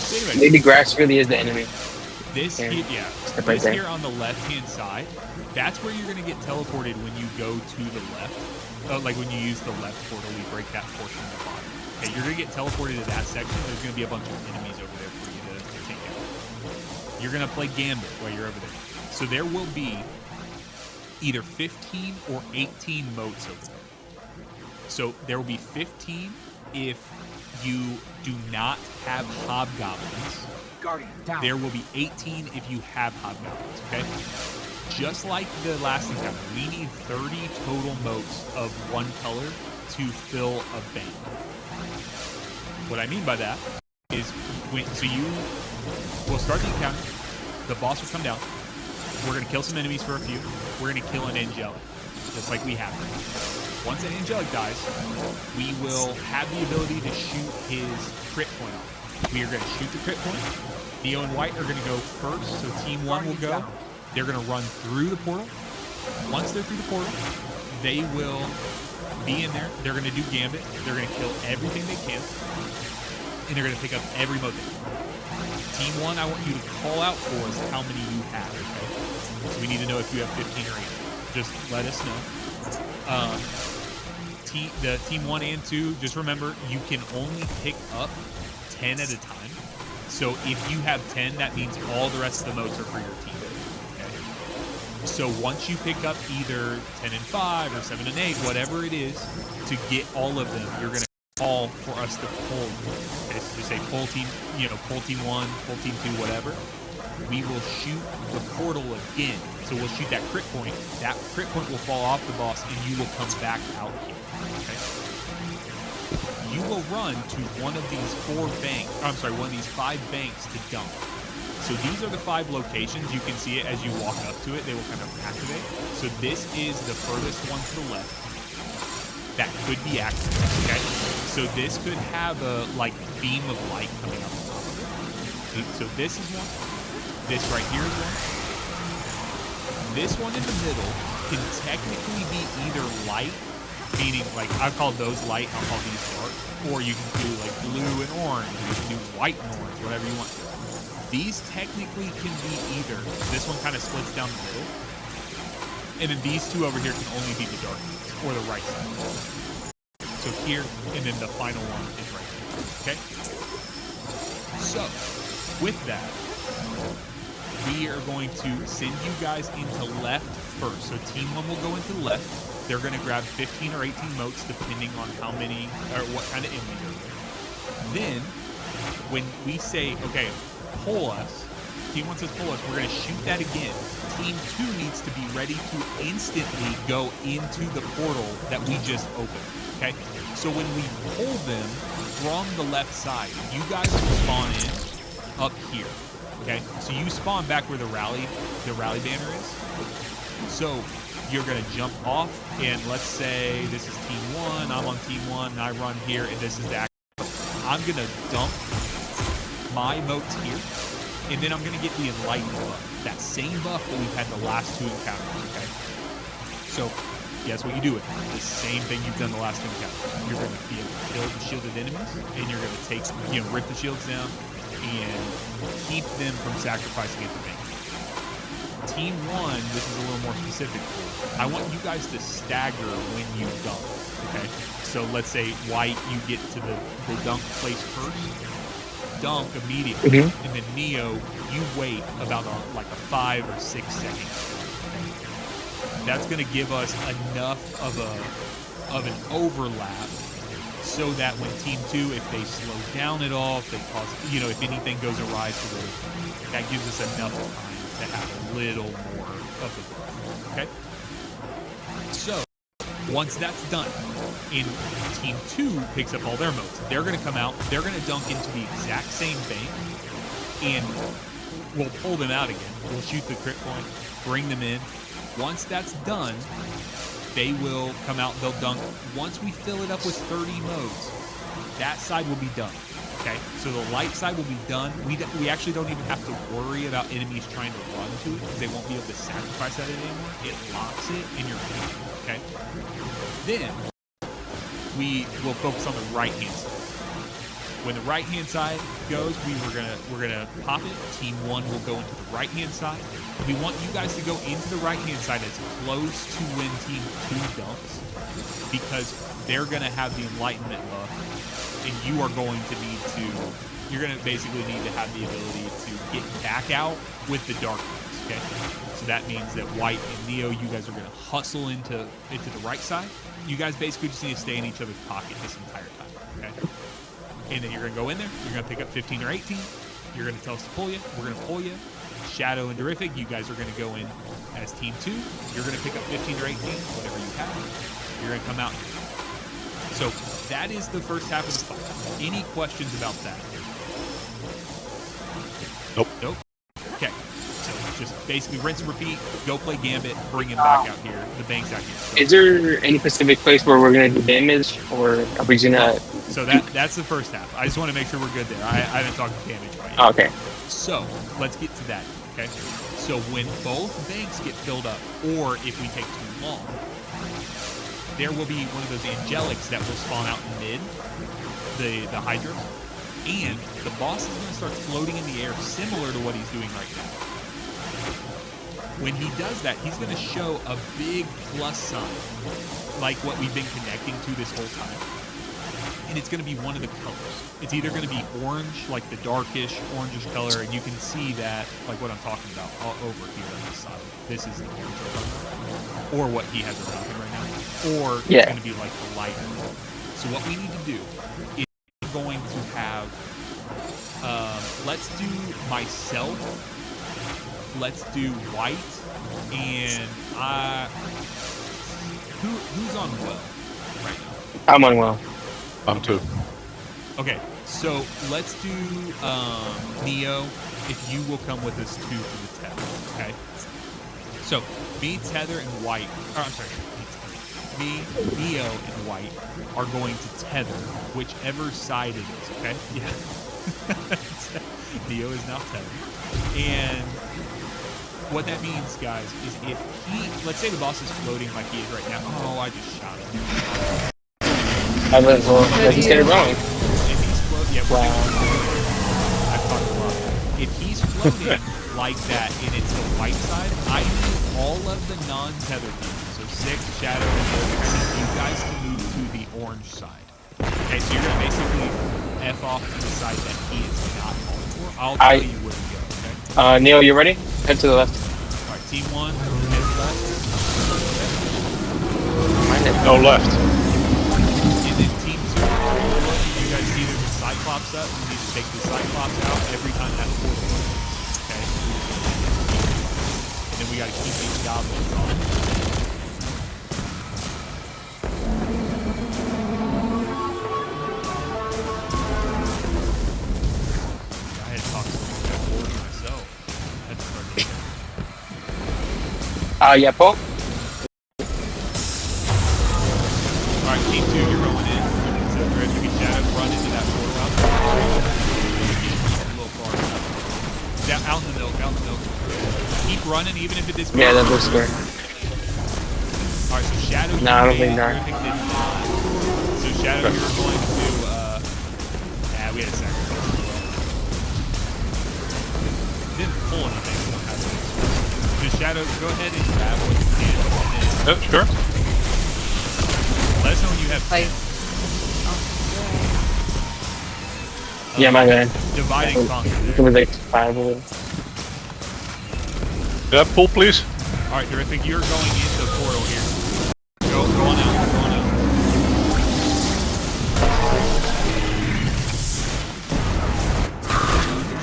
S1: So anyway,
S5: Maybe grass really is the enemy.
S1: this
S5: Here.
S1: here, yeah,
S5: Step right
S1: this
S5: there.
S1: here on the left-hand side, that's where you're gonna get teleported when you go to the left. Like when you use the left portal, we break that portion of the body. Okay, you're gonna get teleported to that section. There's gonna be a bunch of enemies over there for you to take out. You're gonna play Gambit while you're over there. So there will be either 15 or 18 moats over there. So there will be 15 if you do not have hobgoblins.
S10: Guardian, down.
S1: There will be 18 if you have hobgoblins, okay? Just like the last encounter, we need 30 total moats of one color to fill a bank. What I mean by that is we'll start the encounter, the boss will come down, we're gonna kill some enemies for a few, we're gonna kill an angelic. just like we have. Once an angelic dies, we will have the ability to shoot his crit point off. We are going to shoot the crit point. Neo and White are going to go first, so Team 1 will go. They're going to run through the portal. Once they're through the portal, they will be in there. They're going to do Gambit. They're going to kill everything they can. And they're going to pick up every mode they can. Team 1, I want you to call out for us how many you have, okay? So we need to know if you have 15 or 18. Just let us know. The Team 1 and 2, just remember, you can only pick up 10 at a time. So if you have 10, that means all the rest of the modes are for your team. Okay? So once you pick up either 10 and 5 or 7 and 8, whatever it is, to get all of them, you're going to call for us to pull. Okay, so just say pull team, pull team 1, pull team 2, whatever. We will shoot the portal again. So we'll shoot that crit point. That crit point will fall off the boss, and you will come back out here. Okay. You will run to one of these 5 banks to dump. So these are the 5 locations. You can see it as you walk up to it. They will kind of activate. So this is the furthest one to the left that could be active. Okay. So this could have a beam of light coming up on top of it. So this is one. This right here is one. This one in the middle can technically be either light, meaning I've called those light, I'll call these dark, or you can do blue and orange, or you can do white and orange, whatever you want. These technically can be either, this one kind of splits down the middle, and then these 2 over here can only be the dark ones, or the right side. So here, and then the final one is right here, okay? So, with that, we are going to send you guys into left first. So Team 1 will go into the left. They're going to grab 15 or 18 motes, depending on how many, or what kind of enemies are there. Then, when we say, okay, pull us, Team 1 says pull us, we're going to shoot that again. Team 2 needs to be ready to instantly go into the portal that we just opened, okay? So when we pull them from the left side, you guys will spawn in up here. Okay, so you spawn back where the rally banner is. So you're gonna jump off, and let's say this is Team 1, I'm on Team 1, and I run here, and this is the action. I'm gonna dump my motes here, and then I'm gonna get the enlightened buff. That same buff that we've had the last 2 encounters, okay? So guess what you do with it? The same thing you've done the last 2 encounters. You're gonna be able to kill the shielded enemies, and you're gonna take, rip the shields down, and keep them from sacrificing at the bank. Team 1, this is a little more specific for. I want you guys to stagger when you dunk, okay? So let's say White, you get to the dunk place first, dunk immediately, and then Neo, you wait about a 5 or 6 seconds. Okay? That's going to give us enough of an overlap so that when Team 2, if they slow down at all, if they cause, if anything goes awry to them, that gives us enough time to have a little more of the buff, okay? So, once that's done, and Team 2 picks up all their motes, they're going to come out, they're going to dunk into the exact same bank, and we'll pull them out again. We'll shoot the crit point, bring them in. Once that's done, they will come out, they'll dunk. Once we fill it up with 30 modes, that side will be done, okay? So the light side will be done. We actually don't even have to worry about enemies trying to run to it, because they won't be able to sacrifice at it anymore. It locks it in your hand, okay? Then, we will focus on the right-hand side. When the right-hand side goes, we're gonna pop it. Team 1 will go into the right-hand side. We want you guys to go into the right-hand side as close to when Team 2 dumps, because they're gonna have the enlightenment buff, and you are going to need to. You're gonna basically need to have the ability to get back out with the dark ones. Okay, so that means that White and Neo, you guys are gonna hustle into the right side. You guys basically just need to stay in each other's pocket this entire time. Okay. And then you're going to go in there, you're going to pick up 15 or 18, you're going to tell us to pull you, we're going to pull you. Shadow and Terrific, you guys are going to go in as Team 2, you're going to pick up 15 or 18, whatever you have, you're going to come out here. So that is the first half of the fight. Any questions about that?
S2: Nope.
S1: Nope. Okay, so just basically rinse and repeat. Go play Gambit, bring him back out here. The bank's out here. So,
S5: Is there any specific place where we're gonna do damage, or are we gonna?
S1: so that's the first half. I just want to make sure we're good there. I haven't talked damage right yet.
S5: Oh, okay.
S1: So let's get to that. Okay. So when both banks get filled up, or if we take too long, there will be one of those angelics that will spawn out in mid, the Hydra, and the boss is going to start floating in the air similar to what he's doing right now. When he does that, he's going to show a big plus sign, like what we've been connecting to this whole time. And it's going to be one of the colors. It's either going to be orange, like the darkish orangish color, and you can see that, like what I'm talking about, all over here on this side. This is the orange I'm talking about. Or what he has around him right now. Or it's going to be like the light. So what we need to do is we're going to have, let's do myself, let's do white, and who's on well right now?
S5: I'm on well.
S2: I'm too.
S1: Okay, so let's do Neo, if you will come with us too for the tether, okay? So, me, Tether, and White, or I'm sorry, me, Neo, and White are going to tether whichever side it is, okay? Yeah. Neo is now tethered. And what that means, guys, is if let's say the boss is floating like he is right now. Oh, I just shot him.
S5: Let's just get it wrong.
S1: If he's floating, yeah, I've talked a lot. If he's floating like that and it's the white side, I need all of the non-tethered people, so Six, Shadow, and Darrius, I need you guys to move to the orange side. Okay, so you're going to basically F off to the side that he is not calling for. I'll tell you where to go, okay?
S5: Neil, you ready? Head to the left.
S1: Alright, team 1, head left.
S5: Okay.
S2: No left.
S1: And then team 2, you guys see there's a Cyclops up. You need to take the Cyclops out every time that portal opens. Okay? And then we gotta keep these goblins on. I had talked to that board myself. That's starting.
S5: Yeah, Paul.
S1: Alright, team 2, you're going in. So if you can Shadow, run into that portal out there. A little far enough. Down, out in the milk, out in the milk. Keep running even if it is.
S5: Yeah, that looks square.
S1: Alright, so Shadow.
S5: No, I don't think not.
S1: So Shadow, you're going to we had a sacrifice as well. Didn't pull anything, we don't have to. So Shadow, go ahead and grab what you can. And then
S2: Sure.
S1: let us know when you have
S8: Like,
S5: Yeah, my bad.
S1: dividing conquer
S5: It
S1: there.
S5: was like 5 of it.
S2: Yeah, pull please.
S1: Alright, Terrific, you're going into the portal here. Go on out, go on out.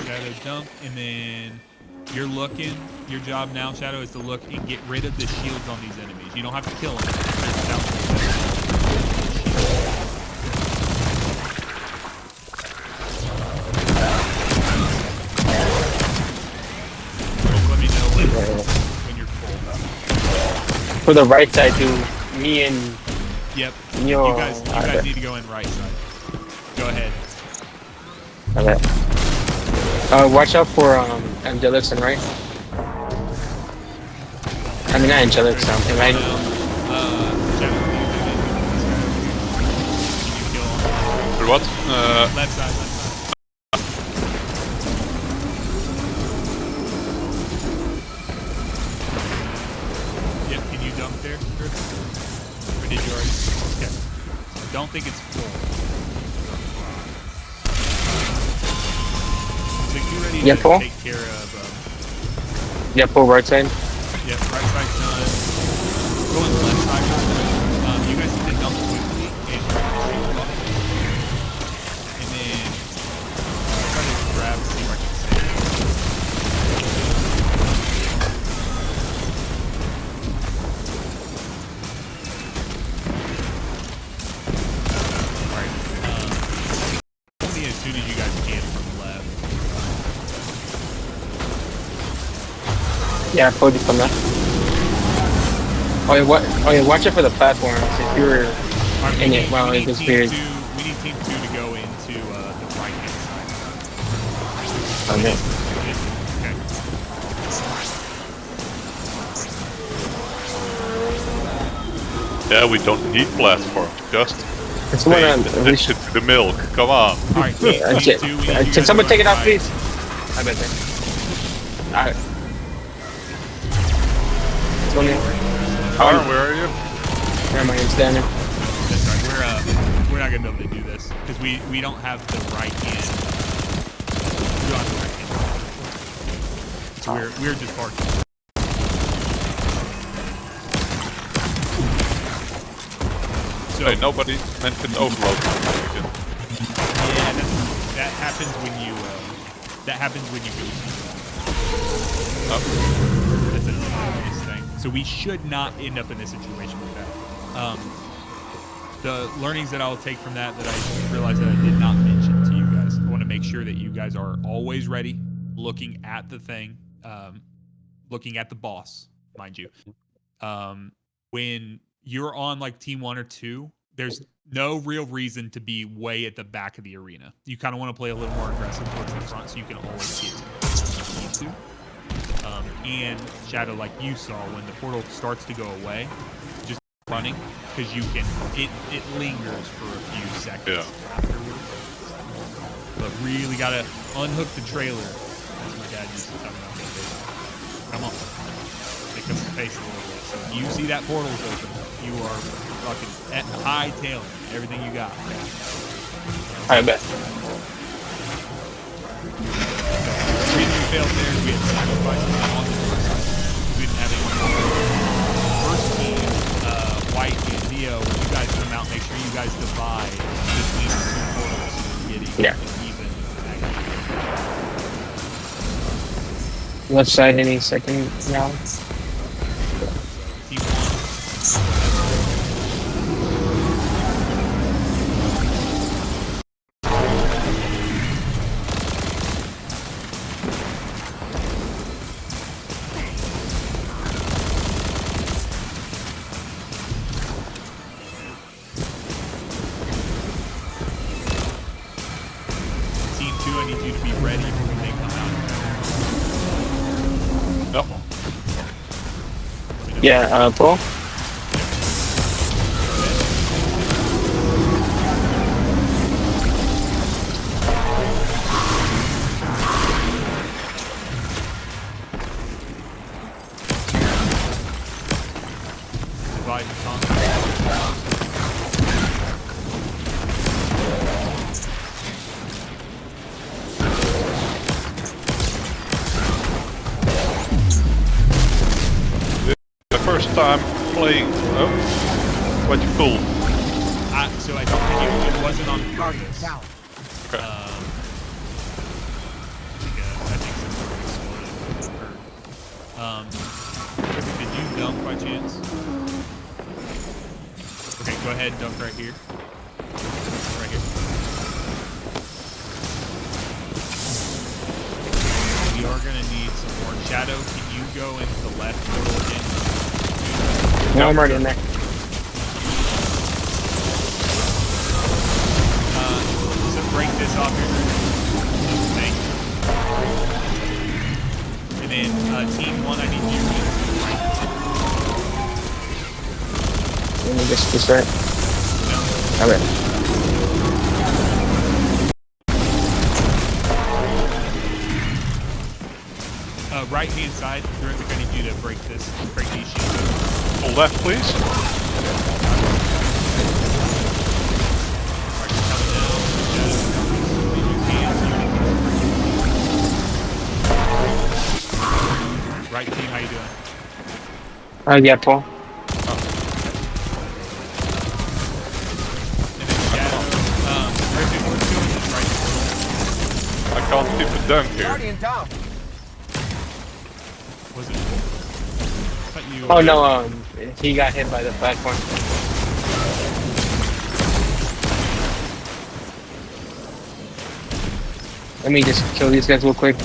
S1: Shadow dunk, and then you're looking. Your job now, Shadow, is to look and get rid of the shields on these enemies. You don't have to kill them. Just down let me know when you're full.
S5: For the right side, too. Me and
S1: Yep.
S5: Yo,
S1: You guys need to go in right side. Go ahead.
S5: okay. Watch out for Angelics and right. I mean, not Angelics, am I?
S1: Shadow, what do you think? Can you kill him?
S2: For what?
S1: Left side, left side. Yep, can you dump there, Chris? Or did you already? Okay. I don't think it's full. So you ready
S5: Yeah,
S1: to
S5: Paul?
S1: take care of...
S5: Yeah, pull right side.
S1: Yep, right side's done. Going left side real quick. You guys need to dump quickly and break the shield off. And then try to grab and see if I can save it. Alright. Tell me as soon as you guys can from left.
S5: Yeah, Cody from that. Oh yeah, what? Oh yeah, watch it for the platforms. If you're
S1: Alright,
S5: in it, well, it disappears.
S1: we need team 2 to go into the right hand side.
S5: Okay.
S1: Okay.
S2: Yeah, we don't need platforms. Just
S5: It's
S2: pay
S5: one
S2: attention to the milk. Come on.
S1: Alright, team 2, we need you
S5: Can
S1: guys
S5: someone
S1: to
S5: take it
S1: go
S5: out,
S1: right.
S5: please? I bet that. Alright.
S2: Car, where are you?
S5: Where am I standing?
S1: That's right. We're not gonna be able to do this because we don't have the right hand. We don't have the right hand. So we're just parking. So
S2: Hey, nobody mentioned overload.
S1: yeah, that happens when you go.
S2: Oh.
S1: That's a nice thing. So we should not end up in this situation with that. The learnings that I'll take from that I realized that I did not mention to you guys. I want to make sure that you guys are always ready, looking at the thing, looking at the boss, mind you. When you're on like team 1 or 2, there's no real reason to be way at the back of the arena. You kind of want to play a little more aggressive towards the front so you can always get to it. And Shadow, like you saw, when the portal starts to go away, just running, because you can, it lingers for a few seconds afterwards. But really got to unhook the trailer, as my dad used to tell me. Come on. Pick up the pace a little bit. So when you see that portal's open, you are fucking at high tailing everything you got.
S5: I bet.
S1: The reason we failed there is we had sacrifices on the north side. We didn't have anyone. First team, White and Neo, when you guys come out, make sure you guys divide between the two portals and getting even.
S5: Left side any second round.
S1: Team 1. I need you to be ready when they come out.
S2: Yep.
S5: Yeah, Paul?
S1: Divide the tongue.
S2: First time playing. Oh, what you pull?
S1: So I don't think it wasn't on purpose.
S2: Okay.
S1: I think some sort of exploded. Did you dunk by chance? Okay, go ahead and dunk right here. Right here. We are gonna need some more. Shadow, can you go into the left portal again?
S5: No, I'm already in there.
S1: So break this off here. Thank you. And then team 1, I need you to right.
S5: Let me just restart.
S1: No.
S5: Alright.
S1: Right hand side, Terrific, I need you to break these shields.
S2: Pull left, please. Right team, how you doing?
S5: Yeah, Paul.
S1: And then Shadow, Terrific, we're doing this right.
S2: I can't keep a dunk here.
S10: Guardian down.
S1: Was it? You,
S5: Oh no, he got hit by the platform. Let me just kill these guys real quick,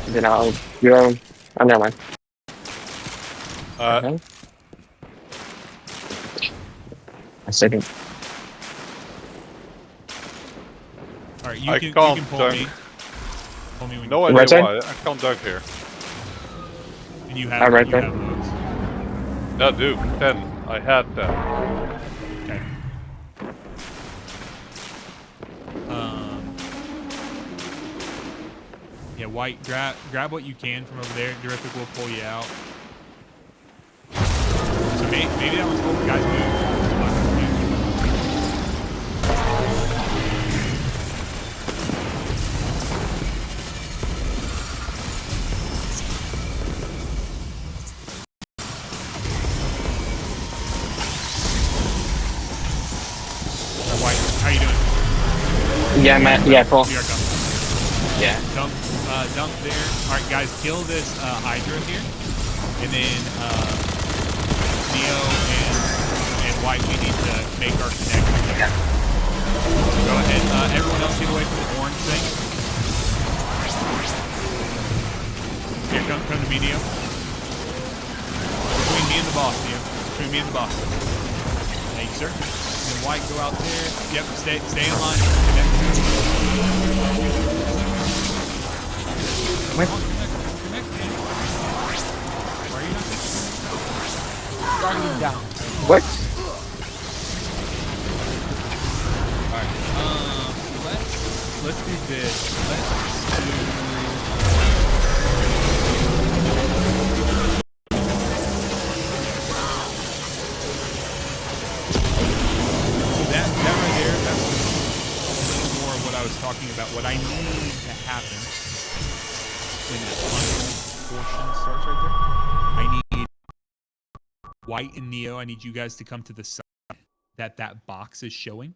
S5: and then I'll reload them. Oh, never mind. A second.
S1: All right,
S2: I
S1: you can
S2: can't
S1: pull
S2: dunk.
S1: me. Pull me when
S2: No
S1: you
S5: Right
S2: idea
S5: side?
S2: why. I can't dunk here.
S1: and you have
S5: right
S1: you
S5: there.
S1: have moves.
S2: Yeah, dude. 10. I had 10.
S1: Okay. Yeah, White, grab what you can from over there. Terrific will pull you out. So maybe that was cool. Guys, move. White, how you doing?
S5: Yeah, Matt. Yeah, Paul.
S1: We are coming.
S5: Yeah.
S1: Dump there. All right, guys, kill this Hydra here, and then Neo and White, we need to make our connection there. So go ahead. Everyone else get away from the orange thing. Here, come to me, Neo. Between me and the boss, Neo. Between me and the boss. Thank you, sir. And then White, go out there. Yep, stay in line. Connect.
S5: Wait.
S1: Connect, man. Why are you not
S10: Guardian down.
S5: What?
S1: Alright, let's do this. Let's do... So that right there, that's a little more of what I was talking about. What I need to happen when that final portion starts right there, I need White and Neo, I need you guys to come to the side that box is showing.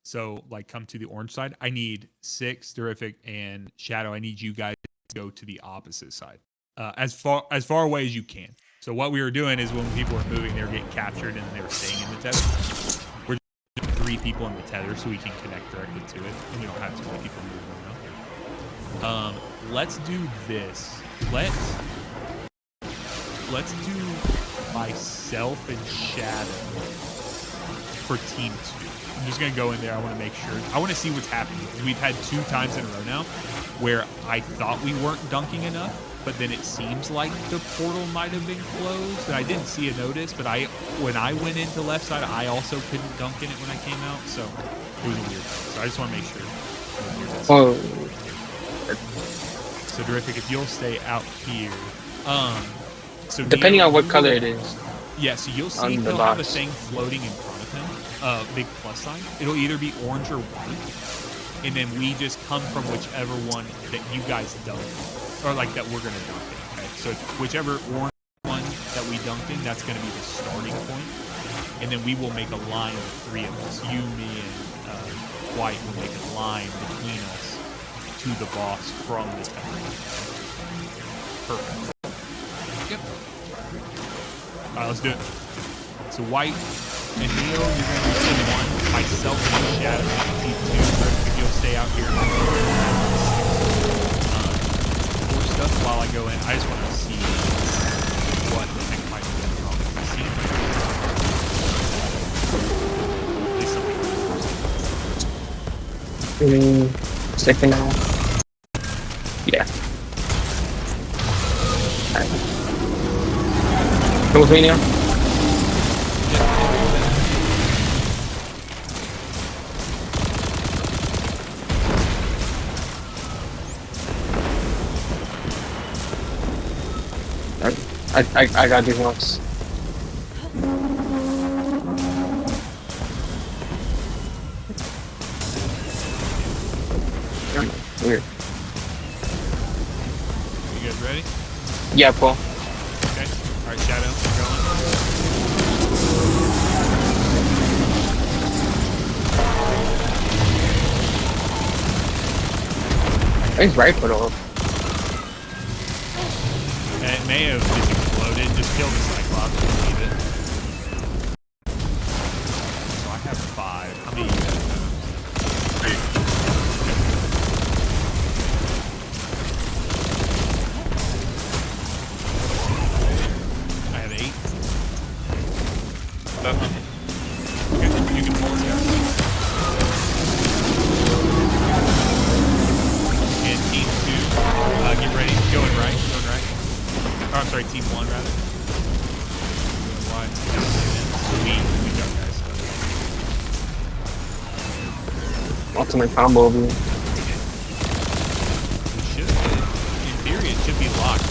S1: So, like, come to the orange side. I need Six, Terrific, and Shadow. I need you guys to go to the opposite side, as far away as you can. So, what we were doing is when people were moving, they were getting captured, and then they were staying in the tether. We're just 3 people in the tether, so we can connect directly to it, and we don't have too many people moving around. Let's do this. Let's do myself and Shadow for team 2. I'm just gonna go in there. I want to make sure. I want to see what's happening because we've had 2 times in a row now where I thought we weren't dunking enough, but then it seems like the portal might have been closed, and I didn't see a notice. But when I went into left side, I also couldn't dunk in it when I came out, so it was a weird thing. So I just want to make sure.
S5: Oh.
S1: So Terrific, if you'll stay out here. So
S5: Depending
S1: Neo,
S5: on what color it is.
S1: Yeah, so you'll see he'll have a thing floating in front of him, big plus sign. It'll either be orange or white, and then we just come from whichever one that you guys dunk, or like that we're gonna dunk in. Okay, so whichever orange one that we dunked in, that's gonna be the starting point, and then we will make a line of 3 of us. You, me, and White will make a line between us to the boss from the tower. Perfect. Yep. Alright, let's do it. So White and Neo, you're going to be team 1. Myself and Shadow, team 2. If you'll stay out here. More stuff while I go in. I just want to see what the heck might be wrong.
S5: Second now. Yeah. Come with me now. I got these ones. Weird.
S1: You guys ready?
S5: Yeah, Paul.
S1: Okay. Alright, Shadow, we're going.
S5: His rifle off.
S1: And it may have just exploded. Just kill the Cyclops and leave it. So I have 5. How many you guys have? 3. I sorry, team 1 rather. We go, guys.
S5: Ultimate combo over here.
S1: We should, in theory, it should be locked.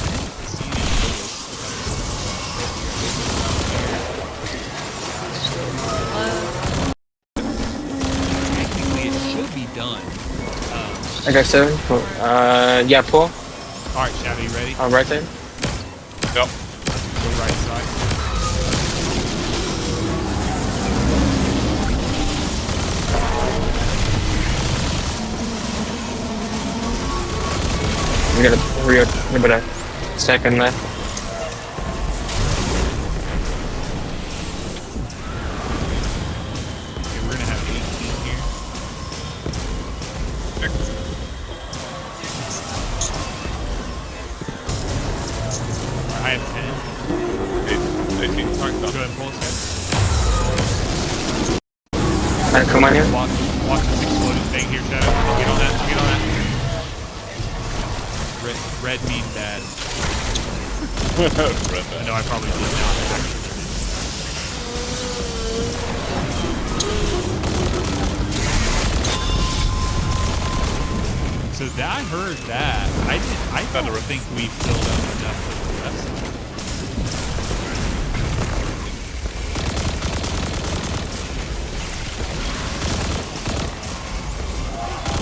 S1: Technically, it should be done.
S5: I got 7. Cool. Yeah, pull.
S1: All right, Shadow, you ready?
S5: Right there.
S2: Yep.
S1: Go right side.
S5: We got a second left.
S1: Okay, we're gonna have 18 here. I have 10.
S2: 18.
S1: All right, go ahead and pull us
S5: Alright, come on here.
S1: Watch this exploding thing here, Shadow. Get on that. Get on that. Red mean bad. I know I probably did not. So that I heard that. I don't think we filled up enough for the rest of it.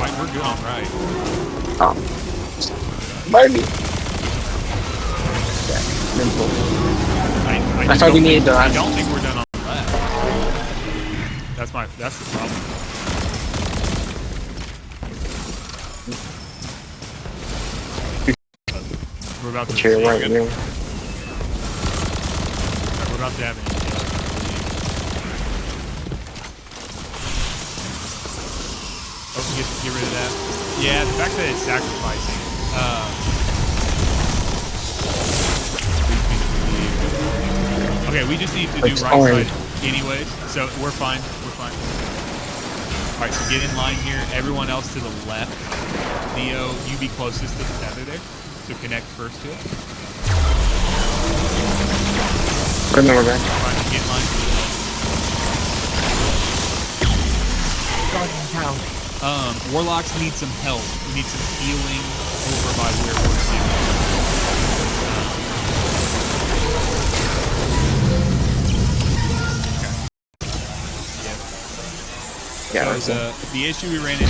S1: Right, we're good on right.
S5: Barbie. I thought we needed the
S1: I
S5: last.
S1: don't think we're done on the left. That's the problem. We're about to
S5: Chair right here.
S1: We're about to have an get rid of that. Yeah, the fact that it's sacrificing. Okay, we just need to do right side anyways, so we're fine. We're fine. All right, so get in line here. Everyone else to the left. Neo, you be closest to the tether there, so connect first to it.
S5: Remember that.
S1: All right, get in line. Warlocks need some help. We need some healing over by where we're sitting.
S5: Yeah,
S1: so the issue we ran into,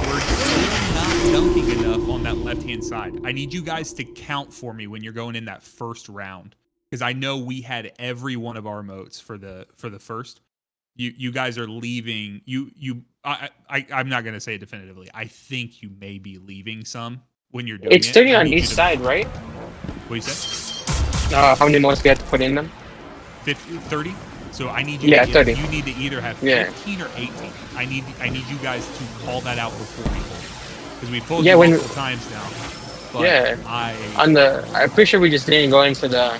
S1: we're still not dunking enough on that left-hand side. I need you guys to count for me when you're going in that first round, because I know we had every one of our motes for the first. You guys are leaving. I'm not gonna say it definitively. I think you may be leaving some when you're doing it.
S5: It's 30 on each side, right?
S1: What do you say?
S5: How many motes do we have to put in them?
S1: 30. So I need you.
S5: Yeah,
S1: to,
S5: 30.
S1: You need to either have 15 or 18. I need you guys to call that out before we pull, because we pulled multiple times now. But
S5: I'm pretty sure we just didn't go in for the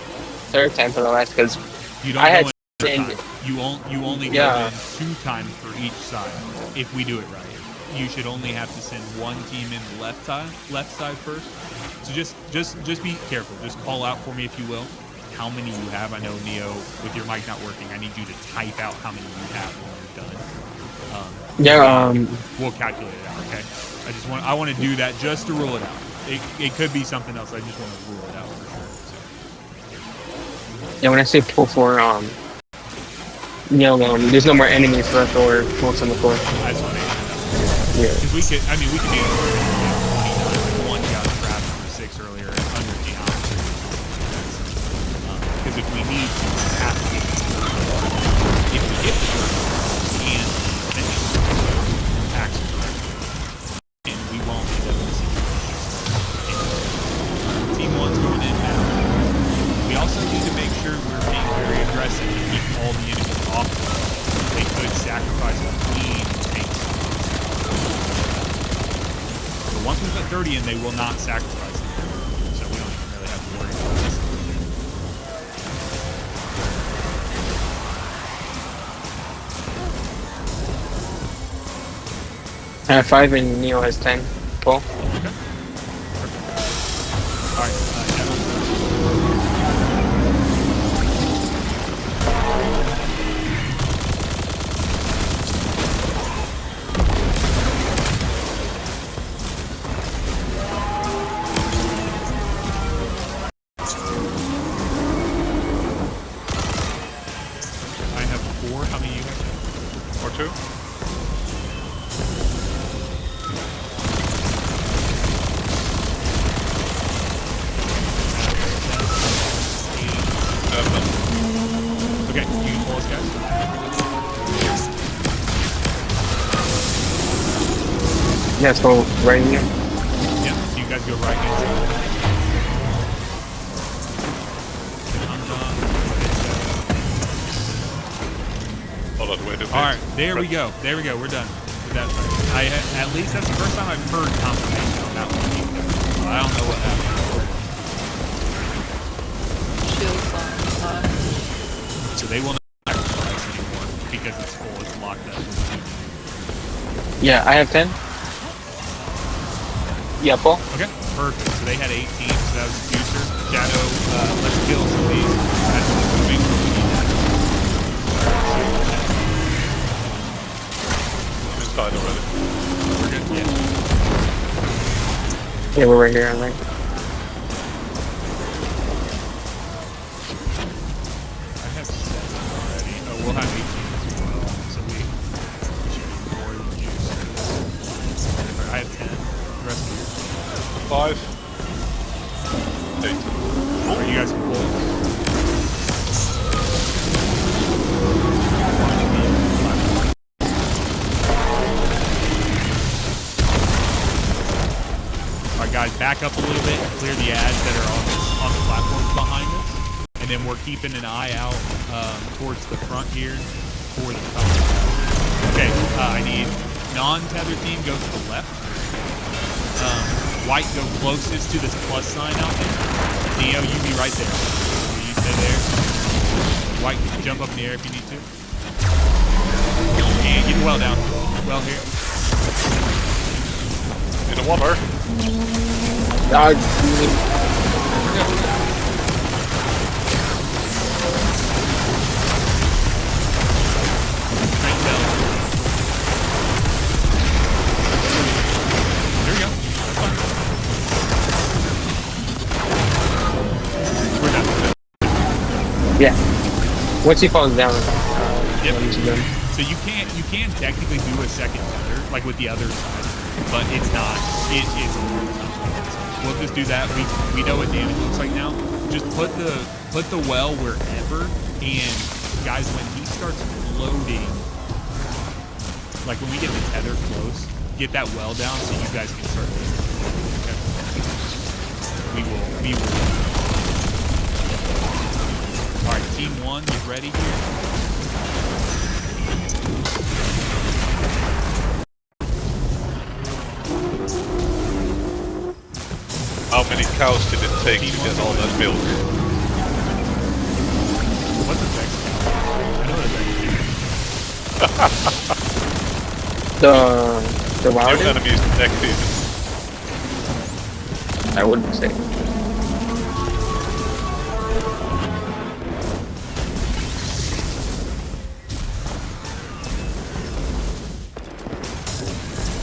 S5: third time for the last, because
S1: you don't go in third time. You only go in 2 times for each side. If we do it right, you should only have to send one team in the left side first. So just be careful. Just call out for me if you will how many you have. I know Neo, with your mic not working, I need you to type out how many you have when you're done. We'll calculate it out. Okay. I want to do that just to rule it out. It could be something else. I just want to rule it out for sure. So.
S5: Yeah, when I say pull for there's no more enemies left or most on the floor.
S1: I just want to because we could be 29. One got trapped for 6 earlier under geometry. Because if we need to, we have to get if we get the and finish action, and we won't end up missing. Team 1's going in now. We also need to make sure we're being very aggressive to keep all the enemies off. They could sacrifice a queen and take some. But once we put 30 in, they will not sacrifice them. So we don't even really have to worry about this.
S5: I have 5 and Neo has 10. Pull.
S1: Okay. Perfect. Alright, us, guys.
S5: Yeah, let's go right here.
S1: Yeah, so you guys go right hand side. I'm done.
S2: Hold on, wait a minute.
S1: All right, there we go. There we go. We're done with that side. At least that's the first time I've heard confirmation on that one. I don't know what happened.
S8: Shields on.
S1: So they will not sacrifice anymore because it's full. It's locked up.
S5: Yeah, I have 10. Yeah, Paul.
S1: Okay, perfect. So they had 18, so that was a juicer. Shadow, let's kill some of these. That's moving. We need that.
S2: I'm inside already.
S1: We're good? Yeah.
S5: Yeah, we're right here, all right.
S1: I have 7 already. Oh, we'll have 18 as well. So we should be more than juice. I have 10. The rest of you.
S2: 5. 8.
S1: Are you guys full? Alright guys, back up a little bit and clear the ads that are on the platforms behind us. And then we're keeping an eye out towards the front here for the color. Okay, I need non-tether team go to the left. White go closest to this plus sign out there. Neo, you be right there. You stay there. White, jump up in the air if you need to. And get the well down. Well here.
S2: In the water.
S1: Straight bell. There we go. That's fine. We're done.
S5: Yeah. Once he falls down,
S1: Yep.
S5: he's done.
S1: So you can technically do a second tether, like with the other side, but it's not. It's a long time. We'll just do that. We know what damage looks like now. Just put the well wherever, and guys, when he starts floating, like when we get the tether close, get that well down so you guys can start moving. Okay. We will. All right, team 1, get ready here.
S2: How many cows did it take to get all that milk?
S1: What's the next cow? I know the next.
S5: The wild
S2: New enemies active.
S5: I wouldn't say.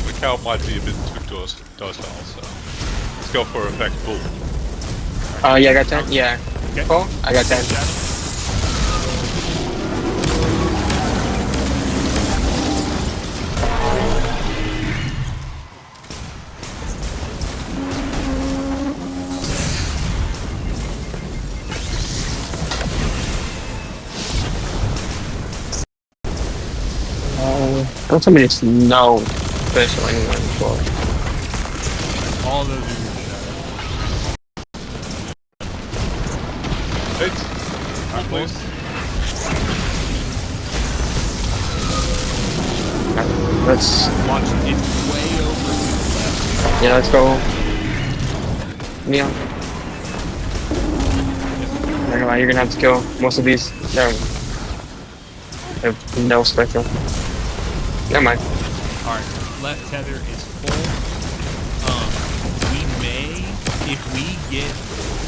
S2: The cow might be a bit too docile, so let's go for effect bull.
S5: Yeah, I got 10. Yeah.
S1: Okay.
S5: Paul, I got 10. Don't tell me it's no special anyone before.
S1: All those are your shadow.
S2: Wait. I'm close.
S5: Let's
S1: Watch it. It's way over to the left.
S5: yeah, let's go. Neon. Not gonna lie, you're gonna have to kill most of these. No. Have no special. Never mind.
S1: Alright, left tether is full. We may, if we get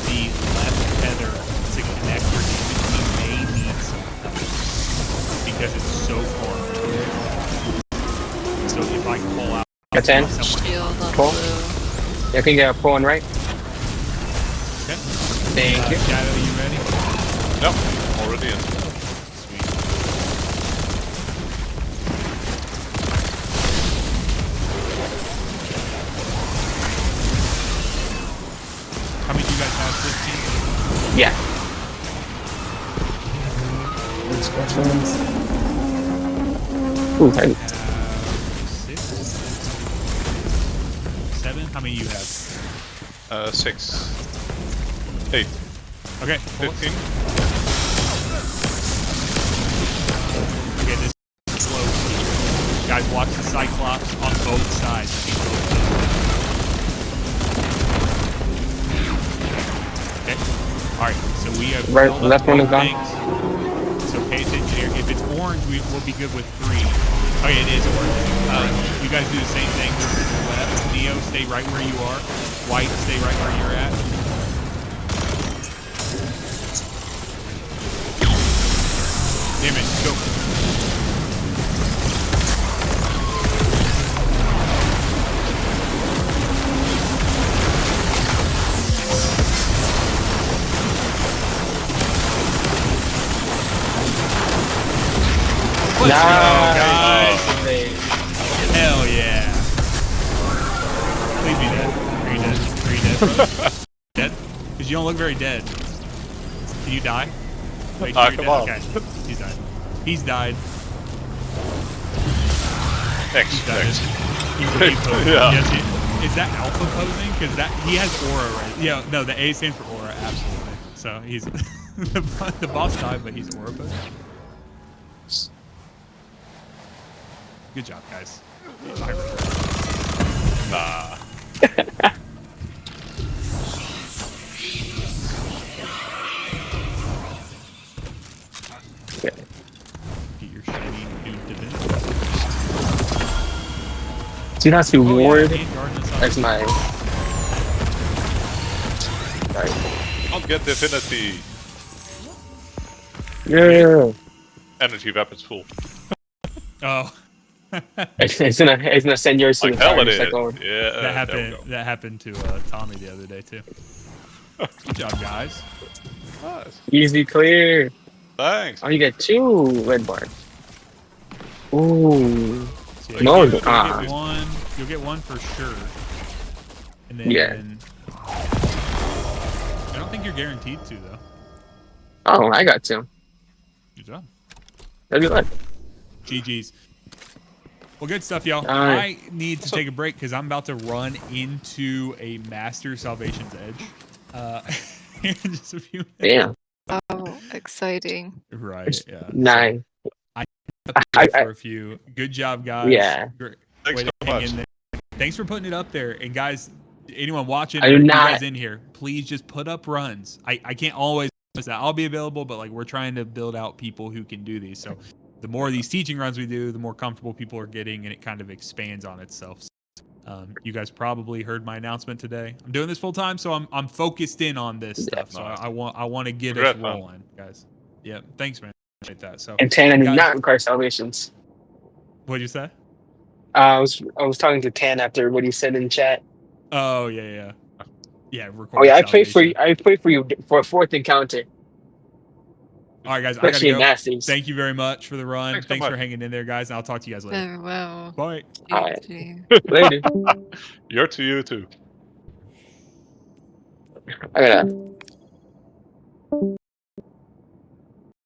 S1: the left tether to connect for damage, we may need some help. Because it's so far. So if I can pull out
S5: Got 10.
S8: Shield on
S5: Cool.
S8: blue.
S5: Yeah, can you get a pull on right?
S1: Okay.
S5: Thank you.
S1: Shadow, you ready?
S2: Yep, already in.
S1: Sweet. How many do you guys have? 15?
S5: Yeah. Let's go. Ooh,
S1: I have 6, 7. How many you have?
S2: 6, 8,
S1: Okay,
S2: 15.
S1: Okay, this is close. Guys, watch the Cyclops on both sides. Okay. All right. So we have
S5: Right,
S1: filled up
S5: left one is
S1: both
S5: gone.
S1: things. So pay attention here. If it's orange, we'll be good with 3. Okay, it is orange. You guys do the same thing. Move to the left. Neo, stay right where you are. White, stay right where you're at. Damn it, go. Let's go, guys. Hell yeah. Please be dead. Are you dead? Are you dead, brother? Dead? Because you don't look very dead. Can you die? Wait,
S2: Ah,
S1: you're
S2: come
S1: dead.
S2: on.
S1: Okay. He's died. He's died.
S2: X,
S1: He's died.
S2: X.
S1: He's reposing.
S2: Yeah.
S1: Yes, is that alpha posing? Because that he has aura, right? Yeah, no, the A stands for aura, absolutely. So he's the boss died, but he's aura posing. Good job, guys.
S2: Nah.
S1: Get your shiny new divinity.
S5: Do you not see ward
S1: and Darkness on
S5: as my...
S2: I'll get divinity.
S5: Yeah.
S2: Energy weapons full.
S1: Oh.
S5: It's gonna send yours to
S2: Like
S5: the
S2: hell it
S5: tower.
S2: is.
S5: Like, oh,
S2: Yeah.
S1: That happened to Tommy the other day too. Good job, guys.
S2: Nice.
S5: easy clear.
S2: Thanks.
S5: Oh, you get 2 red bars. Ooh.
S1: So
S5: No,
S1: you'll
S5: ah.
S1: get one. You'll get one for sure. And then
S5: Yeah.
S1: I don't think you're guaranteed to though.
S5: Oh, I got 2.
S1: Good job.
S5: That'd be luck.
S1: GG's. Well, good stuff, y'all.
S5: All right.
S1: I need to take a break because I'm about to run into a Master Salvation's Edge. In just a few minutes.
S5: Damn.
S8: Oh, exciting.
S1: Right, yeah.
S5: Nice.
S1: I for a few. Good job, guys.
S5: Yeah.
S1: Great.
S2: Thanks
S1: Way to
S2: so
S1: hang
S2: much.
S1: in there. Thanks for putting it up there. And guys, anyone watching,
S5: I do
S1: or you
S5: not-
S1: guys in here, please just put up runs. I can't always promise that I'll be available, but like we're trying to build out people who can do these. So the more of these teaching runs we do, the more comfortable people are getting, and it kind of expands on itself. You guys probably heard my announcement today. I'm doing this full time, so I'm focused in on this stuff. So
S2: Nice.
S1: I want to get
S2: Congrats,
S1: us
S2: man.
S1: rolling, guys. Yeah, thanks, man. Appreciate that. So
S5: And Tan, I do
S1: guys,
S5: not require salvations.
S1: what'd you say?
S5: I was talking to Tan after what he said in chat.
S1: Oh yeah.
S5: Oh yeah, I
S1: pray
S5: pray for you. I pray for you for a 4th encounter.
S1: All right, guys, I gotta
S5: Especially in
S1: go.
S5: Masters.
S1: Thank you very much for the run.
S2: Thanks so
S1: Thanks for
S2: much.
S1: hanging in there, guys, and I'll talk to you guys later.
S8: Farewell.
S1: Bye.
S5: All right.
S8: GG.
S5: Later.
S2: You're to you too.
S5: I gotta